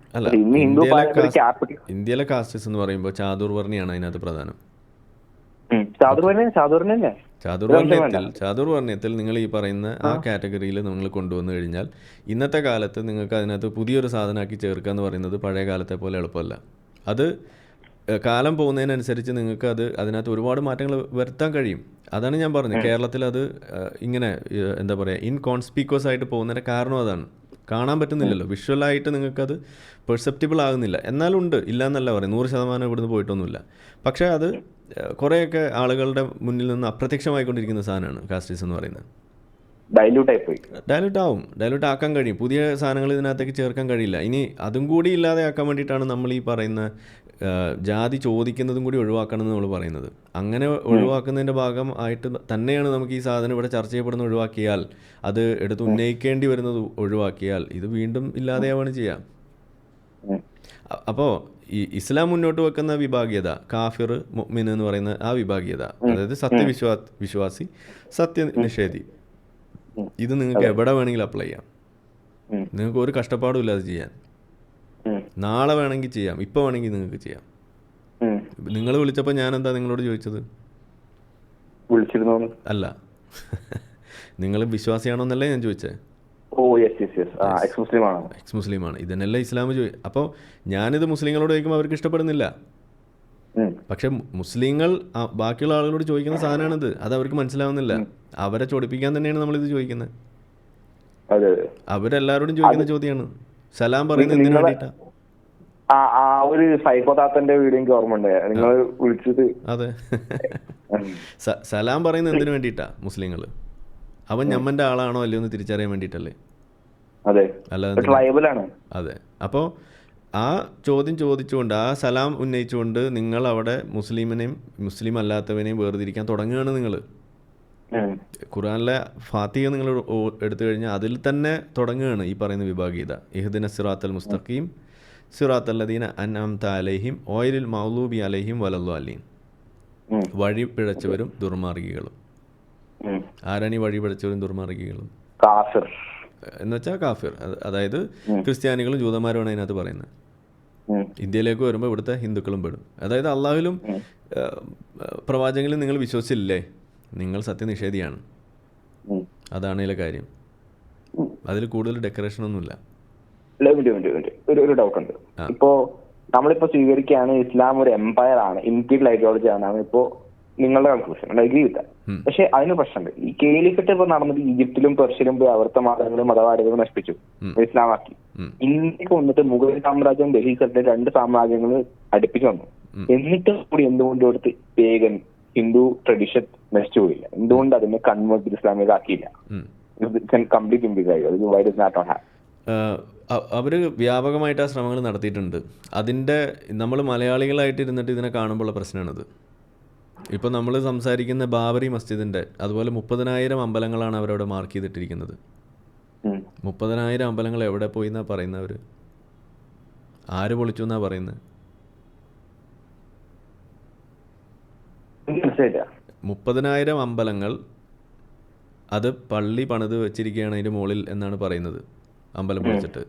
ഇന്ത്യയിലെ കാസ്റ്റസ് എന്ന് പറയുമ്പോൾ ചാതുർവർണ്ണിയാണ് അതിനകത്ത് പ്രധാനം. ചാതുർവർണ്ണയത്തിൽ നിങ്ങൾ ഈ പറയുന്ന ആ കാറ്റഗറിയിൽ നിങ്ങൾ കൊണ്ടുവന്നു കഴിഞ്ഞാൽ ഇന്നത്തെ കാലത്ത് നിങ്ങൾക്ക് അതിനകത്ത് പുതിയൊരു സാധനമാക്കി ചേർക്കുക എന്ന് പറയുന്നത് പഴയ കാലത്തെ പോലെ എളുപ്പമല്ല. അത് കാലം പോകുന്നതിനനുസരിച്ച് നിങ്ങൾക്ക് അതിനകത്ത് ഒരുപാട് മാറ്റങ്ങൾ വരുത്താൻ കഴിയും. അതാണ് ഞാൻ പറഞ്ഞത്. കേരളത്തിൽ അത് ഇങ്ങനെ എന്താ പറയുക, ഇൻകോൺസ്പീക്വസ് ആയിട്ട് പോകുന്നതിൻ്റെ കാരണം അതാണ്. കാണാൻ പറ്റുന്നില്ലല്ലോ, വിഷ്വലായിട്ട് നിങ്ങൾക്കത് പെർസെപ്റ്റിബിൾ ആകുന്നില്ല. എന്നാലും ഉണ്ട്, ഇല്ല എന്നല്ല പറയും, 100% ഇവിടുന്ന് പോയിട്ടൊന്നുമില്ല. പക്ഷേ അത് കുറേയൊക്കെ ആളുകളുടെ മുന്നിൽ നിന്ന് അപ്രത്യക്ഷമായിക്കൊണ്ടിരിക്കുന്ന സാധനമാണ് കാസ്റ്റിസം എന്ന് പറയുന്നത്. ഡൈല്യൂട്ട് ആക്കാൻ കഴിയും. പുതിയ സാധനങ്ങൾ ഇതിനകത്തേക്ക് ചേർക്കാൻ കഴിയില്ല. ഇനി അതും കൂടി ഇല്ലാതെ ആക്കാൻ വേണ്ടിയിട്ടാണ് നമ്മൾ ഈ പറയുന്ന ജാതി ചോദിക്കുന്നതും കൂടി ഒഴിവാക്കണം എന്ന് നമ്മൾ പറയുന്നത്. അങ്ങനെ ഒഴിവാക്കുന്നതിൻ്റെ ഭാഗമായിട്ട് തന്നെയാണ് നമുക്ക് ഈ സാധനം ഇവിടെ ചർച്ച ചെയ്യപ്പെടുന്ന ഒഴിവാക്കിയാൽ, അത് എടുത്ത് ഉന്നയിക്കേണ്ടി വരുന്നത് ഒഴിവാക്കിയാൽ ഇത് വീണ്ടും ഇല്ലാതെയാവാണ് ചെയ്യാം. അപ്പോൾ ഈ ഇസ്ലാം മുന്നോട്ട് വെക്കുന്ന വിഭാഗീയത, കാഫിർ മുഅ്മിൻ എന്ന് പറയുന്ന ആ വിഭാഗീയത, അതായത് സത്യവിശ്വാസി സത്യനിഷേധി, ഇത് നിങ്ങൾക്ക് എവിടെ വേണമെങ്കിലും അപ്ലൈ ചെയ്യാം. നിങ്ങൾക്ക് ഒരു കഷ്ടപ്പാടും ഇല്ലാതെ ചെയ്യാൻ. നാളെ വേണമെങ്കിൽ ചെയ്യാം, ഇപ്പോൾ വേണമെങ്കിൽ നിങ്ങൾക്ക് ചെയ്യാം. നിങ്ങൾ വിളിച്ചപ്പോൾ ഞാൻ എന്താ നിങ്ങളോട് ചോദിച്ചത്? അല്ല, നിങ്ങൾ വിശ്വാസിയാണോന്നല്ലേ ഞാൻ ചോദിച്ചത്. എക്സ് മുസ്ലിമാണ്. ഇതന്നെയല്ല ഇസ്ലാം അപ്പോൾ ഞാനിത് മുസ്ലിങ്ങളോട് ചോദിക്കുമ്പോൾ അവർക്ക് ഇഷ്ടപ്പെടുന്നില്ല. പക്ഷെ മുസ്ലിങ്ങൾ ബാക്കിയുള്ള ആളുകളോട് ചോദിക്കുന്ന സാധനമാണിത്. അത് അവർക്ക് മനസ്സിലാവുന്നില്ല. അവരെ ചൊടിപ്പിക്കാൻ തന്നെയാണ് നമ്മളിത് ചോദിക്കുന്നത്. അവരെല്ലാവരോടും ചോദിക്കുന്ന ചോദ്യമാണ്. സലാം പറയുന്നത് എന്തിനു വേണ്ടിയിട്ടാണ്? ഒരു സൈക്കോതാത്തന്റെ വീഡിയോ എനിക്ക് ഓർമ്മയുണ്ട്, നിങ്ങൾ വിളിച്ചത്. അതെ, സലാം പറയുന്നത് എന്തിനു വേണ്ടിയിട്ടാ? മുസ്ലിങ്ങൾ അവൻ ഞമ്മന്റെ ആളാണോ അല്ലയോ എന്ന് തിരിച്ചറിയാൻ വേണ്ടിയിട്ടല്ലേ? അല്ലാതെ. അതെ. അപ്പോൾ ആ ചോദ്യം ചോദിച്ചുകൊണ്ട്, ആ സലാം ഉന്നയിച്ചുകൊണ്ട് നിങ്ങൾ അവിടെ മുസ്ലിമിനെയും മുസ്ലിം അല്ലാത്തവനെയും വേർതിരിക്കാൻ തുടങ്ങുകയാണ് നിങ്ങൾ. ഖുർആനിലെ ഫാത്തിഹ നിങ്ങൾ എടുത്തു കഴിഞ്ഞാൽ അതിൽ തന്നെ തുടങ്ങുകയാണ് ഈ പറയുന്ന വിഭാഗീയത. ഇഹ്ദിന സിറാത്തൽ മുസ്തഖീം സിറാത്തൽ ലദീന അൻഅംത അലൈഹിം ഗൈറിൽ മഗ്ദൂബി അലൈഹിം വലദ്ദാലിൻ. വഴി പിഴച്ചവരും ദുർമാർഗികളും. ആരാണ് ഈ വഴി പിഴച്ചവരും ദുർമാർഗികളും? കാഫിർ എന്ന് വെച്ചാൽ കാഫിർ, അതായത് ക്രിസ്ത്യാനികളും ജൂതന്മാരുമാണ് അതിനകത്ത് പറയുന്നത്. ഇന്ത്യയിലേക്ക് വരുമ്പോൾ ഇവിടുത്തെ ഹിന്ദുക്കളും പെടും. അതായത് അള്ളാഹുവിലും പ്രവാചകനിലും നിങ്ങൾ വിശ്വസിച്ചില്ലേ, നിങ്ങൾ സത്യനിഷേധിയാണ്. അതാണ് ഇതിലെ കാര്യം. അതിൽ കൂടുതൽ ഡെക്കറേഷൻ ഒന്നുമില്ല. ഒരു ഡൗട്ട് ഉണ്ട്. ഇപ്പോ നമ്മളിപ്പോ സ്വീകരിക്കുകയാണ് ഇസ്ലാം ഒരു എംപയർ ആണ്, ഇൻപീരിയൽ ഐഡിയോളജി ആണ് ഇപ്പോ നിങ്ങളുടെ കൺക്ലൂഷൻ, അഗ്രി വിത്ത. പക്ഷെ അതിന് പ്രശ്നമുണ്ട്. ഈ കേലിക്കറ്റ് ഇപ്പൊ നടന്നത് ഈജിപ്തിലും പെർഷ്യയിലും പോയി അവിടുത്തെ മതങ്ങളും മതവാദികളും നശിപ്പിച്ചു, ഇസ്ലാമാക്കി. ഇന്ത്യക്ക് വന്നിട്ട് മുഗൾ സാമ്രാജ്യം, ഡൽഹി സൽത്തനത്ത് 2 സാമ്രാജ്യങ്ങൾ അടുപ്പിച്ചു വന്നു. എന്നിട്ടും കൂടി എന്തുകൊണ്ട് ഇവിടുത്തെ പേഗൻ ഹിന്ദു ട്രഡീഷൻ നശിച്ചു പോയില്ല? എന്തുകൊണ്ട് അതിനെ കൺവേർട്ട് ഇസ്ലാമിക ആക്കിയില്ല? കംപ്ലീറ്റ് ഇംപ്ലിക്കായി വൈ ഡസ് നോട്ട് ഹാവ്? അവർ വ്യാപകമായിട്ട് ആ ശ്രമങ്ങൾ നടത്തിയിട്ടുണ്ട്. അതിൻ്റെ നമ്മൾ മലയാളികളായിട്ട് ഇരുന്നിട്ട് ഇതിനെ കാണുമ്പോഴുള്ള പ്രശ്നമാണിത്. ഇപ്പോൾ നമ്മൾ സംസാരിക്കുന്ന ബാബറി മസ്ജിദിൻ്റെ അതുപോലെ 30,000 അമ്പലങ്ങളാണ് അവരവിടെ മാർക്ക് ചെയ്തിട്ടിരിക്കുന്നത്. 30,000 അമ്പലങ്ങൾ എവിടെ പോയി എന്നാണ് പറയുന്നവർ? ആര് പൊളിച്ചു എന്നാണ് പറയുന്നത്? 30,000 അമ്പലങ്ങൾ അത് പള്ളി പണിത് വെച്ചിരിക്കുകയാണ് അതിൻ്റെ മുകളിൽ എന്നാണ് പറയുന്നത്. അമ്പലം പൊളിച്ചിട്ട്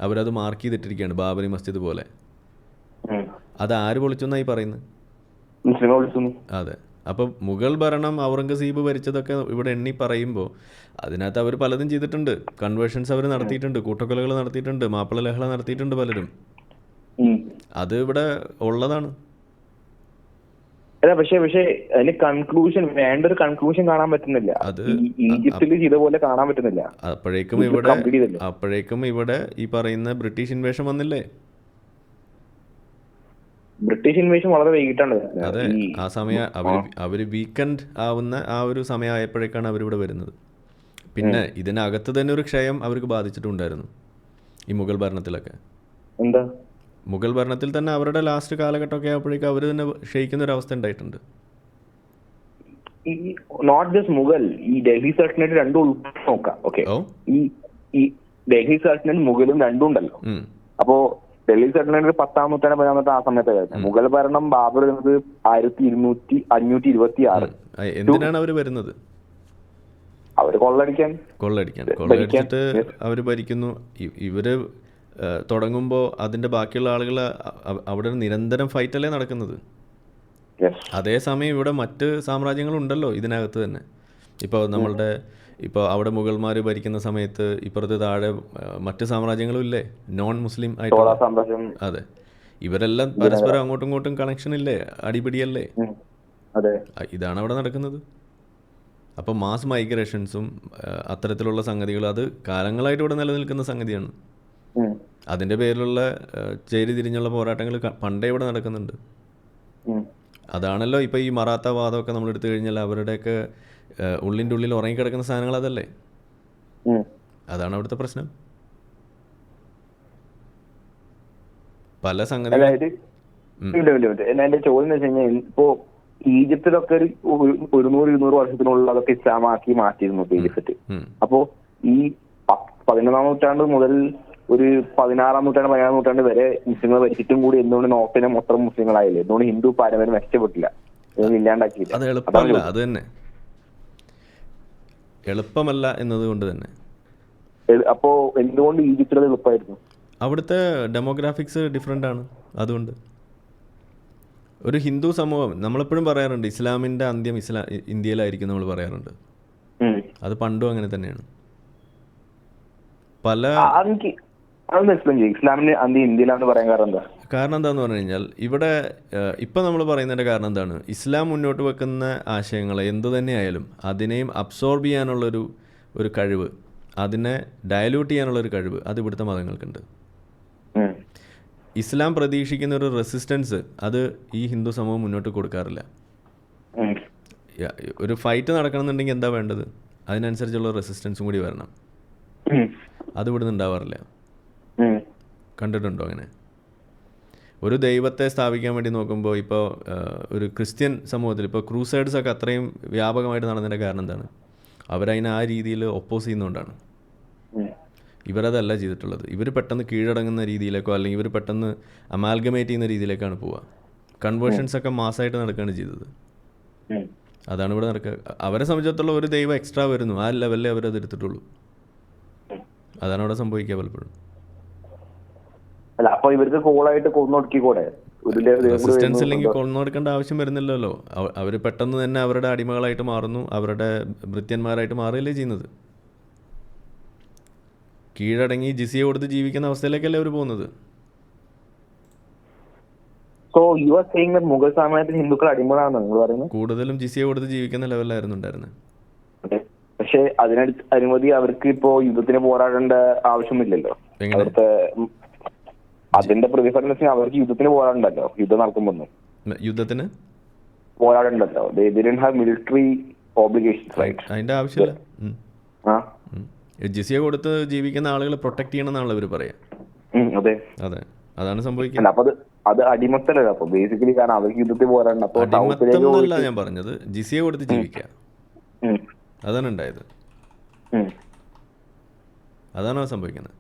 അവരത് മാർക്ക് ചെയ്തിട്ടിരിക്കുകയാണ് ബാബറി മസ്ജിദ് പോലെ. അത് ആര് പൊളിച്ചു എന്നായി പറയുന്നത്? അതെ. അപ്പം മുഗൾ ഭരണം, ഔറംഗസീബ് ഭരിച്ചതൊക്കെ ഇവിടെ എണ്ണി പറയുമ്പോൾ അതിനകത്ത് അവർ പലതും ചെയ്തിട്ടുണ്ട്. കൺവേർഷൻസ് അവർ നടത്തിയിട്ടുണ്ട്, കൂട്ടക്കൊലകൾ നടത്തിയിട്ടുണ്ട്, മാപ്പിള ലഹള നടത്തിയിട്ടുണ്ട് പലരും. അത് ഇവിടെ ഉള്ളതാണ്. പക്ഷേ അതിന് കൺക്ലൂഷൻ വേണ്ട, ഒരു കൺക്ലൂഷൻ കാണാൻ പറ്റുന്നില്ല. അത് ഈജിപ്തിൽ ചെയ്ത പോലെ കാണാൻ പറ്റുന്നില്ല. അപ്പോഴേക്കും ഇവിടെ ഈ പറയുന്ന ബ്രിട്ടീഷ് ഇൻവേഷൻ വന്നില്ലേ? ബ്രിട്ടീഷ് ഇൻവേഷൻ വളരെ വൈകിട്ടാണ്. അതെ, ആ സമയം അവര് വീക്കെൻഡ് ആവുന്ന ആ ഒരു സമയമായപ്പോഴേക്കാണ് അവരിവിടെ വരുന്നത്. പിന്നെ ഇതിനകത്ത് തന്നെ ഒരു ക്ഷയം അവർക്ക് ബാധിച്ചിട്ടുണ്ടായിരുന്നു ഈ മുഗൾ ഭരണത്തിലൊക്കെ. എന്താ? മുഗൾ ഭരണത്തിൽ തന്നെ അവരുടെ ലാസ്റ്റ് കാലഘട്ടമൊക്കെ ആയപ്പോഴേക്കും അവർ തന്നെ ക്ഷയിക്കുന്ന ഒരു അവസ്ഥ ഉണ്ടായിട്ടുണ്ട്. നോട്ട് ജസ്റ്റ് മുഗൾ, ഈ ഡൽഹി സൾട്ടനേറ്റ് രണ്ടും നോക്കാം. ഓക്കെ, ഈ ഡൽഹി സൾട്ടനേറ്റ് മുഗളും രണ്ടും ഉണ്ടല്ലോ. അപ്പോ ഡൽഹി സൾട്ടനേറ്റ് 10-ാം നൂറ്റാണ്ട് 15-ാം നൂറ്റാണ്ട് ആ സമയത്ത് വരുന്നത്. മുഗൾ ഭരണം ബാബർ 1526. എന്തിനാണ് അവർ വരുന്നത്? അവര് കൊള്ളയടിച്ചിട്ട് അവർ ഭരിക്കുന്നു. ഇവര് തുടങ്ങുമ്പോൾ അതിൻ്റെ ബാക്കിയുള്ള ആളുകൾ അവിടെ നിരന്തരം ഫൈറ്റല്ലേ നടക്കുന്നത്. അതേസമയം ഇവിടെ മറ്റ് സാമ്രാജ്യങ്ങളുണ്ടല്ലോ ഇതിനകത്ത് തന്നെ. ഇപ്പോൾ അവിടെ മുഗൾമാർ ഭരിക്കുന്ന സമയത്ത് ഇപ്പുറത്ത് താഴെ മറ്റ് സാമ്രാജ്യങ്ങളും ഇല്ലേ, നോൺ മുസ്ലിം ആയിട്ട്. അതെ, ഇവരെല്ലാം പരസ്പരം അങ്ങോട്ടും ഇങ്ങോട്ടും കണക്ഷൻ ഇല്ലേ, അടിപിടിയല്ലേ. ഇതാണ് അവിടെ നടക്കുന്നത്. അപ്പോൾ മാസ് മൈഗ്രേഷൻസും അത്തരത്തിലുള്ള സംഗതികൾ അത് കാലങ്ങളായിട്ട് ഇവിടെ നിലനിൽക്കുന്ന സംഗതിയാണ്. അതിൻ്റെ പേരിലുള്ള ചേരി തിരിഞ്ഞുള്ള പോരാട്ടങ്ങൾ പണ്ടേ ഇവിടെ നടക്കുന്നുണ്ട്. അതാണല്ലോ ഇപ്പോൾ ഈ മറാത്ത വാദമൊക്കെ നമ്മൾ എടുത്തു കഴിഞ്ഞാൽ അവരുടെയൊക്കെ ഉള്ളിൻ്റെ ഉള്ളിൽ ഉറങ്ങിക്കിടക്കുന്ന സാധനങ്ങൾ അതല്ലേ. അതാണ് അവിടുത്തെ പ്രശ്നം. പല സംഗതികൾ. എന്റെ ചോദ്യം എന്ന് വെച്ച് കഴിഞ്ഞാൽ ഇപ്പോ ഈജിപ്തിലൊക്കെ ഒരു 100-200 വർഷത്തിനുള്ളിൽ അതൊക്കെ ഇസ്ലാമാക്കി മാറ്റിയിരുന്നു ഈജിപ്റ്റ്. അപ്പോ ഈ 11-ാം നൂറ്റാണ്ട് മുതൽ ഒരു 16-ാം നൂറ്റാണ്ട് 17-ാം നൂറ്റാണ്ട് വരെ മുസ്ലിങ്ങൾ ഭരിച്ചിട്ടും കൂടി എന്തുകൊണ്ട് നോർത്തിനെ മൊത്തം മുസ്ലിങ്ങളായില്ലേ? എന്തുകൊണ്ട് ഹിന്ദു പാരമ്പര്യം നഷ്ടപ്പെട്ടില്ല, ഇല്ലാണ്ടാക്കിയില്ല? അത് എളുപ്പമല്ല, അത് തന്നെ എളുപ്പമല്ല എന്നതുകൊണ്ട് തന്നെ. അപ്പോ എന്തുകൊണ്ട് ഈജിപ്തിൽ എളുപ്പമായിരുന്നു? അവിടുത്തെ ഡെമോഗ്രാഫിക്സ് ഡിഫറെൻ്റ് ആണ്. അതുകൊണ്ട് ഒരു ഹിന്ദു സമൂഹം, നമ്മളെപ്പോഴും പറയാറുണ്ട് ഇസ്ലാമിൻ്റെ അന്ത്യം ഇന്ത്യയിലായിരിക്കും നമ്മൾ പറയാറുണ്ട്. അത് പണ്ടും അങ്ങനെ തന്നെയാണ്. ഇസ്ലാമിന്റെ അന്ത്യം ഇന്ത്യയിലാണെന്ന് പറയാൻ കാരണം എന്താന്ന് പറഞ്ഞു കഴിഞ്ഞാൽ ഇവിടെ ഇപ്പം നമ്മൾ പറയുന്നതിൻ്റെ കാരണം എന്താണ്? ഇസ്ലാം മുന്നോട്ട് വെക്കുന്ന ആശയങ്ങൾ എന്തു തന്നെയായാലും അതിനെയും അബ്സോർബ് ചെയ്യാനുള്ളൊരു കഴിവ്, അതിനെ ഡയലൂട്ട് ചെയ്യാനുള്ളൊരു കഴിവ് അത് ഇവിടുത്തെ മതങ്ങൾക്കുണ്ട്. ഇസ്ലാം പ്രതീക്ഷിക്കുന്ന ഒരു റെസിസ്റ്റൻസ് അത് ഈ ഹിന്ദു സമൂഹം മുന്നോട്ട് കൊടുക്കാറില്ല. ഒരു ഫൈറ്റ് നടക്കണമെന്നുണ്ടെങ്കിൽ എന്താ വേണ്ടത്? അതിനനുസരിച്ചുള്ള റെസിസ്റ്റൻസും കൂടി വരണം. അത് ഇവിടുന്ന് ഉണ്ടാവാറില്ല. കണ്ടിട്ടുണ്ടോ അങ്ങനെ? ഒരു ദൈവത്തെ സ്ഥാപിക്കാൻ വേണ്ടി നോക്കുമ്പോൾ ഇപ്പോൾ ഒരു ക്രിസ്ത്യൻ സമൂഹത്തിൽ ഇപ്പോൾ ക്രൂസൈഡ്സൊക്കെ അത്രയും വ്യാപകമായിട്ട് നടന്നതിൻ്റെ കാരണം എന്താണ്? അവരതിനെ ആ രീതിയിൽ ഒപ്പോസ് ചെയ്യുന്നതുകൊണ്ടാണ്. ഇവരതല്ല ചെയ്തിട്ടുള്ളത്. ഇവർ പെട്ടെന്ന് കീഴടങ്ങുന്ന രീതിയിലേക്കോ അല്ലെങ്കിൽ ഇവർ പെട്ടെന്ന് അമാൽഗമേറ്റ് ചെയ്യുന്ന രീതിയിലേക്കാണ് പോവുക. കൺവേർഷൻസൊക്കെ മാസമായിട്ട് നടക്കുകയാണ് ചെയ്തത്. അതാണ് ഇവിടെ നടക്കുക. അവരെ സംബന്ധിച്ചിടത്തോളം ഒരു ദൈവം എക്സ്ട്രാ വരുന്നു, ആ ലെവലിലേ അവരത് എടുത്തിട്ടുള്ളൂ. അതാണ് അവിടെ സംഭവിക്കുക പലപ്പോഴും. റെസിസ്റ്റൻസ് ഇല്ലെങ്കിൽ കൊന്നൊടുക്കേണ്ട ആവശ്യം വരുന്നില്ലല്ലോ. അവർ പെട്ടെന്ന് തന്നെ അവരുടെ അടിമകളായിട്ട് മാറുന്നു, അവരുടെ ഭൃത്യന്മാരായിട്ട് മാറുകയല്ലേ ചെയ്യുന്നത്. കീഴടങ്ങി ജിസിയ കൊടുത്ത് ജീവിക്കുന്ന അവസ്ഥയിലേക്കല്ലേ അവർ പോകുന്നത്. So you are saying that Mughal സാമ്രാജ്യത്തിൽ ഹിന്ദുക്കൾ അടിമകളാണെന്ന് നിങ്ങൾ പറയുന്നത്? കൂടുതലും ജിസിയ കൊടുത്ത് ജീവിക്കുന്ന ലെവലിലായിരുന്നു ഉണ്ടായിരുന്നത്. പക്ഷെ അനുമതി അവർക്ക് ഇപ്പോ യുദ്ധത്തിന് പോരാടേണ്ട ആവശ്യമൊന്നുമില്ലല്ലോ. അവിടുത്തെ അതിന്റെ പ്രതിഫലനം വെച്ചാൽ അവർക്ക് യുദ്ധത്തിന് പോരാടണ്ടല്ലോ. യുദ്ധം നടക്കുമ്പോ യുദ്ധത്തിന് പോരാടണ്ടല്ലോ. Military obligations, right? അതിന്റെ ആവശ്യമില്ല. ജിസിയ കൊടുത്ത് ജീവിക്കുന്ന ആളുകളെ പ്രൊട്ടക്ട് ചെയ്യണമെന്നാണല്ലോ ഇവർ പറയാ. അതെ അതെ, അതാണ് സംഭവിക്കുന്നത്. അപ്പൊ അത് അടിമത്തല്ല. അപ്പൊ ബേസിക്കലി കാരണം അവർക്ക് യുദ്ധത്തിൽ പോരാടണം. അടിമത്തം ഞാൻ പറഞ്ഞത് ജിസിയ കൊടുത്ത് ജീവിക്കുക, അതാണ് ഉണ്ടായത്. അതാണോ സംഭവിക്കുന്നത്?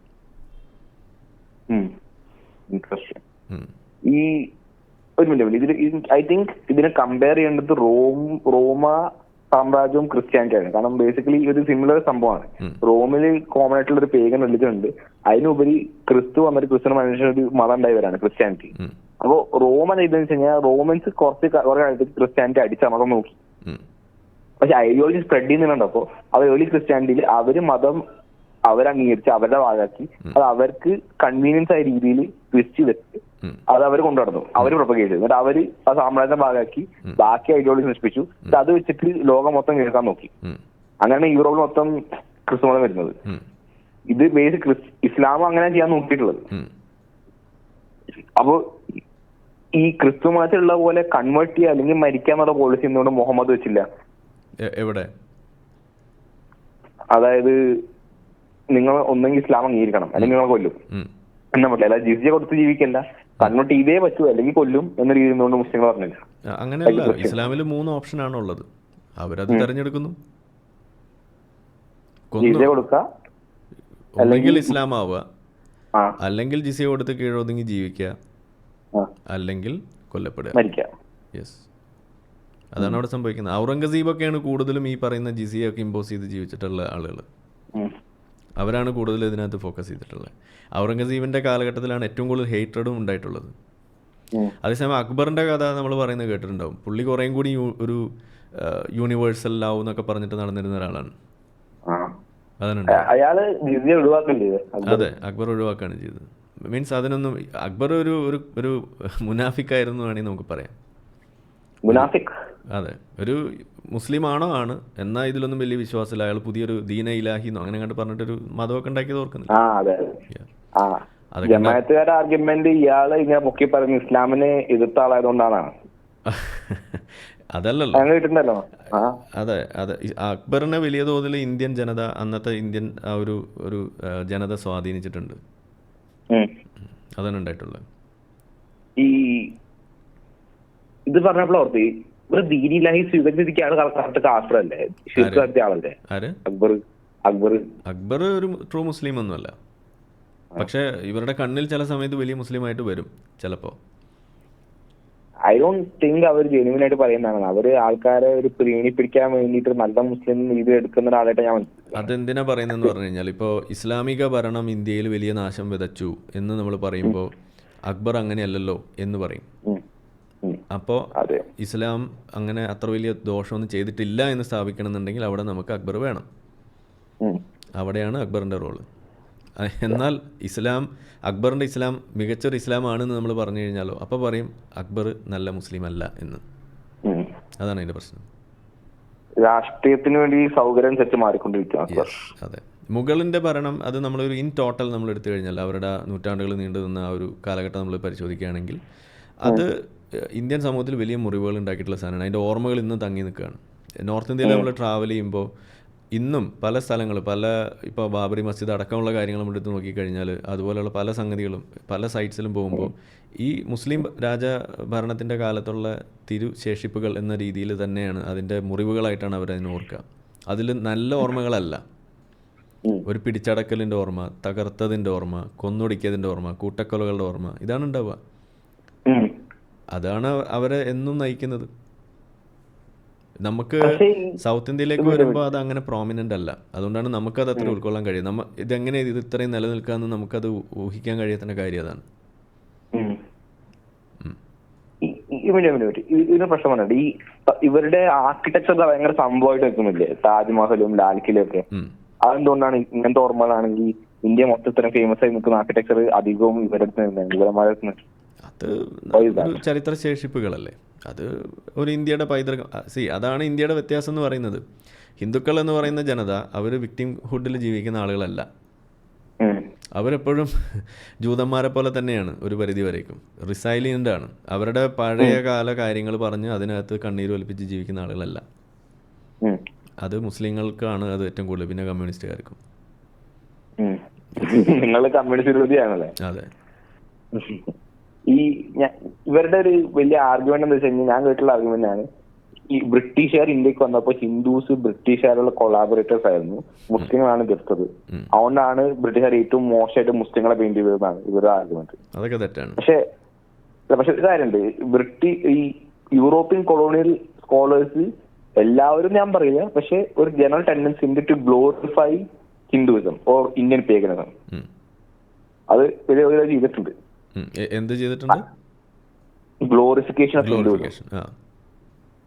ഈ ഒരു മിനിറ്റ്, ഇതിൽ ഐ തിങ്ക് ഇതിനെ കമ്പയർ ചെയ്യേണ്ടത് റോമ സാമ്രാജ്യവും ക്രിസ്ത്യാനിറ്റിയാണ്. കാരണം ബേസിക്കലി ഒരു സിമിലർ സംഭവമാണ്. റോമിൽ കോമൺ ആയിട്ടുള്ള ഒരു പേഗൻ റിലിജൻ ഉണ്ട്. അതിനുപരി ക്രിസ്തു വന്നിട്ട് ക്രിസ്ത്യൻ മനുഷ്യനൊരു മതം ഉണ്ടായവരാണ് ക്രിസ്ത്യാനിറ്റി. അപ്പോ റോമൻ ഇതെന്ന് വെച്ച് കഴിഞ്ഞാൽ റോമൻസ് കുറെ കാലത്തേക്ക് ക്രിസ്ത്യാനിറ്റി അടിച്ചമർത്താൻ നോക്കി. പക്ഷെ ഐഡിയോളജി സ്പ്രെഡ് ചെയ്യുന്നുണ്ട്. അപ്പോ അവർ ഏർലി ക്രിസ്ത്യാനിറ്റിയിൽ അവര് മതം അവരംഗീകരിച്ച് അവരുടെ ഭാഗമാക്കി അത് അവർക്ക് കൺവീനിയൻസ് ആയ രീതിയിൽ ട്വിസ്റ്റ് ചെയ്തിട്ട് അത് അവർ കൊണ്ടുനടന്നു. അവർ പ്രൊപ്പഗേറ്റ് ചെയ്തു. എന്നിട്ട് അവര് ആ സാമ്രാജ്യത്തെ ഭാഗമാക്കി ബാക്കി ഐഡിയോളജി നശിപ്പിച്ചു. അത് വെച്ചിട്ട് ലോകം മൊത്തം കേൾക്കാൻ നോക്കി. അങ്ങനെയാണ് യൂറോപ്പിൽ മൊത്തം ക്രിസ്തു മതം വരുന്നത്. ഇത് ബേസിക് ഇസ്ലാം അങ്ങനെ ചെയ്യാൻ നോക്കിയിട്ടുള്ളത്. അപ്പോ ഈ ക്രിസ്തു മതത്തിലുള്ള പോലെ കൺവേർട്ട് ചെയ്യുക അല്ലെങ്കിൽ മരിക്കാന്നുള്ള പോളിസി എന്തുകൊണ്ട് മുഹമ്മദ് വെച്ചില്ല? എവിടെ? അതായത് നിങ്ങൾ ഒന്നെങ്കിൽ ഇസ്ലാം അംഗീകരിക്കണം അല്ലെങ്കിൽ നിങ്ങൾ കൊല്ലും എന്നാ പറ്റില്ല. അല്ല ജിസിയ കൊടുത്ത് ജീവിക്കല്ല, കൺവേർട്ട് ചെയ്തേ പറ്റൂ അല്ലെങ്കിൽ കൊല്ലും എന്ന രീതിയിൽ നിന്നുകൊണ്ട് മുസ്ലിങ്ങൾ പറഞ്ഞില്ല. അങ്ങനെയല്ല, ഇസ്ലാമിൽ 3 ഓപ്ഷനാണ് ഉള്ളത്. അവരത് തെരഞ്ഞെടുക്കുന്നു. ജിസിയ കൊടുക്കുക, അല്ലെങ്കിൽ ഇസ്ലാം ആവുക, അല്ലെങ്കിൽ ജിസിയ കൊടുത്ത് കീഴൊതുങ്ങി ജീവിക്കുക, അല്ലെങ്കിൽ കൊല്ലപ്പെടുക, മരിക്കുക. യെസ്, അതാണ് അവിടെ സംഭവിക്കുന്നത്. ഔറംഗസീബൊക്കെയാണ് കൂടുതലും ഈ പറയുന്ന ജിസിയ ഒക്കെ ഇമ്പോസ് ചെയ്ത് ജീവിച്ചിട്ടുള്ള ആളുകൾ. അവരാണ് കൂടുതൽ ഇതിനകത്ത് ഫോക്കസ് ചെയ്തിട്ടുള്ളത്. ഔറംഗസീബിൻ്റെ കാലഘട്ടത്തിലാണ് ഏറ്റവും കൂടുതൽ ഹേറ്റ്രഡും ഉണ്ടായിട്ടുള്ളത്. അതേസമയം അക്ബറിൻ്റെ കഥ നമ്മൾ പറയുന്നത് കേട്ടിട്ടുണ്ടാവും. പുള്ളി കുറേയും കൂടി ഒരു യൂണിവേഴ്സൽ ലവ് എന്നൊക്കെ പറഞ്ഞിട്ട് നടന്നിരുന്ന ഒരാളാണ്. അതെ, അക്ബർ ഒഴിവാക്കുകയാണ് ചെയ്തത്. മീൻസ് അതിനൊന്നും അക്ബർ ഒരു മുനാഫിക്കായിരുന്നു വേണമെങ്കിൽ നമുക്ക് പറയാം. അതെ, ഒരു മുസ്ലിം ആണ്, എന്നാൽ ഇതിലൊന്നും വലിയ വിശ്വാസമില്ല. അയാൾ പുതിയൊരു ദീന ഇലാഹിന്നോ അങ്ങനെ കണ്ട് പറഞ്ഞിട്ടൊരു മതമൊക്കെ ഉണ്ടാക്കിയത് ഓർക്കുന്നില്ല. ജമാഅത്തുകാരുടെ ആർഗ്യുമെന്റ് ഇയാള് ഇങ്ങനെ പൊക്കി പറഞ്ഞ് ഇസ്ലാമിനെ എതിർത്ത ആളായതുകൊണ്ടാണ്. അതല്ലല്ലോ. അതെ, അക്ബറിനെ വലിയ തോതിൽ ഇന്ത്യൻ ജനത, അന്നത്തെ ഇന്ത്യൻ ആ ഒരു ജനത സ്വാധീനിച്ചിട്ടുണ്ട്. അതാണ് ഉണ്ടായിട്ടുള്ളത്. ഈ ഇത് പറഞ്ഞപ്പോൾ ഓർത്തി ഒരു ദീനിലാഹി സ്വീകരിച്ചിരിക്കുകയാണ് കറക്റ്റ് കാഫറല്ലേ, ശിർക്ക് ആളല്ലേ അക്ബർ ഒരു ട്രൂ മുസ്ലിം ഒന്നുമല്ല. പക്ഷെ ഇവരുടെ കണ്ണിൽ ചില സമയത്ത് വലിയ മുസ്ലിമായിട്ട് വരും ചിലപ്പോ. ഐ ഡോണ്ട് തിങ്ക് അവർ ജെന്യുവൻ ആയിട്ട് പറയുന്നതാണ്. അവര് ആൾക്കാരെ ഒരു പ്രീണിപ്പിടിക്കാൻ വേണ്ടിയിട്ട് നല്ല മുസ്ലിം രീതി എടുക്കുന്ന ഒരാളായിട്ട് ഞാൻ അതെന്തിനാ പറയുന്നതെന്ന് പറഞ്ഞു കഴിഞ്ഞാൽ, ഇപ്പോൾ ഇസ്ലാമിക ഭരണം ഇന്ത്യയിൽ വലിയ നാശം വിതച്ചു എന്ന് നമ്മൾ പറയുമ്പോൾ അക്ബർ അങ്ങനെയല്ലല്ലോ എന്ന് പറയും. അപ്പോൾ ഇസ്ലാം അങ്ങനെ അത്ര വലിയ ദോഷമൊന്നും ചെയ്തിട്ടില്ല എന്ന് സ്ഥാപിക്കണമെന്നുണ്ടെങ്കിൽ അവിടെ നമുക്ക് അക്ബർ വേണം. അവിടെയാണ് അക്ബറിൻ്റെ റോള്. എന്നാൽ അക്ബറിൻ്റെ ഇസ്ലാം മികച്ചൊരു ഇസ്ലാം ആണെന്ന് നമ്മൾ പറഞ്ഞു കഴിഞ്ഞാലോ അപ്പോൾ പറയും അക്ബർ നല്ല മുസ്ലിം അല്ല എന്ന്. അതാണ് അതിൻ്റെ പ്രശ്നം. രാഷ്ട്രീയത്തിന് വേണ്ടി സൗകര്യം സെറ്റ് മാറിക്കൊണ്ടിരിക്കുക. അതെ, മുഗളിൻ്റെ ഭരണം അത് നമ്മളൊരു ഇൻ ടോട്ടൽ നമ്മൾ എടുത്തു കഴിഞ്ഞാൽ അവരുടെ നൂറ്റാണ്ടുകൾ നീണ്ടു നിന്ന ആ ഒരു കാലഘട്ടം നമ്മൾ പരിശോധിക്കുകയാണെങ്കിൽ അത് ഇന്ത്യൻ സമൂഹത്തിൽ വലിയ മുറിവുകൾ ഉണ്ടാക്കിയിട്ടുള്ള സാധനമാണ്. അതിൻ്റെ ഓർമ്മകൾ ഇന്നും തങ്ങി നിൽക്കുകയാണ്. നോർത്ത് ഇന്ത്യയിൽ നമ്മൾ ട്രാവൽ ചെയ്യുമ്പോൾ ഇന്നും പല സ്ഥലങ്ങൾ, ഇപ്പോൾ ബാബറി മസ്ജിദ് അടക്കമുള്ള കാര്യങ്ങൾ നമ്മൾ എടുത്ത് നോക്കിക്കഴിഞ്ഞാൽ അതുപോലെയുള്ള പല സംഗതികളും പല സൈറ്റ്സിലും പോകുമ്പോൾ ഈ മുസ്ലിം രാജഭരണത്തിൻ്റെ കാലത്തുള്ള തിരുശേഷിപ്പുകൾ എന്ന രീതിയിൽ തന്നെയാണ്, അതിൻ്റെ മുറിവുകളായിട്ടാണ് അവരതിനെ ഓർക്കുക. അതിൽ നല്ല ഓർമ്മകളല്ല. ഒരു പിടിച്ചടക്കലിൻ്റെ ഓർമ്മ, തകർത്തതിൻ്റെ ഓർമ്മ, കൊന്നൊടുക്കിയതിൻ്റെ ഓർമ്മ, കൂട്ടക്കൊലകളുടെ ഓർമ്മ, ഇതാണ് ഉണ്ടാവുക. അതാണ് അവരെ എന്നും നയിക്കുന്നത്. നമുക്ക് സൗത്ത് ഇന്ത്യയിലേക്ക് വരുമ്പോൾ അത് അങ്ങനെ പ്രോമിനൻ്റ് അല്ല. അതുകൊണ്ടാണ് നമുക്കത് അത്ര ഉൾക്കൊള്ളാൻ കഴിയും. ഇതെങ്ങനെ ഇത് ഇത്രയും നിലനിൽക്കാമെന്ന് നമുക്കത് ഊഹിക്കാൻ കഴിയാത്ത കാര്യം അതാണ്. ഇതിന് പ്രശ്നമാണ്. ഈ ഇവരുടെ ആർക്കിടെക്ചർ ഭയങ്കര സംഭവമായിട്ട് വെക്കുന്നില്ലേ, താജ്മഹലും ലാൽ കിലയും ഒക്കെ. അതെന്തുകൊണ്ടാണ് ഇങ്ങനത്തെ ഓർമ്മകളാണെങ്കിൽ ഇന്ത്യ മൊത്തം ഇത്രയും ഫേമസ് ആയി നിൽക്കുന്ന ആർക്കിടെക്ചർ അധികവും ഇവരന്മാരെ അത് ഒരു ചരിത്ര ശേഷിപ്പുകളല്ലേ, അത് ഒരു ഇന്ത്യയുടെ പൈതൃകം. അതാണ് ഇന്ത്യയുടെ വ്യത്യാസം എന്ന് പറയുന്നത്. ഹിന്ദുക്കൾ എന്ന് പറയുന്ന ജനത അവർ വിക്ടിം ഹുഡിൽ ജീവിക്കുന്ന ആളുകളല്ല. അവരെപ്പോഴും ജൂതന്മാരെ പോലെ തന്നെയാണ് ഒരു പരിധി വരേക്കും. റിസൈലിയൻ്റ് ആണ്. അവരുടെ പഴയ കാല കാര്യങ്ങൾ പറഞ്ഞ് അതിനകത്ത് കണ്ണീര് ഒലിപ്പിച്ച് ജീവിക്കുന്ന ആളുകളല്ല. അത് മുസ്ലിങ്ങൾക്കാണ് അത് ഏറ്റവും കൂടുതൽ, പിന്നെ കമ്മ്യൂണിസ്റ്റുകാർക്കും. നിങ്ങൾ കമ്മ്യൂണിസ്റ്റ് വിരോധിയാണല്ലേ? അതെ. ഈ ഇവരുടെ ഒരു വലിയ ആർഗ്യുമെന്റ് എന്താ വെച്ച് കഴിഞ്ഞാൽ, ഞാൻ കേട്ടുള്ള ആർഗ്യുമെന്റ് ആണ്, ഈ ബ്രിട്ടീഷുകാർ ഇന്ത്യക്ക് വന്നപ്പോൾ ഹിന്ദുസ് ബ്രിട്ടീഷുകാരുള്ള കൊളാബറേറ്റേഴ്സ് ആയിരുന്നു, മുസ്ലിങ്ങളാണ് എതിർത്തത്, അതുകൊണ്ടാണ് ബ്രിട്ടീഷുകാർ ഏറ്റവും മോശമായിട്ട് മുസ്ലിങ്ങളെ പെയിന്റ് ചെയ്തതെന്നാണ് ഇവരുടെ ആർഗ്യുമെന്റ്. അതൊക്കെ തെറ്റാണ്. പക്ഷെ ഒരു കാര്യമുണ്ട്, ഈ യൂറോപ്യൻ കൊളോണിയൽ സ്കോളേഴ്സ് എല്ലാവരും ഞാൻ പറയില്ല, പക്ഷെ ഒരു ജനറൽ ടെൻഡൻസി ഉണ്ട് to glorify Hinduism or Indian paganism. അത് ചെയ്തിട്ടുണ്ട്. എന്ത് ചെയ്തിട്ടുണ്ട്? Glorification of Hinduism.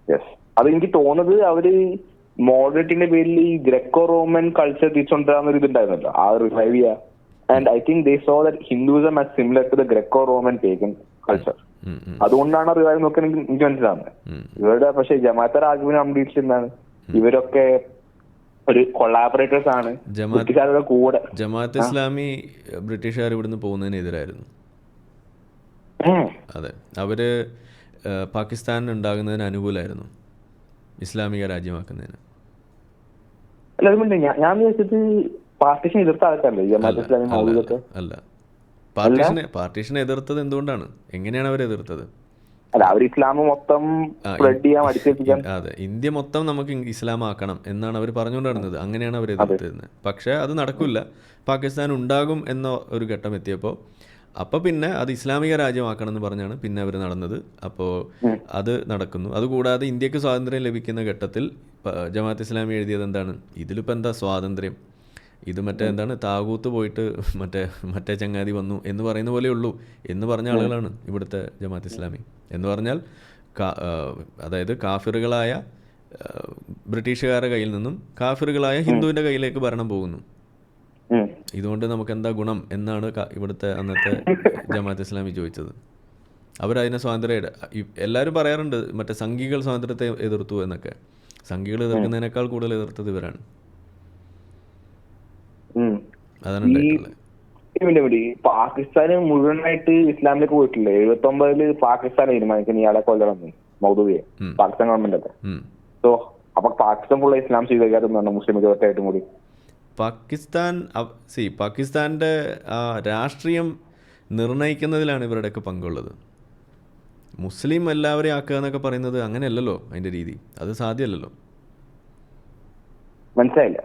യെസ്. അത് എനിക്ക് തോന്നുന്നത് അവര് മോഡേണിറ്റിന്റെ പേരിൽ ഈ ഗ്രക്കോ റോമൻ കൾച്ചർ തിരിച്ചുകൊണ്ടിരാന്ന ഒരു ഇതുണ്ടായിരുന്നല്ലോ, ആ റിവൈവ് ചെയ്യുക. And I think they saw that Hinduism as similar to the Greco Roman pagan culture. അതുകൊണ്ടാണ് റിവൈവ് നോക്കുകയാണെങ്കിൽ എനിക്ക് മനസ്സിലാവുന്നത്. ഇവരുടെ പക്ഷെ ജമാഅത്തെ ആർഗ്യുമെന്റ് കംപ്ലീറ്റ് എന്താണ്, ഇവരൊക്കെ ഒരു കൊളാബറേറ്റേഴ്സ് ആണ് ബ്രിട്ടീഷുകാരുടെ കൂടെ. ജമാഅത്ത് ഇസ്ലാമി ബ്രിട്ടീഷുകാർ ഇവിടുന്ന് പോകുന്നതിനെതിരായിരുന്നു. അതെ, അവര് പാകിസ്ഥാൻ ഉണ്ടാകുന്നതിന് അനുകൂലമായിരുന്നു, ഇസ്ലാമിക രാജ്യമാക്കുന്നതിന്. ഞാൻ വിചാരിച്ചത് പാർട്ടീഷൻ എതിർത്ത ആൾക്കാരല്ലേ ജമാഅത്ത് ഇസ്ലാമി മൗലൂദൊക്കെ? അല്ല, പാർട്ടീഷനെ എതിർത്തത് എന്തുകൊണ്ടാണ്, എങ്ങനെയാണ് അവർ എതിർത്തത്? അല്ല, അവർ ഇസ്ലാം മൊത്തം സ്പ്രെഡ് ചെയ്യാൻ അടിച്ചേൽപ്പിക്കാൻ. അതെ, ഇന്ത്യ മൊത്തം നമുക്ക് ഇസ്ലാം ആക്കണം എന്നാണ് അവർ പറഞ്ഞുകൊണ്ടിരുന്നത്. അങ്ങനെയാണ് അവർ എതിർത്തിരുന്നത്. പക്ഷേ അത് നടക്കില്ല, പാകിസ്ഥാൻ ഉണ്ടാകും എന്ന ഒരു ഘട്ടം എത്തിയപ്പോൾ അപ്പോൾ പിന്നെ അത് ഇസ്ലാമിക രാജ്യമാക്കണം എന്ന് പറഞ്ഞാണ് പിന്നെ അവർ നടന്നത്. അപ്പോൾ അത് നടക്കുന്നു. അതുകൂടാതെ ഇന്ത്യക്ക് സ്വാതന്ത്ര്യം ലഭിക്കുന്ന ഘട്ടത്തിൽ ജമാഅത്ത് ഇസ്ലാമി എഴുതിയത് എന്താണ്, ഇതിലിപ്പോൾ എന്താ സ്വാതന്ത്ര്യം, ഇത് മറ്റേ എന്താണ് താകൂത്ത് പോയിട്ട് മറ്റേ ചങ്ങാതി വന്നു എന്ന് പറയുന്ന പോലെ ഉള്ളൂ എന്ന് പറഞ്ഞ ആളുകളാണ് ഇവിടുത്തെ ജമാഅത്ത് ഇസ്ലാമി. എന്ന് പറഞ്ഞാൽ അതായത് കാഫിറുകളായ ബ്രിട്ടീഷുകാരുടെ കയ്യിൽ നിന്നും കാഫിറുകളായ ഹിന്ദുവിൻ്റെ കയ്യിലേക്ക് ഭരണം പോകുന്നു, ഇതുകൊണ്ട് നമുക്ക് എന്താ ഗുണം എന്നാണ് ഇവിടുത്തെ അന്നത്തെ ജമാഅത്ത് ഇസ്ലാമി ചോദിച്ചത്. അവരതിനെ സ്വാതന്ത്ര്യം, എല്ലാവരും പറയാറുണ്ട് മറ്റേ സംഘികൾ സ്വാതന്ത്ര്യത്തെ എതിർത്തു എന്നൊക്കെ. സംഘികൾ എതിർക്കുന്നതിനേക്കാൾ കൂടുതൽ എതിർത്തത് ഇവരാണ്. അതാണ് ഉണ്ടായിട്ടുള്ളത്. പാകിസ്ഥാന് മുഴുവനായിട്ട് ഇസ്ലാമിലേക്ക് പോയിട്ടില്ല. 79 പാകിസ്ഥാൻ തീരുമാനിക്കുന്നു ഇയാളെ കൊല്ലണം മൗദൂദിയെ, പാകിസ്ഥാൻ ഗവൺമെന്റ് ഒക്കെ. സോ അപ്പൊ പാകിസ്ഥാൻ ഫുള്ള ഇസ്ലാം സ്വീകരിക്കാറുണ്ട് മുസ്ലിം മെജോറിറ്റിയായിട്ടും കൂടി. പാകിസ്ഥാൻ്റെ രാഷ്ട്രീയം നിർണ്ണയിക്കുന്നതിലാണ് ഇവരുടെയൊക്കെ പങ്കുള്ളത്. മുസ്ലിം എല്ലാവരെയും ആക്കുക എന്നൊക്കെ പറയുന്നത് അങ്ങനെയല്ലല്ലോ അതിൻ്റെ രീതി, അത് സാധ്യമല്ലല്ലോ. മനസ്സിലായില്ല.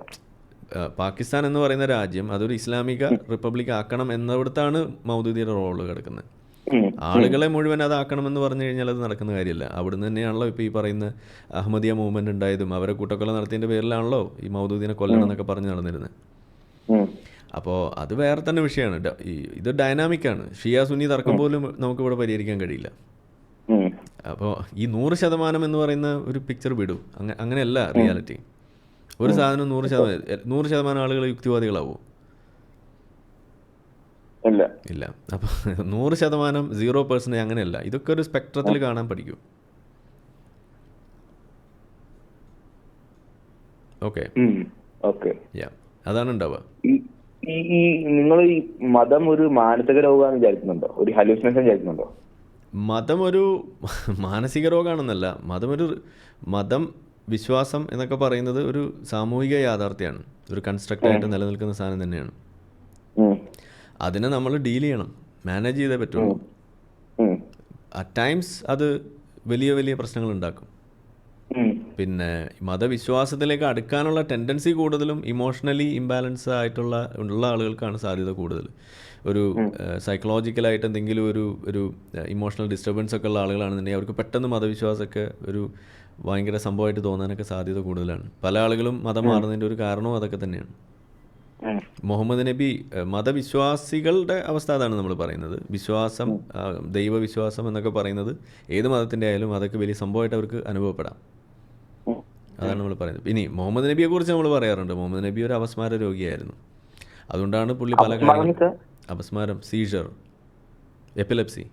പാകിസ്ഥാൻ എന്ന് പറയുന്ന രാജ്യം അതൊരു ഇസ്ലാമിക റിപ്പബ്ലിക് ആക്കണം എന്നിടത്താണ് മൗദൂദിയുടെ റോള് കിടക്കുന്നത്. ആളുകളെ മുഴുവൻ അതാക്കണമെന്ന് പറഞ്ഞു കഴിഞ്ഞാൽ അത് നടക്കുന്ന കാര്യമല്ല. അവിടുന്ന് തന്നെയാണല്ലോ ഇപ്പോൾ ഈ പറയുന്ന അഹമ്മദിയ മൂവ്മെന്റ് ഉണ്ടായതും അവരെ കൂട്ടക്കൊല നടത്തിയതിൻ്റെ പേരിലാണല്ലോ ഈ മൗദൂദിനെ കൊല്ലണം എന്നൊക്കെ പറഞ്ഞ് നടന്നിരുന്നത്. അപ്പോൾ അത് വേറെ തന്നെ വിഷയമാണ്. ഇത് ഡൈനാമിക്കാണ്. ഷിയ സുന്നി തർക്കം പോലും നമുക്കിവിടെ പരിഹരിക്കാൻ കഴിയില്ല. അപ്പോൾ ഈ 100% എന്ന് പറയുന്ന ഒരു പിക്ചർ വിടും. അങ്ങനെയല്ല റിയാലിറ്റി. ഒരു സാധനം 100% ആളുകൾ യുക്തിവാദികളാവോ? ഇല്ല. അപ്പോൾ 100% 0% അങ്ങനെയല്ല. ഇതൊക്കെ ഒരു സ്പെക്ട്രത്തിൽ കാണാൻ പഠിക്കൂ. ഓക്കെ, അതാണ് ഉണ്ടാവുക. ഈ നിങ്ങൾ ഈ മതം ഒരു മാനസിക രോഗമാണെന്ന് വിചാരിക്കുന്നുണ്ടോ? ഒരു ഹലൂസിനേഷൻ വിചാരിക്കുന്നുണ്ടോ? മതം ഒരു മാനസിക രോഗമാണെന്നല്ല. മതം വിശ്വാസം എന്നൊക്കെ പറയുന്നത് ഒരു സാമൂഹിക യാഥാർത്ഥ്യമാണ്, ഒരു കൺസ്ട്രക്റ്റായിട്ട് നിലനിൽക്കുന്ന സാധനം തന്നെയാണ്. അതിനെ നമ്മൾ ഡീൽ ചെയ്യണം, മാനേജ് ചെയ്തേ പറ്റുള്ളൂ. അറ്റ് ടൈംസ് അത് വലിയ വലിയ പ്രശ്നങ്ങൾ ഉണ്ടാക്കും. പിന്നെ മതവിശ്വാസത്തിലേക്ക് അടുക്കാനുള്ള ടെൻഡൻസി കൂടുതലും ഇമോഷണലി ഇംബാലൻസ് ഉള്ള ആളുകൾക്കാണ് സാധ്യത കൂടുതൽ. ഒരു സൈക്കോളജിക്കലായിട്ട് എന്തെങ്കിലും ഒരു ഇമോഷണൽ ഡിസ്റ്റർബൻസ് ഒക്കെ ഉള്ള ആളുകളാണെന്നുണ്ടെങ്കിൽ അവർക്ക് പെട്ടെന്ന് മതവിശ്വാസമൊക്കെ ഒരു ഭയങ്കര സംഭവമായിട്ട് തോന്നാനൊക്കെ സാധ്യത കൂടുതലാണ്. പല ആളുകളും മതം മാറുന്നതിൻ്റെ ഒരു കാരണവും അതൊക്കെ തന്നെയാണ്. മുഹമ്മദ് നബി മതവിശ്വാസികളുടെ അവസ്ഥ അതാണ് നമ്മൾ പറയുന്നത്. വിശ്വാസം, ദൈവവിശ്വാസം എന്നൊക്കെ പറയുന്നത് ഏത് മതത്തിൻ്റെ ആയാലും അതൊക്കെ വലിയ സംഭവമായിട്ട് അവർക്ക് അനുഭവപ്പെടാം. അതാണ് നമ്മൾ പറയുന്നത്. ഇനി മുഹമ്മദ് നബിയെക്കുറിച്ച് നമ്മൾ പറയാറുണ്ട്, മുഹമ്മദ് നബി ഒരു അപസ്മാര രോഗിയായിരുന്നു. അതുകൊണ്ടാണ് പുള്ളി പല കാര്യങ്ങളും അപസ്മാരം, സീഷർ, എപ്പിലെപ്സി.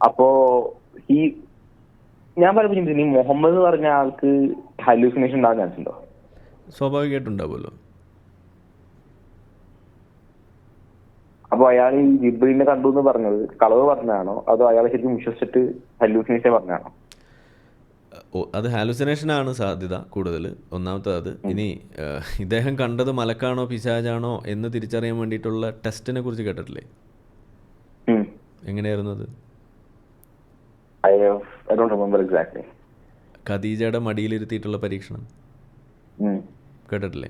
അപ്പോ ഈ ഞാൻ പറയുമ്പോൾ ഈ മുഹമ്മദ് പറഞ്ഞ ആൾക്ക് ഹലൂസിനേഷൻ ഉണ്ടാകാൻ ചാൻസ് ഉണ്ടോ? സ്വാഭാവികമായിട്ടുണ്ടാവുമല്ലോ. അപ്പൊ അയാൾ ഈ ജിബ്രീലിനെ കണ്ടു എന്ന് പറഞ്ഞത് കളവ് പറഞ്ഞതാണോ അതോ അയാൾ ശരിക്കും വിശ്വസിച്ചിട്ട് ഹലൂസിനേഷൻ പറഞ്ഞതാണോ? അത് ഹാലുസിനേഷനാണ് സാധ്യത കൂടുതൽ, ഒന്നാമത്തെ. അത് ഇനി ഇദ്ദേഹം കണ്ടത് മലക്കാണോ പിശാചാണോ എന്ന് തിരിച്ചറിയാൻ വേണ്ടിയിട്ടുള്ള ടെസ്റ്റിനെ കുറിച്ച് കേട്ടിട്ടില്ലേ? എങ്ങനെയായിരുന്നു അത്? ഖദീജയുടെ മടിയിലിരുത്തിയിട്ടുള്ള പരീക്ഷണം കേട്ടിട്ടില്ലേ?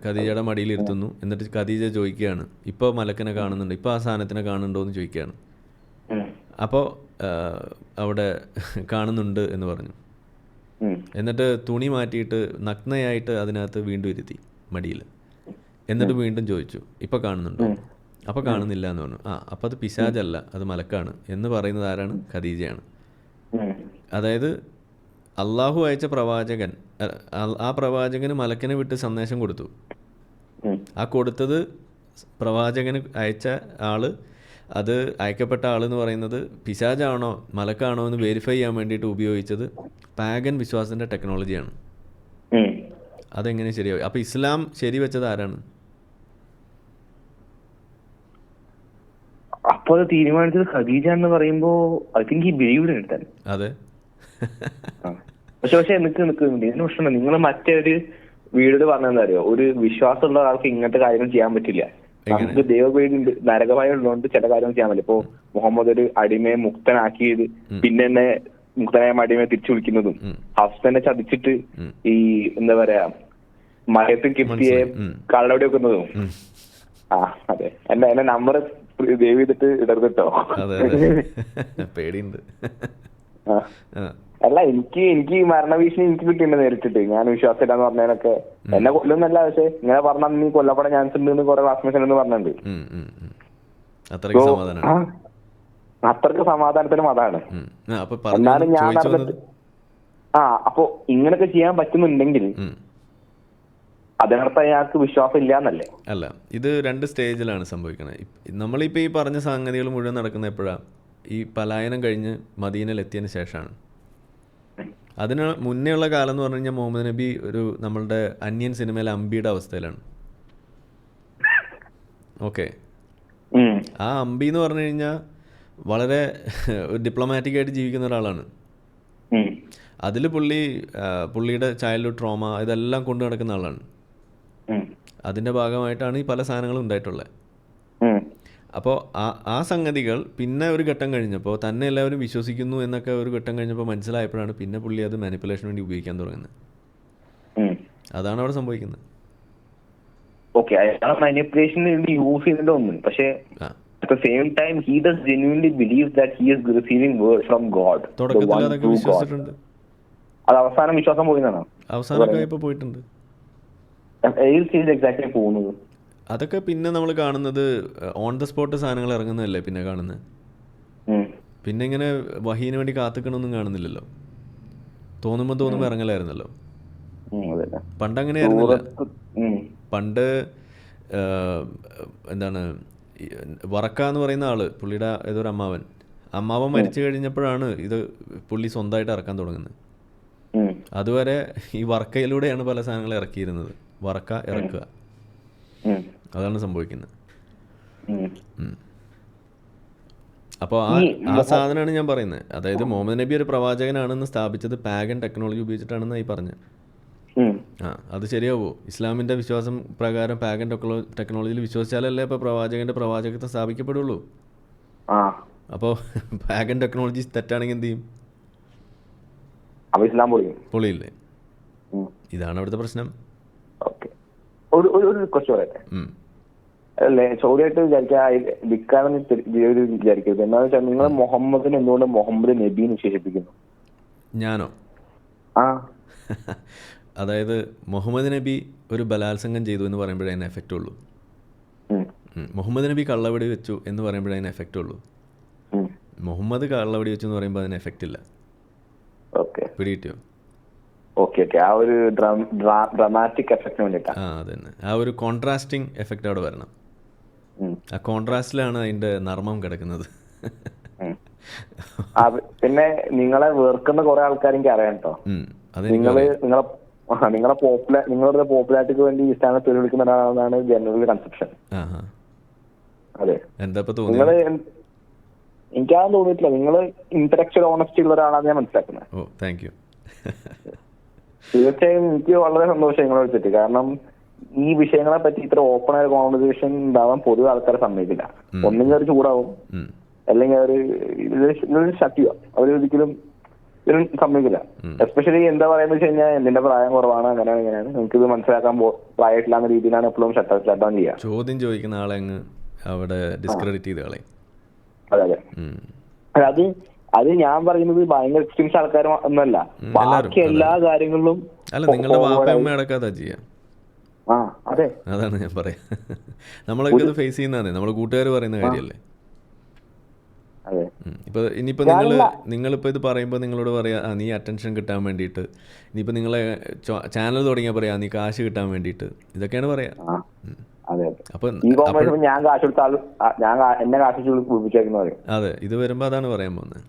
ഖദീജയുടെ മടിയിലിരുത്തുന്നു, എന്നിട്ട് ഖദീജ ചോദിക്കുകയാണ്, ഇപ്പോൾ മലക്കിനെ കാണുന്നുണ്ട്, ഇപ്പോൾ ആ സാധനത്തിനെ കാണുന്നുണ്ടോ എന്ന് ചോദിക്കുകയാണ്. അപ്പോൾ അവിടെ കാണുന്നുണ്ട് എന്ന് പറഞ്ഞു. എന്നിട്ട് തുണി മാറ്റിയിട്ട് നഗ്നയായിട്ട് അതിനകത്ത് വീണ്ടും ഇരുത്തി മടിയിൽ. എന്നിട്ട് വീണ്ടും ചോദിച്ചു, ഇപ്പോൾ കാണുന്നുണ്ടോ? അപ്പോൾ കാണുന്നില്ല എന്ന് പറഞ്ഞു. അപ്പോൾ അത് പിശാചല്ല, അത് മലക്കാണ് എന്ന് പറയുന്നത് ആരാണ്? ഖദീജയാണ്. അതായത് അള്ളാഹു അയച്ച പ്രവാചകൻ, ആ പ്രവാചകന് മലക്കിനെ വിട്ട് സന്ദേശം കൊടുത്തു. ആ കൊടുത്തത് പ്രവാചകന് അയച്ച ആള്, അത് അയക്കപ്പെട്ട ആളെന്ന് പറയുന്നത് പിശാചാണോ മലക്കാണോ എന്ന് വെരിഫൈ ചെയ്യാൻ വേണ്ടിയിട്ട് ഉപയോഗിച്ചത് പാഗൻ വിശ്വാസത്തിൻ്റെ ടെക്നോളജിയാണ്. അതെങ്ങനെ ശരിയാവും? അപ്പോൾ ഇസ്ലാം ശരിവെച്ചത് ആരാണ്? അപ്പൊ അത് തീരുമാനിച്ചത് ഖദീജ എന്ന് പറയുമ്പോ ഐ തിങ്ക് ഈ ബിലീവ്ഡ് ഇൻ ഇറ്റ്. അതെ. പക്ഷെ ഇതിന് പ്രശ്നം, നിങ്ങൾ മറ്റൊരു വീഡിയോയിൽ പറഞ്ഞെന്താ അറിയോ, ഒരു വിശ്വാസമുള്ള ആൾക്ക് ഇങ്ങനത്തെ കാര്യങ്ങൾ ചെയ്യാൻ പറ്റില്ല. നമുക്ക് ദൈവപേടി നരകമായി ഉള്ളതുകൊണ്ട് ചില കാര്യങ്ങൾ ചെയ്യാൻ പറ്റില്ല. ഇപ്പൊ മുഹമ്മദ് ഒരു അടിമയെ മുക്തനാക്കിയത് പിന്നെ തന്നെ മുക്തനായ അടിമയെ തിരിച്ചു വിളിക്കുന്നതും ഹസ്ബൻഡിനെ ചതിച്ചിട്ട് ഈ എന്താ പറയാ മയത്തും കിഫ്റ്റിയെ കള്ളവടി വെക്കുന്നതും. അതെ, എന്റെ നമ്പർ ദയവ് ചെയ്തിട്ട് ഇടർന്നിട്ടോ. പേടിയുണ്ട്. അല്ല, എനിക്ക് മരണഭീഷണി എനിക്ക് കിട്ടിയിട്ടുണ്ട് നേരിട്ടിട്ട്. ഞാൻ വിശ്വാസമില്ലാന്ന് പറഞ്ഞതിനൊക്കെ എന്നെ കൊല്ലുന്നല്ല, പക്ഷെ ഇങ്ങനെ പറഞ്ഞാൽ നീ കൊല്ലപ്പെടാൻ ചാൻസ് ഉണ്ട് കുറെ ക്ലാസ്മേറ്റ്സ് എന്ന് പറഞ്ഞിട്ടുണ്ട്. അത്രക്ക് സമാധാനത്തിനും അതാണ്. എന്നാലും ഞാൻ നടന്നിട്ട് അപ്പൊ ഇങ്ങനൊക്കെ ചെയ്യാൻ പറ്റുന്നുണ്ടെങ്കിൽ അതിനർത്ഥം അയാൾക്ക് വിശ്വാസം ഇല്ല എന്നല്ലേ? അല്ല, ഇത് 2 സ്റ്റേജിലാണ് സംഭവിക്കുന്നത്. നമ്മളിപ്പോൾ ഈ പറഞ്ഞ സംഗതികൾ മുഴുവൻ നടക്കുന്ന എപ്പോഴാണ്? ഈ പലായനം കഴിഞ്ഞ് മദീനയിൽ എത്തിയതിന് ശേഷമാണ്. അതിന് മുന്നേ ഉള്ള കാലം എന്ന് പറഞ്ഞു കഴിഞ്ഞാൽ മുഹമ്മദ് നബി ഒരു നമ്മളുടെ അന്യൻ സിനിമയിലെ അമ്പിയുടെ അവസ്ഥയിലാണ്. ഓക്കെ, ആ അമ്പി എന്ന് പറഞ്ഞു കഴിഞ്ഞാൽ വളരെ ഡിപ്ലോമാറ്റിക് ആയിട്ട് ജീവിക്കുന്ന ഒരാളാണ്. അതിൽ പുള്ളിയുടെ ചൈൽഡ്ഹുഡ് ട്രോമ ഇതെല്ലാം കൊണ്ടു നടക്കുന്ന ആളാണ്. അതിൻ്റെ ഭാഗമായിട്ടാണ് ഈ പല സാധനങ്ങളും ഉണ്ടായിട്ടുള്ളത്. അപ്പോൾ ആ സംഗതികൾ പിന്നെ ഒരു ഘട്ടം കഴിഞ്ഞപ്പോൾ തന്നെ എല്ലാവരും വിശ്വസിക്കുന്നു എന്നൊക്കെ ഒരു ഘട്ടം കഴിഞ്ഞപ്പോൾ മനസ്സിലായപ്പോഴാണ് പിന്നെ പുള്ളി അത് മാനിപ്പുലേഷന് വേണ്ടി ഉപയോഗിക്കാൻ തുടങ്ങുന്നത്. അതാണ് അവിടെ സംഭവിക്കുന്നത്. തുടക്കത്തിൽ അതൊക്കെ വിശ്വസിച്ചിട്ടുണ്ട്. അവസാനമൊക്കെ ഇപ്പോൾ പോയിട്ടുണ്ട്. അതൊക്കെ പിന്നെ നമ്മൾ കാണുന്നത് ഓൺ ദ സ്പോട്ട് സാധനങ്ങൾ ഇറങ്ങുന്നതല്ലേ പിന്നെ കാണുന്നത്. പിന്നെ ഇങ്ങനെ വഹീന് വേണ്ടി കാത്തിക്കണമൊന്നും കാണുന്നില്ലല്ലോ. തോന്നുമ്പോൾ ഇറങ്ങലായിരുന്നല്ലോ. പണ്ട് അങ്ങനെ ആയിരുന്നില്ല. പണ്ട് എന്താണ് വറക്ക എന്ന് പറയുന്ന ആള്, പുള്ളിയുടെ ഏതൊരു അമ്മാവൻ മരിച്ചു കഴിഞ്ഞപ്പോഴാണ് ഇത് പുള്ളി സ്വന്തമായിട്ട് ഇറക്കാൻ തുടങ്ങുന്നത്. അതുവരെ ഈ വർക്കയിലൂടെയാണ് പല സാധനങ്ങൾ ഇറക്കിയിരുന്നത്. വറക്ക ഇറക്കുക, അതാണ് സംഭവിക്കുന്നത്. അപ്പോൾ ആ സാധനമാണ് ഞാൻ പറയുന്നത്. അതായത് മുഹമ്മദ് നബി ഒരു പ്രവാചകനാണെന്ന് സ്ഥാപിച്ചത് പാഗൻ ടെക്നോളജി ഉപയോഗിച്ചിട്ടാണെന്നായി പറഞ്ഞത്. അത് ശരിയാവോ? ഇസ്ലാമിൻ്റെ വിശ്വാസം പ്രകാരം പാഗൻ ടെക്നോളജിയിൽ വിശ്വസിച്ചാലല്ലേ ഇപ്പോൾ പ്രവാചകൻ്റെ പ്രവാചകത്വം സ്ഥാപിക്കപ്പെടുള്ളൂ. അപ്പോൾ പാഗൻ ടെക്നോളജി തെറ്റാണെങ്കിൽ എന്ത് ചെയ്യും? പൊളിയില്ലേ? ഇതാണ് അവിടുത്തെ പ്രശ്നം. അല്ലേ, ചോദ്യമായിട്ട് വിൽക്കാനെന്ന് വിചാരിക്കരുത്. എന്താണെന്ന് വെച്ചാൽ നിങ്ങൾ മുഹമ്മദിന് എന്തുകൊണ്ട് മുഹമ്മദ് നബി വിശേഷിപ്പിക്കുന്നു? ഞാനോ? അതായത് മുഹമ്മദ് നബി ഒരു ബലാത്സംഗം ചെയ്തു എന്ന് പറയുമ്പോഴേ അതിന് എഫക്റ്റ് ഉള്ളൂ. മുഹമ്മദ് നബി കള്ളവടി വെച്ചു എന്ന് പറയുമ്പോഴേ അതിന് എഫക്റ്റ് ഉള്ളൂ. മുഹമ്മദ് കള്ളവടി വെച്ചു എന്ന് പറയുമ്പോൾ അതിന് എഫക്റ്റ് ഇല്ല. പിടികിട്ടിയോ? ഓക്കെ ഓക്കെ, ആ ഒരു ഡ്രമാറ്റിക് എഫക്റ്റിന് വേണ്ടിയിട്ടാണ്. അതന്നെ, ആ ഒരു കോൺട്രാസ്റ്റിംഗ് എഫക്റ്റ് അവിടെ വരണം. ആ കോൺട്രാസ്റ്റിലാണ് അതിന്റെ നർമ്മം കിടക്കുന്നത്. പിന്നെ നിങ്ങളെ വെറുക്കുന്ന കുറെ ആൾക്കാർ എനിക്ക് അറിയാം കേട്ടോ. നിങ്ങളുടെ പോപ്പുലാരിറ്റിക്ക് വേണ്ടി ഇസ്ലാമിനെ തെളിവിളിക്കുന്ന ഒരാളാണ് ജനറൽ കൺസെപ്ഷൻ. അതെ, നിങ്ങള് എനിക്കതൊന്നും തോന്നിയിട്ടില്ല. നിങ്ങള് ഇന്റലക്ച്വൽ ഓണസ്റ്റി ഉള്ള ഒരാളാണ് ഞാൻ മനസ്സിലാക്കുന്നത്. തീർച്ചയായും എനിക്ക് വളരെ സന്തോഷം നിങ്ങളെ വിളിച്ചിട്ട്. കാരണം ഈ വിഷയങ്ങളെ പറ്റി ഇത്ര ഓപ്പൺ ആയ കോൺവെർസേഷൻ ഉണ്ടാവാൻ പൊതുവെ ആൾക്കാരെ സമ്മതിക്കില്ല. ഒന്നെങ്കിൽ അവർ ചൂടാവും, അല്ലെങ്കിൽ അവര് ശക്തിയോ അവരൊരിക്കലും സമ്മതിക്കില്ല. എസ്പെഷ്യലി എന്താ പറയുന്നത് വെച്ച് കഴിഞ്ഞാൽ എന്തിന്റെ പ്രായം കുറവാണ്, അങ്ങനെയാണ് ഇങ്ങനെയാണ്, നിങ്ങൾക്ക് ഇത് മനസ്സിലാക്കാൻ പ്രായമായിട്ടില്ല എന്ന രീതിയിലാണ് എപ്പോഴും ഷട്ട് ഡൗൺ ചെയ്യുക. ചോദ്യം ചോദിക്കുന്ന ആളെ അവിടെ ഡിസ്ക്രെഡിറ്റ് ചെയ്ത് കളയും. അതെ, അത് ഞാൻ പറയുന്നത് ഭയങ്കര എക്സ്ട്രീംസ് ആൾക്കാർ ഒന്നല്ല, ബാക്കി എല്ലാ കാര്യങ്ങളിലും അതെ, അതാണ് ഞാൻ പറയാം. നമ്മളൊക്കെ ഇത് ഫേസ് ചെയ്യുന്നതാണ്, നമ്മള് കൂട്ടുകാർ പറയുന്ന കാര്യമല്ലേ. ഇപ്പൊ ഇനിയിപ്പോ നിങ്ങളിപ്പോ ഇത് പറയുമ്പോ നിങ്ങളോട് പറയാ നീ അറ്റൻഷൻ കിട്ടാൻ വേണ്ടിയിട്ട്, ഇനിയിപ്പോ നിങ്ങളെ ചാനൽ തുടങ്ങിയാ പറയാ നീ കാശ് കിട്ടാൻ വേണ്ടിയിട്ട്, ഇതൊക്കെയാണ് പറയാ. അപ്പൊ അതെ, ഇത് വരുമ്പോ അതാണ് പറയാൻ പോകുന്നത്.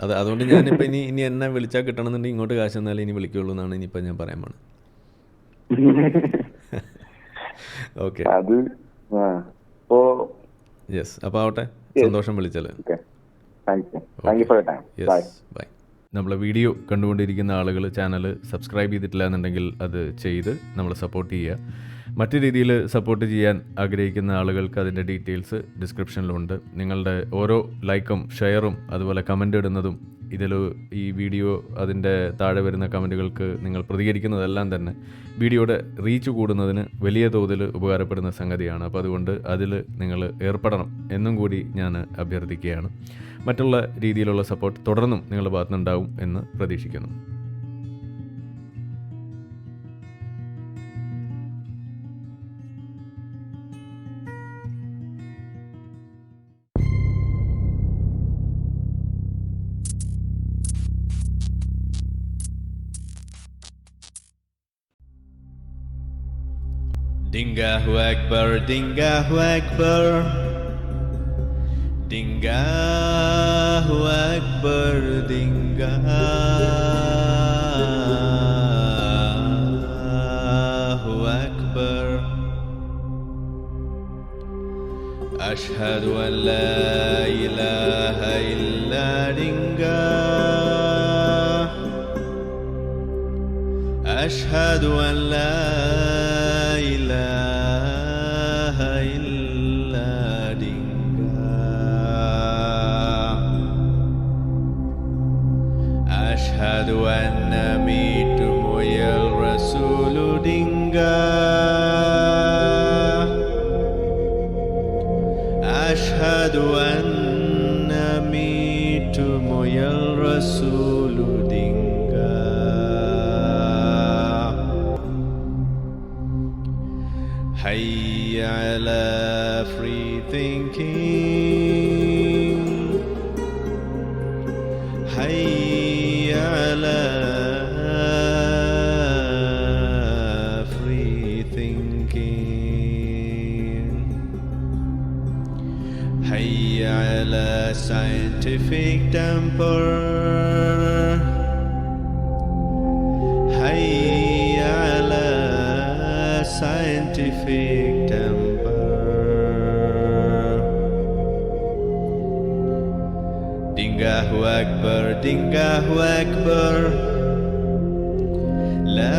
അതെ, അതുകൊണ്ട് ഞാനിപ്പോ ഇനി എന്നെ വിളിച്ചാൽ കിട്ടണമെന്നുണ്ടെങ്കിൽ ഇങ്ങോട്ട് കാശ് തന്നാലേ ഇനി വിളിക്കുള്ളൂ എന്നാണ് ഇനിയിപ്പോ ഞാൻ പറയാൻ പോണത്. ഓക്കെ, യെസ്, അപ്പൊ ആവട്ടെ. സന്തോഷം വിളിച്ചാല്. ബൈ. നമ്മളെ വീഡിയോ കണ്ടുകൊണ്ടിരിക്കുന്ന ആളുകൾ ചാനൽ സബ്സ്ക്രൈബ് ചെയ്തിട്ടില്ല എന്നുണ്ടെങ്കിൽ അത് ചെയ്ത് നമ്മളെ സപ്പോർട്ട് ചെയ്യുക. മറ്റു രീതിയിൽ സപ്പോർട്ട് ചെയ്യാൻ ആഗ്രഹിക്കുന്ന ആളുകൾക്ക് അതിൻ്റെ ഡീറ്റെയിൽസ് ഡിസ്ക്രിപ്ഷനിലുണ്ട്. നിങ്ങളുടെ ഓരോ ലൈക്കും ഷെയറും അതുപോലെ കമൻ്റ് ഇടുന്നതും ഈ വീഡിയോ അതിൻ്റെ താഴെ വരുന്ന കമൻറ്റുകൾക്ക് നിങ്ങൾ പ്രതികരിക്കുന്നതെല്ലാം തന്നെ വീഡിയോയുടെ റീച്ച് കൂടുന്നതിന് വലിയ തോതിൽ ഉപകാരപ്പെടുന്ന സംഗതിയാണ്. അപ്പോൾ അതുകൊണ്ട് അതിൽ നിങ്ങൾ ഏർപ്പെടണം എന്നും കൂടി ഞാൻ അഭ്യർത്ഥിക്കുകയാണ്. മറ്റുള്ള രീതിയിലുള്ള സപ്പോർട്ട് തുടർന്നും നിങ്ങളുടെ ഭാഗത്തുനിന്നുണ്ടാവും എന്ന് പ്രതീക്ഷിക്കുന്നു. Dingahu Akbar, Dingahu Akbar, Dingahu Akbar, Dingahu Akbar. Ashhadu an la ilaha illa Dingah. Ashhadu an la ilaha illa Dingah. Ashhadu anna mitumu ya Rasulu Dingah. Ashhadu anna mitumu ya Rasulu Dingah. Hayya ala free thinking. Hayya ala free thinking. Hayya ala scientific temper. Hayya ala scientific temper. Dingahu Akbar, Dingahu Akbar. La